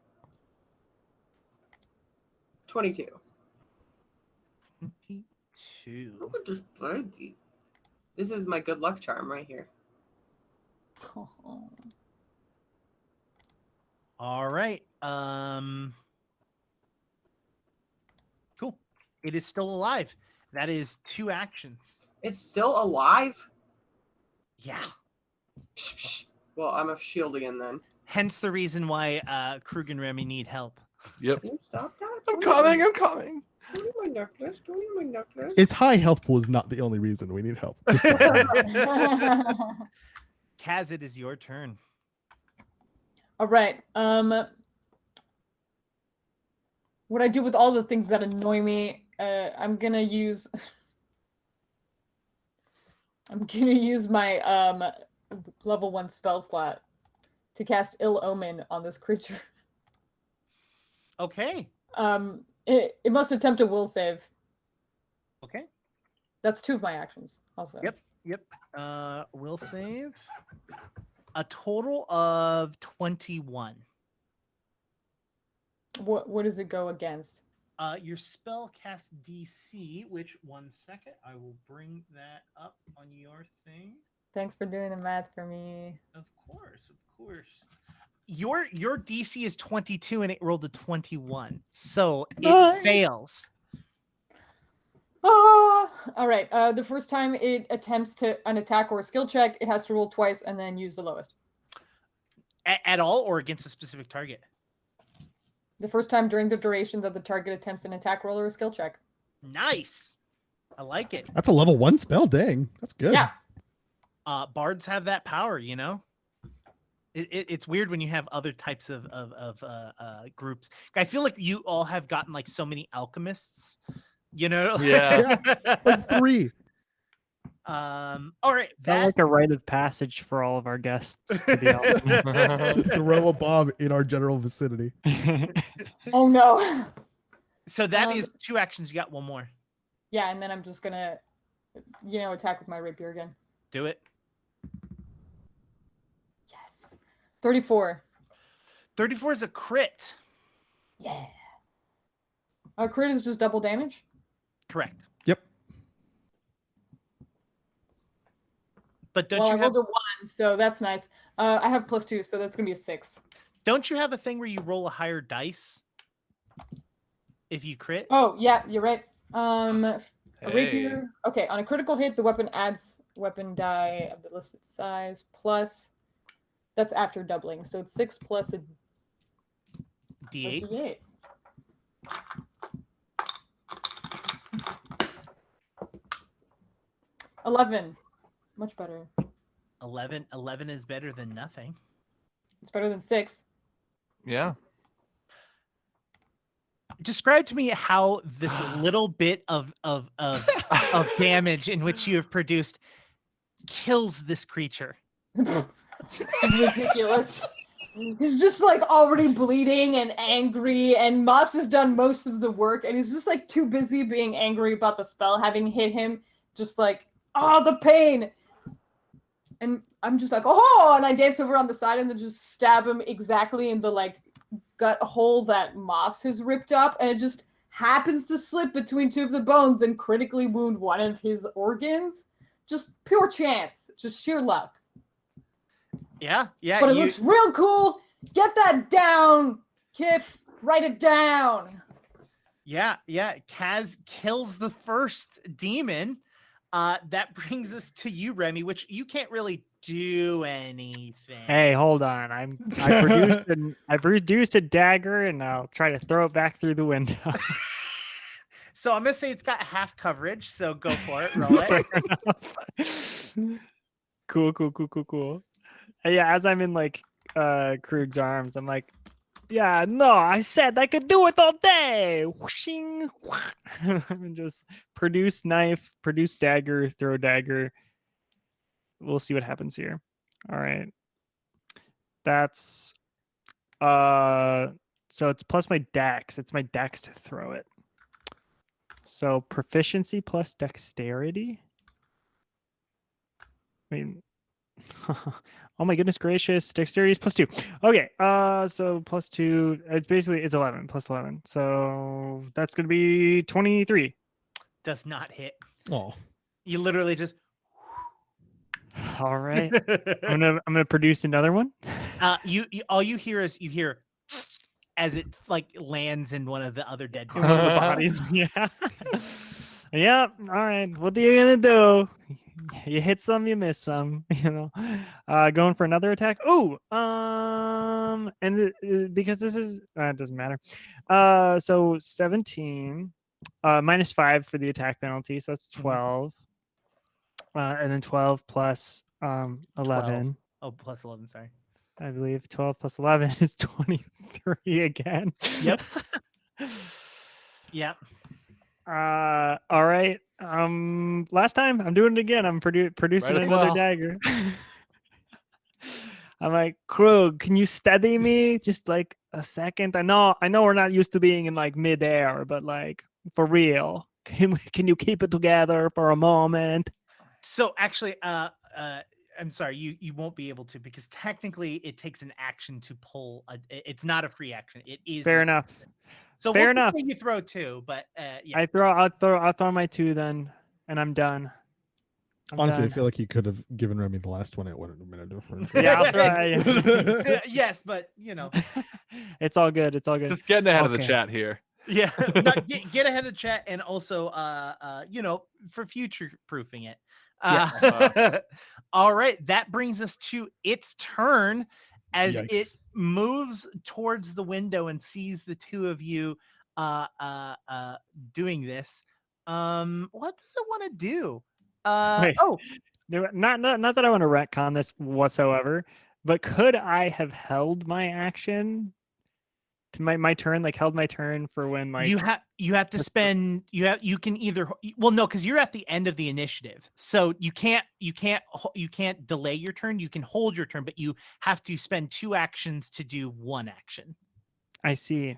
22. 22. Look at this baby. This is my good luck charm right here. All right. Cool. It is still alive. That is 2 actions. It's still alive? Yeah. Psh, psh. Well, I'm a shield again then. Hence the reason why Krug and Remy need help. Yep. Can you stop that? I'm coming. Give me my necklace. Give me my necklace. Its high health pool is not the only reason we need help. Just Kaz, it is your turn. All right. What I do with all the things that annoy me, I'm gonna use my level 1 spell slot to cast Ill Omen on this creature. Okay. It must attempt a will save. Okay. That's 2 of my actions. Also. Yep. Will save. A total of 21. What does it go against? Your spell cast DC, which 1 second, I will bring that up on your thing. Thanks for doing the math for me. Of course. Your DC is 22 and it rolled a 21, so it fails. All right. The first time it attempts an attack or a skill check, it has to roll twice and then use the lowest. At all, or against a specific target? The first time during the duration that the target attempts an attack roll or a skill check. Nice. I like it. That's a level 1 spell. Dang, that's good. Yeah. Bards have that power, you know. It's weird when you have other types of groups. I feel like you all have gotten like so many alchemists, you know. Yeah. Like 3. All right. Felt like a rite of passage for all of our guests to be honest. Just throw a bomb in our general vicinity. Oh no. So that is 2 actions. You got 1 more. Yeah, and then I'm just gonna, attack with my rapier again. Do it. Yes. 34. 34 is a crit. Yeah. A crit is just double damage? Correct. Yep. But don't Well, you I have rolled a 1, so that's nice. I have +2, so that's gonna be a 6. don't you have a thing where you roll a higher dice if you crit? Oh, yeah, you're right. A Hey. rapier. Okay, on a critical hit, the weapon adds weapon die of the listed size plus. That's after doubling, so it's 6 plus a D8. D8. $11. Much better. 11 is better than nothing. It's better than 6. Yeah. describe to me how this little bit of damage in which you have produced kills this creature. Ridiculous. He's just like already bleeding and angry, and Moss has done most of the work, and he's just like too busy being angry about the spell having hit him, just like, oh, the pain. And I'm just like, oh, and I dance over on the side and then just stab him exactly in the like gut hole that Moss has ripped up, and it just happens to slip between two of the bones and critically wound one of his organs. Just pure chance, just sheer luck. Yeah. But it looks real cool. Get that down, Kiff. Write it down. Yeah. Kaz kills the first demon. That brings us to you, Remy, which you can't really do anything. Hey, hold on. I produced a dagger, and I'll try to throw it back through the window. So I'm gonna say it's got half coverage. So go for it. Roll it. Cool. Yeah, as I'm in like Krug's arms, I'm like, yeah, no, I said I could do it all day. Whooshing. And just produce knife, produce dagger, throw dagger. We'll see what happens here. All right. That's so it's plus my dex. It's my dex to throw it. So proficiency plus dexterity. I mean, oh my goodness gracious, dexterity is +2. Okay, so +2, it's 11, plus 11. So that's gonna be 23. Does not hit. Oh, You literally just. All right. I'm gonna produce another one. You all you hear is as it like lands in one of the other dead One of the bodies. Yeah. Yeah. All right. What are you gonna do? You hit some, you miss some. You know. Going for another attack. Ooh. Because this is it doesn't matter. So 17, -5 for the attack penalty, so that's 12. And then 12 plus 11. 12. Oh, plus 11. Sorry. I believe 12 plus 11 is 23 again. Yep. Yep. All right. Last time I'm doing it again. I'm producing Might as another well. dagger. I'm like, Krug, can you steady me just like a second? I know we're not used to being in like midair, but like for real, can you keep it together for a moment? So actually, I'm sorry, you won't be able to, because technically it takes an action to pull. It's not a free action. It is Fair enough. So Fair we'll enough. say you throw 2, but yeah. I'll throw my 2 then, and I'm done. honestly, I done. feel like you could have given Remy the last one. It wouldn't have been a difference. Yeah, I'll throw. Yes, but you know, It's all good. It's all good. Just getting ahead of the Okay. chat here. yeah. No, get ahead of the chat, and also, you know, for future proofing it. Yes. All right, that brings us to its turn as Yikes. it moves towards the window and sees the two of you doing this. What does it want to do? Wait. Oh, No, not that I want to retcon this whatsoever, but could I have held my action to my turn, like held my turn for when like you have to spend you can either, well, no, because you're at the end of the initiative, so you can't delay your turn. You can hold your turn, but you have to spend 2 actions to do 1 action. I see.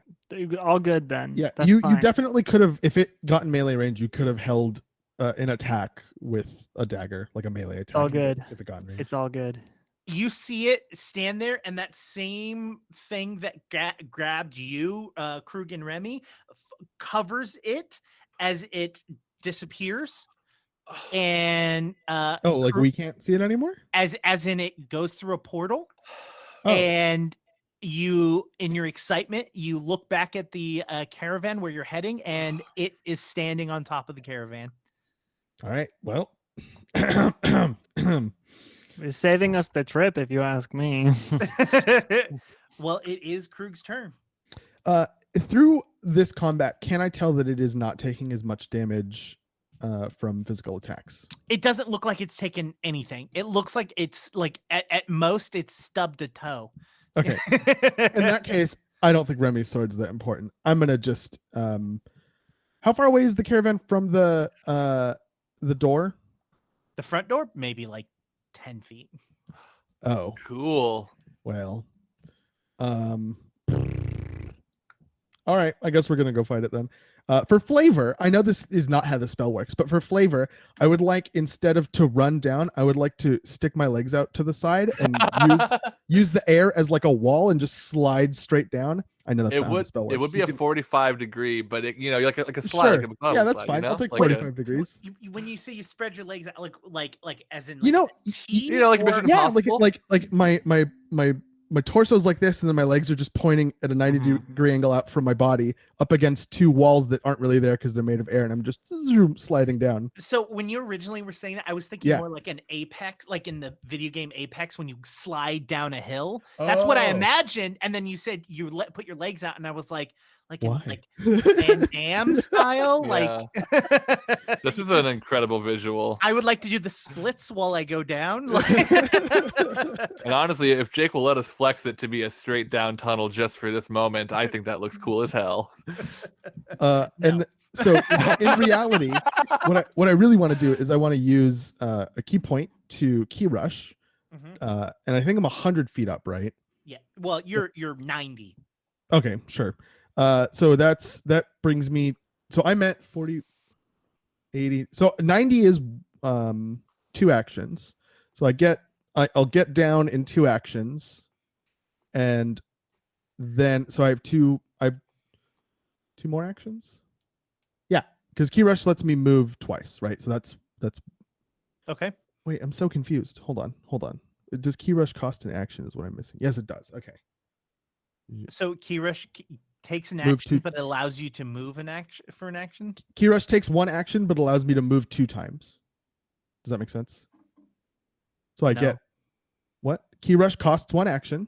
All good then. Yeah, That's you fine. definitely could have, if it got in melee range, you could have held an attack with a dagger, like a melee attack. all good. If it got in range. It's all good. You see it stand there, and that same thing that grabbed you, Krug and Remy, covers it as it disappears. And oh, like we can't see it anymore? as in it goes through a portal. Oh. And you, in your excitement, you look back at the caravan where you're heading, and it is standing on top of the caravan. All right. Well, It's saving us the trip, if you ask me. Well, it is Krug's turn. through this combat, can I tell that it is not taking as much damage from physical attacks? It doesn't look like it's taken anything. It looks like it's like at most it's stubbed a toe. Okay. In that case, I don't think Remy's sword's that important. I'm gonna just how far away is the caravan from the door? The front door, maybe like 10 feet. Oh, Cool. well. All right, I guess we're gonna go fight it then. For flavor, I know this is not how the spell works, but for flavor, I would like, instead of to run down, I would like to stick my legs out to the side and use the air as like a wall and just slide straight down. I know that's not how the spell works. It would be You a can- 45 degree, but it, like a slide. Sure. Like a Yeah, that's slide, fine. You know? I'll take Like 45 degrees. When you say you spread your legs out, like as in You know, a T, like or- Mission Yeah, Impossible? like my torso's like this, and then my legs are just pointing at a 90 Mhm. degree angle out from my body up against two walls that aren't really there because they're made of air, and I'm just sliding down. So when you originally were saying that, I was thinking Yeah. more like an Apex, like in the video game Apex when you slide down a hill. That's what I Oh. imagined. And then you said you put your legs out, and I was like Why? like Van Damme style. Yeah. Like This is an incredible visual. I would like to do the splits while I go down. And honestly, if Jake will let us flex it to be a straight down tunnel just for this moment, I think that looks cool as hell. And so in reality, what I really want to do is I want to use a key point to key rush, Mhm. and I think I'm 100 feet up, right? Yeah. Well, you're 90. Okay, sure. So that brings me. So I'm at 40, 80. So 90 is 2 actions. So I'll get down in 2 actions, and then so I have two more actions. Yeah, because key rush lets me move twice, right? So that's Okay. wait, I'm so confused. Hold on. Does key rush cost an action? Is what I'm missing. Yes, it does. Okay. So key rush takes an Move action, to- but it allows you to move an action for an action. Key rush takes 1 action, but allows me to move 2 times. Does that make sense? So I No. get what? Key rush costs 1 action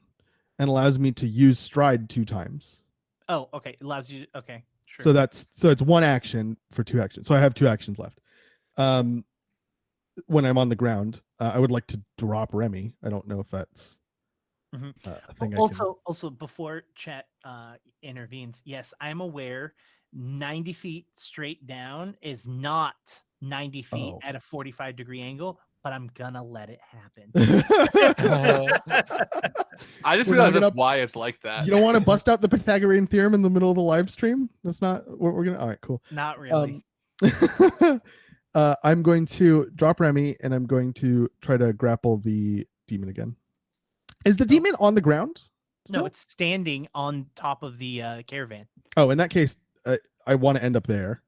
and allows me to use stride 2 times. Oh, okay. It allows you. Okay, sure. So it's 1 action for 2 actions. So I have 2 actions left. When I'm on the ground, I would like to drop Remy. I don't know if that's Mhm. a thing. Also, before chat intervenes, yes, I'm aware 90 feet straight down is not 90 feet Oh. at a 45 degree angle, but I'm gonna let it happen. I just We're realized not that's gonna- why it's like that. You don't want to bust out the Pythagorean theorem in the middle of the live stream? That's not what we're gonna. All right, cool. Not really. I'm going to drop Remy, and I'm going to try to grapple the demon again. Is the demon on the ground? No, still? it's standing on top of the caravan. Oh, in that case, I want to end up there,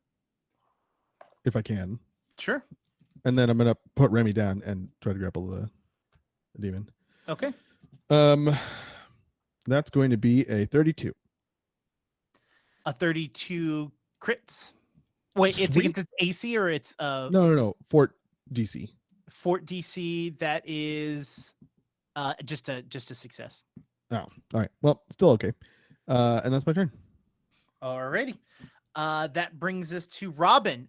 if I can, Sure. and then I'm gonna put Remy down and try to grapple the demon. Okay. That's going to be a 32. A 32 crits. Wait, it's Sweet. against its AC or it's No. Fort DC. Fort DC. That is just a success. Oh, all right. Well, still okay. And that's my turn. Alrighty. That brings us to Robin.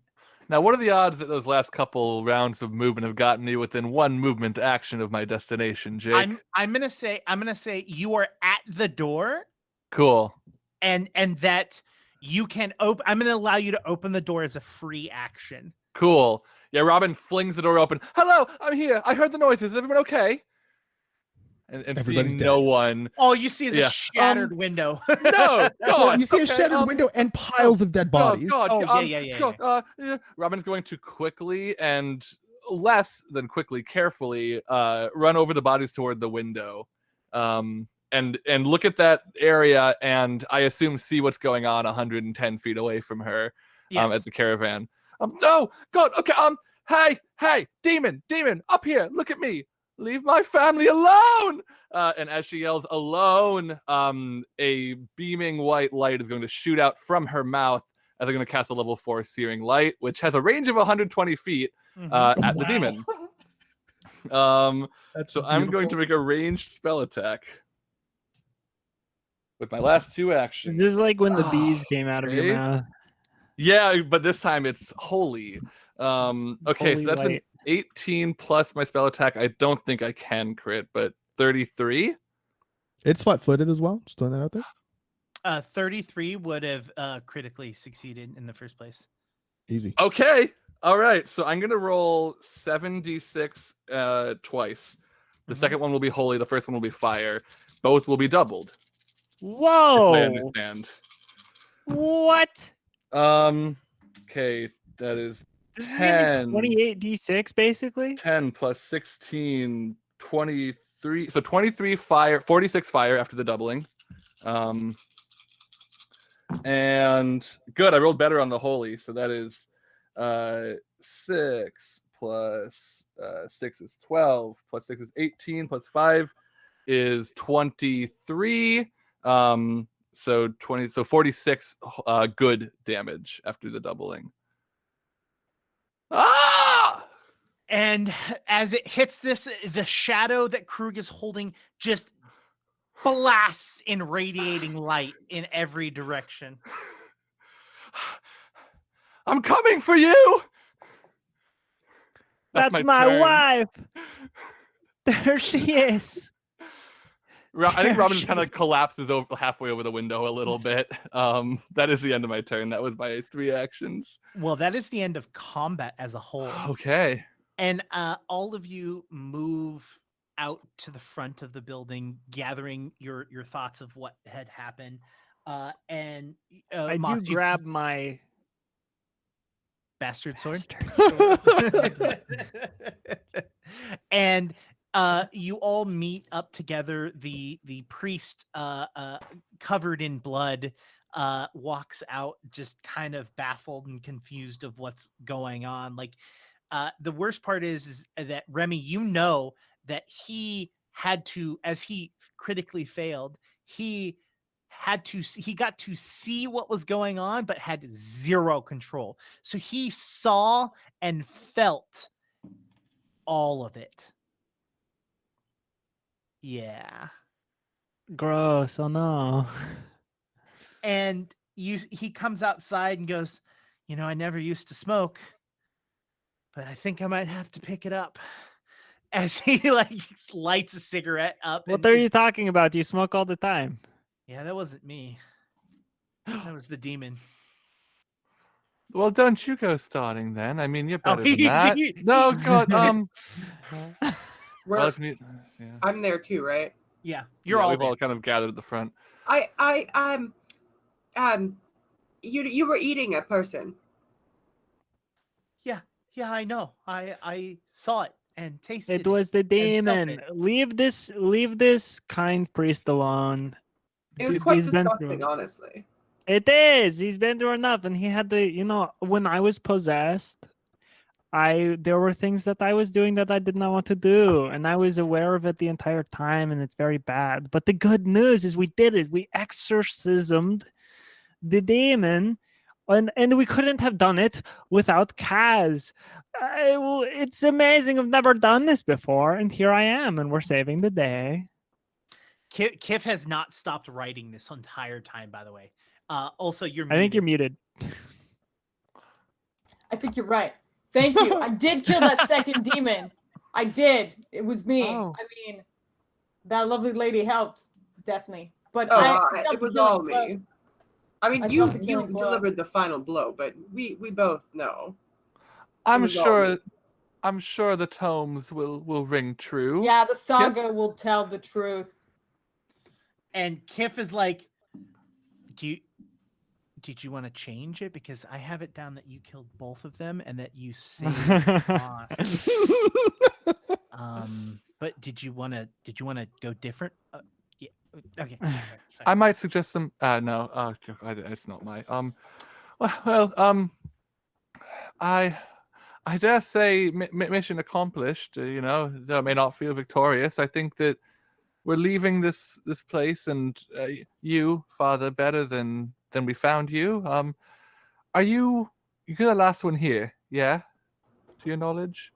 Now, what are the odds that those last couple rounds of movement have gotten me within 1 movement action of my destination, Jake? I'm gonna say you are at the door, Cool. and that you can open. I'm gonna allow you to open the door as a free action. Cool. Yeah, Robin flings the door open. Hello, I'm here. I heard the noises. Is everyone okay? And Everybody's seeing no one. All you see is Yeah. a shattered window. No, God. You see a okay, shattered window and piles of dead bodies. God, Oh, yeah. yeah. Robin's going to quickly and less than quickly, carefully run over the bodies toward the window, and look at that area, and I assume see what's going on 110 feet away from her, Yes. at the caravan. Oh God, okay. Hey, demon, up here, look at me. Leave my family alone! And as she yells, alone, a beaming white light is going to shoot out from her mouth as they're going to cast a level 4 Searing Light, which has a range of 120 feet Mhm. at the demon. That's So I'm going to beautiful. make a ranged spell attack with my last 2 actions. This is like when the bees came out of Okay. your mouth. Yeah, but this time it's holy. Okay, Holy so that's an light. 18 plus my spell attack. I don't think I can crit, but 33. It's flat-footed as well. Just throwing that out there. 33 would have critically succeeded in the first place. Easy. Okay. All right. So I'm gonna roll 7d6 twice. The second one will be holy. The first one will be fire. Both will be doubled. Whoa! I understand. What? Okay, that is This is gonna 10. be 28d6 basically. 10 plus 16, 23. So 23 fire, 46 fire after the doubling. And good, I rolled better on the holy. So that is 6 plus 6 is 12, plus 6 is 18, plus 5 is 23. So 46 good damage after the doubling. Ah! And as it hits this, the shadow that Krug is holding just blasts in radiating light in every direction. I'm coming for you. That's my turn. wife. There she is. I think Robin just kind of collapses over halfway over the window a little bit. That is the end of my turn. That was my 3 actions. Well, that is the end of combat as a whole. Okay. And all of you move out to the front of the building, gathering your thoughts of what had happened. And I Moss, do grab my bastard sword. sword. And you all meet up together. The priest, covered in blood, walks out, just kind of baffled and confused of what's going on. Like, the worst part is that Remy, you know that he had to, as he critically failed, he got to see what was going on, but had zero control. So he saw and felt all of it. Yeah. Gross. Oh no. And he comes outside and goes, I never used to smoke, but I think I might have to pick it up. As he lights a cigarette up. What are you talking about? You smoke all the time. Yeah, that wasn't me. That was the demon. Well, don't you go starting then. I mean, you're better than he- that. he- No, God. We're, yeah. I'm there too, right? Yeah, you're all We've there. all kind of gathered at the front. You were eating a person. Yeah, I know. I saw it and tasted It was the felt demon. it. Leave this kind priest alone. It was Dude, quite he's been disgusting, through- honestly. It is. He's been through enough, and he had the. When I was possessed, there were things that I was doing that I did not want to do, and I was aware of it the entire time, and it's very bad. But the good news is we did it. We exorcismed the demon, and we couldn't have done it without Kaz. It's amazing. I've never done this before, and here I am, and we're saving the day. Kif has not stopped writing this entire time, by the way. Also, you're muted. I think you're muted. I think you're right. Thank you. I did kill that second demon. I did. It was me. Oh. I mean, that lovely lady helped, definitely. But Oh, I felt it the was killing all blow. me. I mean, I you felt the killing blow. delivered the final blow, but we both know. I'm was all sure. me. I'm sure the tomes will ring true. Yeah, the saga will tell the truth. And Kif is like, did you want to change it? Because I have it down that you killed both of them and that you saved Moss. But did you want to go different? Yeah. Okay. Sorry. I might suggest some. No. It's not my. Well. I dare say mission accomplished. Though I may not feel victorious, I think that we're leaving this place, and you, Father, better than we found you. Are you're the last one here? Yeah, to your knowledge.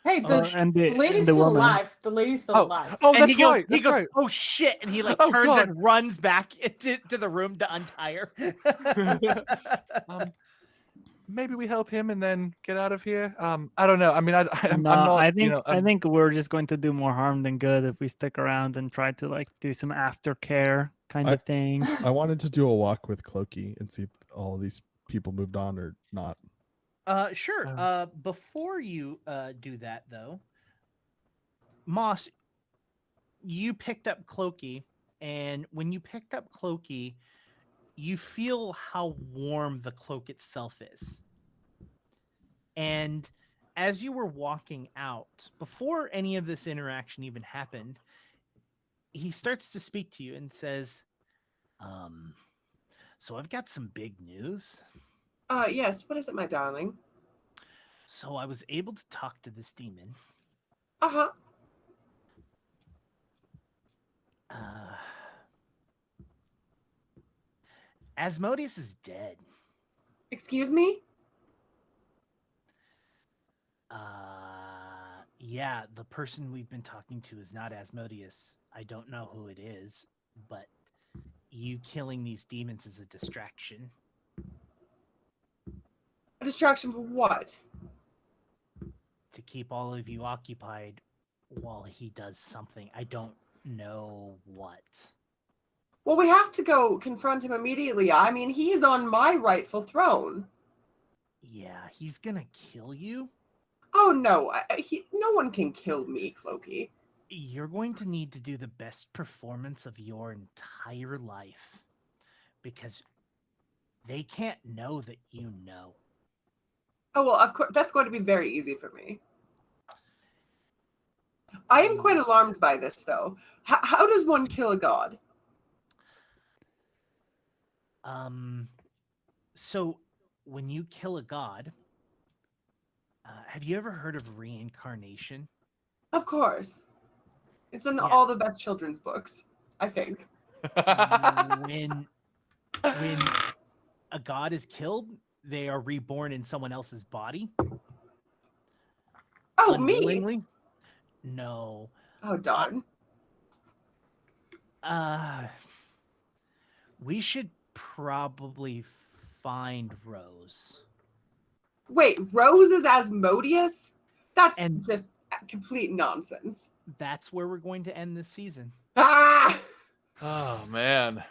Hey, And the lady's the still woman. alive. The lady's still alive. Oh, And that's he goes, right. he That's goes, right. oh shit, and he Oh, turns God. and runs back to the room to untie her. Maybe we help him and then get out of here. I don't know. I mean, I'm No, not. I think we're just going to do more harm than good if we stick around and try to do some aftercare. kind of things. I wanted to do a walk with Clokey and see if all these people moved on or not. Sure. Before you do that, though, Moss, you picked up Clokey, and when you picked up Clokey, you feel how warm the cloak itself is. And as you were walking out, before any of this interaction even happened, he starts to speak to you and says, so I've got some big news. Yes, what is it, my darling? So I was able to talk to this demon. Uh-huh. Asmodeus is dead. Excuse me? Yeah, the person we've been talking to is not Asmodeus. I don't know who it is, but you killing these demons is a distraction. A distraction for what? To keep all of you occupied while he does something. I don't know what. Well, we have to go confront him immediately. I mean, he's on my rightful throne. Yeah, he's gonna kill you. Oh, no. No one can kill me, Clokey. You're going to need to do the best performance of your entire life. Because they can't know that you know. Oh, well, of course, that's going to be very easy for me. I am quite alarmed by this, though. How does one kill a god? So when you kill a god, have you ever heard of reincarnation? Of course. It's in Yeah. all the best children's books, I think. when a god is killed, they are reborn in someone else's body. Oh, me? Unwillingly. No. Oh, darn. We should probably find Rose. Wait, Rose is Asmodeus? That's And- just complete nonsense. That's where we're going to end this season. Ah! Oh man.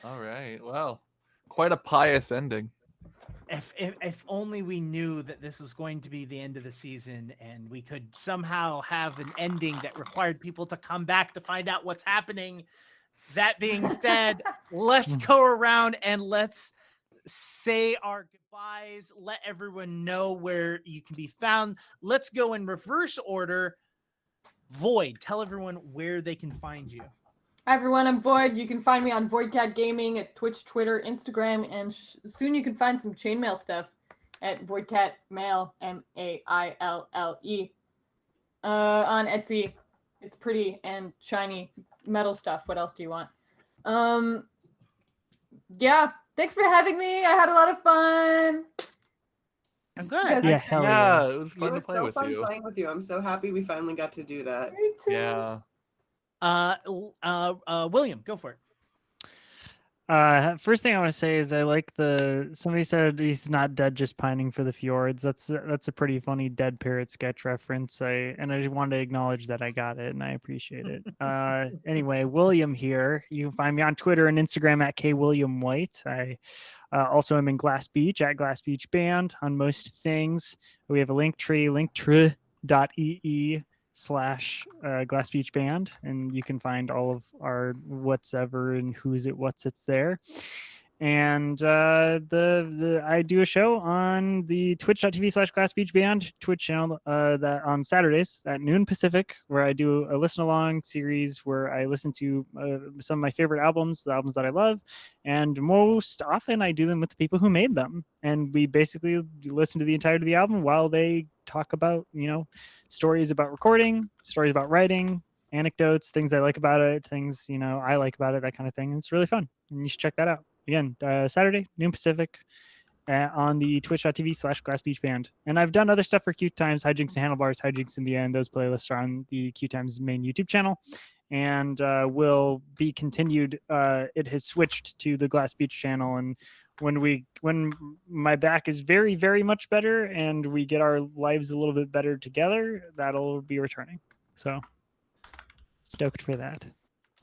All right. Well, quite a pious ending. If only we knew that this was going to be the end of the season and we could somehow have an ending that required people to come back to find out what's happening. That being said, let's go around and let's say our goodbyes. Let everyone know where you can be found. Let's go in reverse order. Void, tell everyone where they can find you. Hi everyone, I'm Void. You can find me on Voidcatgaming at Twitch, Twitter, Instagram, and soon you can find some chainmail stuff at Voidcatmail, Maille. On Etsy. It's pretty and shiny metal stuff. What else do you want? Yeah, thanks for having me. I had a lot of fun. I'm glad. Yeah, hell yeah. Yeah, it was fun It was to play so with fun you. playing with you. I'm so happy we finally got to do that. Me too. Yeah. William, go for it. First thing I want to say is I like somebody said he's not dead, just pining for the fjords. That's a pretty funny Dead Parrot sketch reference. I just wanted to acknowledge that I got it and I appreciate it. Anyway, William here. You can find me on Twitter and Instagram at kwilliamwhite. I also am in Glass Beach at Glass Beach Band on most things. We have a linktree.ee/Glass Beach Band, and you can find all of our whatsoever and what's there. And I do a show on the twitch.tv/Glass Beach Band Twitch channel that on Saturdays at noon Pacific, where I do a listen along series where I listen to some of my favorite albums, the albums that I love, and most often I do them with the people who made them, and we basically listen to the entirety of the album while they talk about stories about recording, stories about writing, anecdotes, things I like about it, things I like about it, that kind of thing. It's really fun, and you should check that out. Again, Saturday, noon Pacific, on the twitch.tv/Glass Beach Band. And I've done other stuff for QueueTimes, Hijinks and Handlebars, Hijinks in the End. Those playlists are on the QueueTimes main YouTube channel and will be continued. It has switched to the Glass Beach channel. And when my back is very, very much better and we get our lives a little bit better together, that'll be returning. So stoked for that.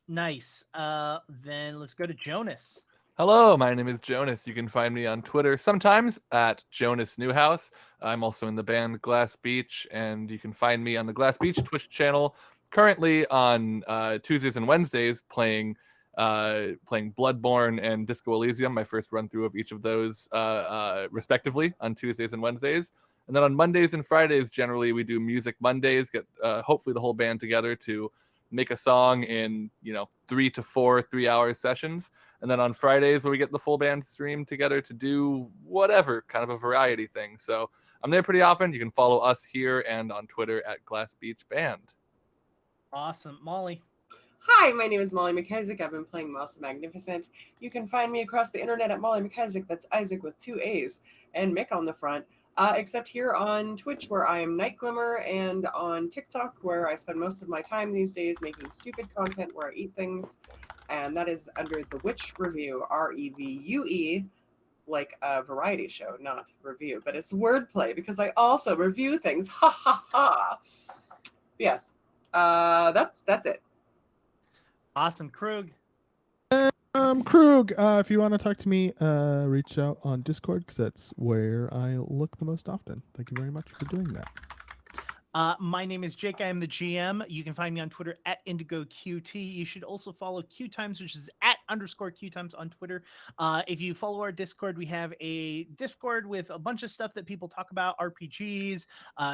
Nice. Then let's go to Jonas. Hello, my name is Jonas. You can find me on Twitter sometimes at Jonas Newhouse. I'm also in the band Glass Beach, and you can find me on the Glass Beach Twitch channel currently on Tuesdays and Wednesdays playing Bloodborne and Disco Elysium, my first run through of each of those respectively on Tuesdays and Wednesdays. And then on Mondays and Fridays, generally we do Music Mondays, get hopefully the whole band together to make a song in 3 to 4 3-hour sessions. And then on Fridays where we get the full band stream together to do whatever, kind of a variety thing. So I'm there pretty often. You can follow us here and on Twitter at Glass Beach Band. Awesome. Molly. Hi, my name is Molly McIsaac. I've been playing Mouse the Magnificent. You can find me across the internet at Molly McIsaac. That's Isaac with 2 A's and Mick on the front. Except here on Twitch, where I am Night Glimmer, and on TikTok, where I spend most of my time these days making stupid content where I eat things. And that is under The Witch Review, REVUE, like a variety show, not review. But it's wordplay because I also review things. Ha ha ha. Yes, that's it. Awesome. Krug. Krug, if you want to talk to me, reach out on Discord because that's where I look the most often. Thank you very much for doing that. My name is Jake. I am the GM. You can find me on Twitter at IndigoQT. You should also follow QueueTimes, which is at _QueueTimes on Twitter. If you follow our Discord, we have a Discord with a bunch of stuff that people talk about, RPGs,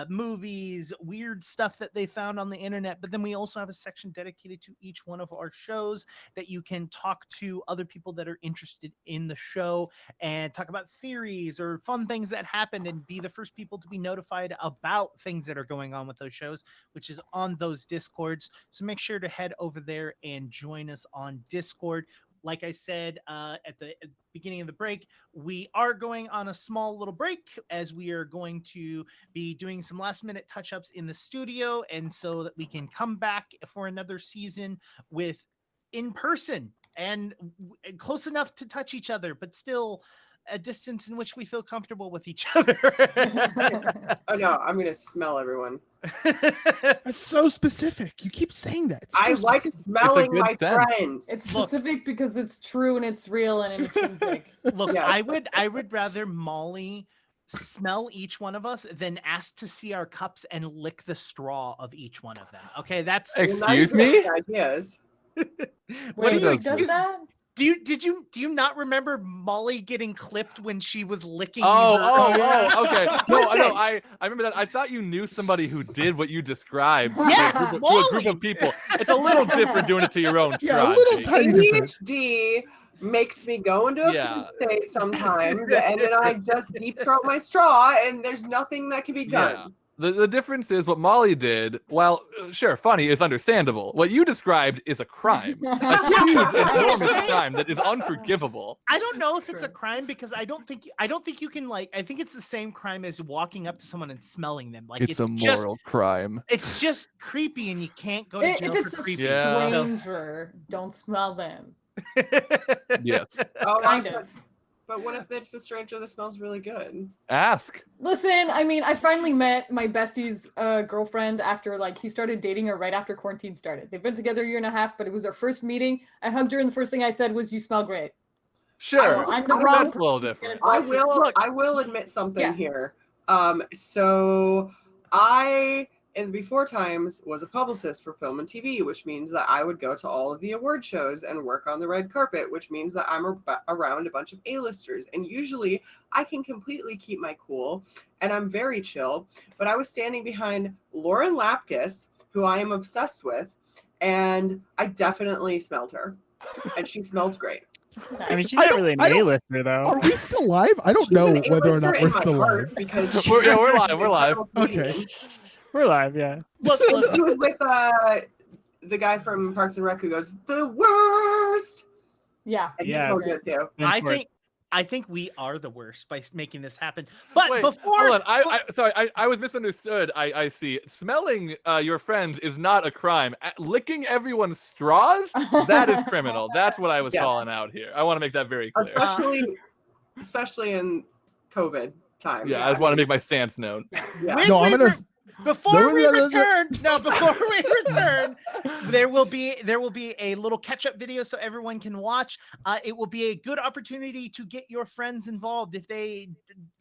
movies, weird stuff that they found on the internet. But then we also have a section dedicated to each one of our shows that you can talk to other people that are interested in the show and talk about theories or fun things that happened and be the first people to be notified about things that are going on with those shows, which is on those Discords. So make sure to head over there and join us on Discord. Like I said at the beginning of the break, we are going on a small little break as we are going to be doing some last minute touch-ups in the studio, and so that we can come back for another season with in person and close enough to touch each other, but still a distance in which we feel comfortable with each other. Oh no, I'm gonna smell everyone. That's so specific. You keep saying that. It's so I like specific. smelling good my sense. friends. It's specific because it's true and it's real and intrinsic. Look, Yes. I would rather Molly smell each one of us than ask to see our cups and lick the straw of each one of them. Okay, that's Excuse me? Ideas. what do Wait, you he does that? do you not remember Molly getting clipped when she was licking? Oh, okay. No, I remember that. I thought you knew somebody who did what you described Yes, to a group Molly! of people. It's a little different doing it to your own Yeah, a straw. little Jake. tiny different. ADHD makes me go into a Yeah. food state sometimes, and then I just deep throat my straw, and there's nothing that can be done. Yeah. The difference is what Molly did, while sure, funny, is understandable. What you described is a crime. A huge, enormous crime that is unforgivable. I don't know if it's a True. crime because I don't think you can I think it's the same crime as walking up to someone and smelling them. Like It's a moral crime. It's just creepy and you can't go to If jail it's for a creepy. Yeah. stranger, don't smell them. Yes. Oh, Kind of. But what if it's a stranger that smells really good? Ask. Listen, I mean, I finally met my bestie's girlfriend after, he started dating her right after quarantine started. They've been together a year and a half, but it was our first meeting. I hugged her, and the first thing I said was, "You smell great." Sure. I'm the wrong That's a little different. I will admit something Yeah. here. So I in the before times was a publicist for film and TV, which means that I would go to all of the award shows and work on the red carpet, which means that I'm around a bunch of A-listers. And usually I can completely keep my cool and I'm very chill. But I was standing behind Lauren Lapkus, who I am obsessed with, and I definitely smelled her. And she smelled great. I mean, she's I not don't- really an I don't- A-lister, though. Are we still live? I don't She's know an whether or not A-lister we're in my still heart live. because We're live, we're live. Okay. We're live, yeah. Look, He was with the guy from Parks and Rec who goes, "The worst." Yeah. And he Yeah. smelled good too. I think we are the worst by making this happen. But Wait, before, hold on. Sorry, I was misunderstood. I see. Smelling your friends is not a crime. Licking everyone's straws, that is criminal. That's what I was Yes. calling out here. I want to make that very clear. Especially in COVID times. Yeah, I just want to make my stance known. Yeah. Wait, No, I'm wait, gonna. wait. Before we return, there will be a little catch-up video so everyone can watch. It will be a good opportunity to get your friends involved. If they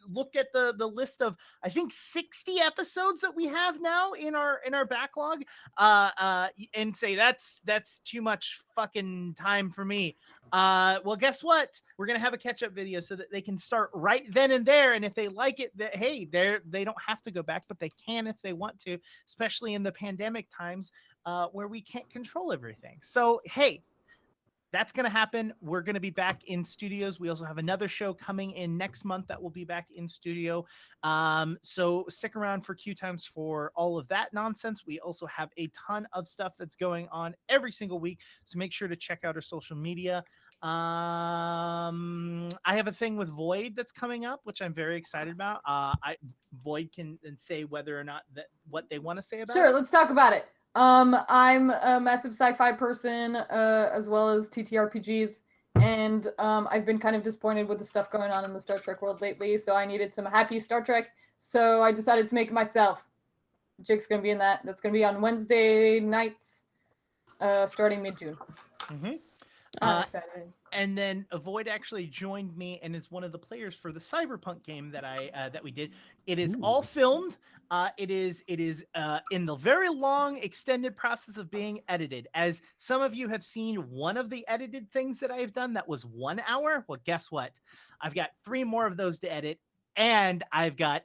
look at the list of, I think, 60 episodes that we have now in our backlog, and say that's too much fucking time for me. Well, guess what? We're gonna have a catch-up video so that they can start right then and there. And if they like it, that hey, they don't have to go back, but they can if they want to, especially in the pandemic times where we can't control everything. So hey, that's going to happen. We're going to be back in studios. We also have another show coming in next month that will be back in studio. So stick around for QueueTimes for all of that nonsense. We also have a ton of stuff that's going on every single week. So make sure to check out our social media. I have a thing with Void that's coming up, which I'm very excited about. Void can say whether or not what they want to say about it. Sure, let's talk about it. I'm a massive sci-fi person, as well as TTRPGs, and I've been kind of disappointed with the stuff going on in the Star Trek world lately, so I needed some happy Star Trek, so I decided to make it myself. Jake's going to be in that. That's going to be on Wednesday nights, starting mid-June. Mm-hmm. And then Avoid actually joined me and is one of the players for the Cyberpunk game that we did. It is all filmed. It is in the very long extended process of being edited. As some of you have seen, one of the edited things that I've done that was 1 hour. Well, guess what? I've got 3 more of those to edit, and I've got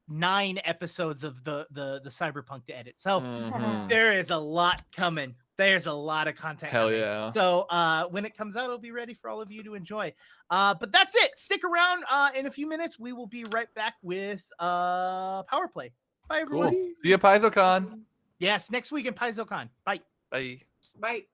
9 episodes of the Cyberpunk to edit. So there is a lot coming. There's a lot of content. Hell coming. yeah. So when it comes out, it'll be ready for all of you to enjoy. But that's it. Stick around. In a few minutes, we will be right back with Power Play. Bye, everyone. Cool. See you at PaizoCon. Yes, next week in PaizoCon. Bye. Bye. Bye.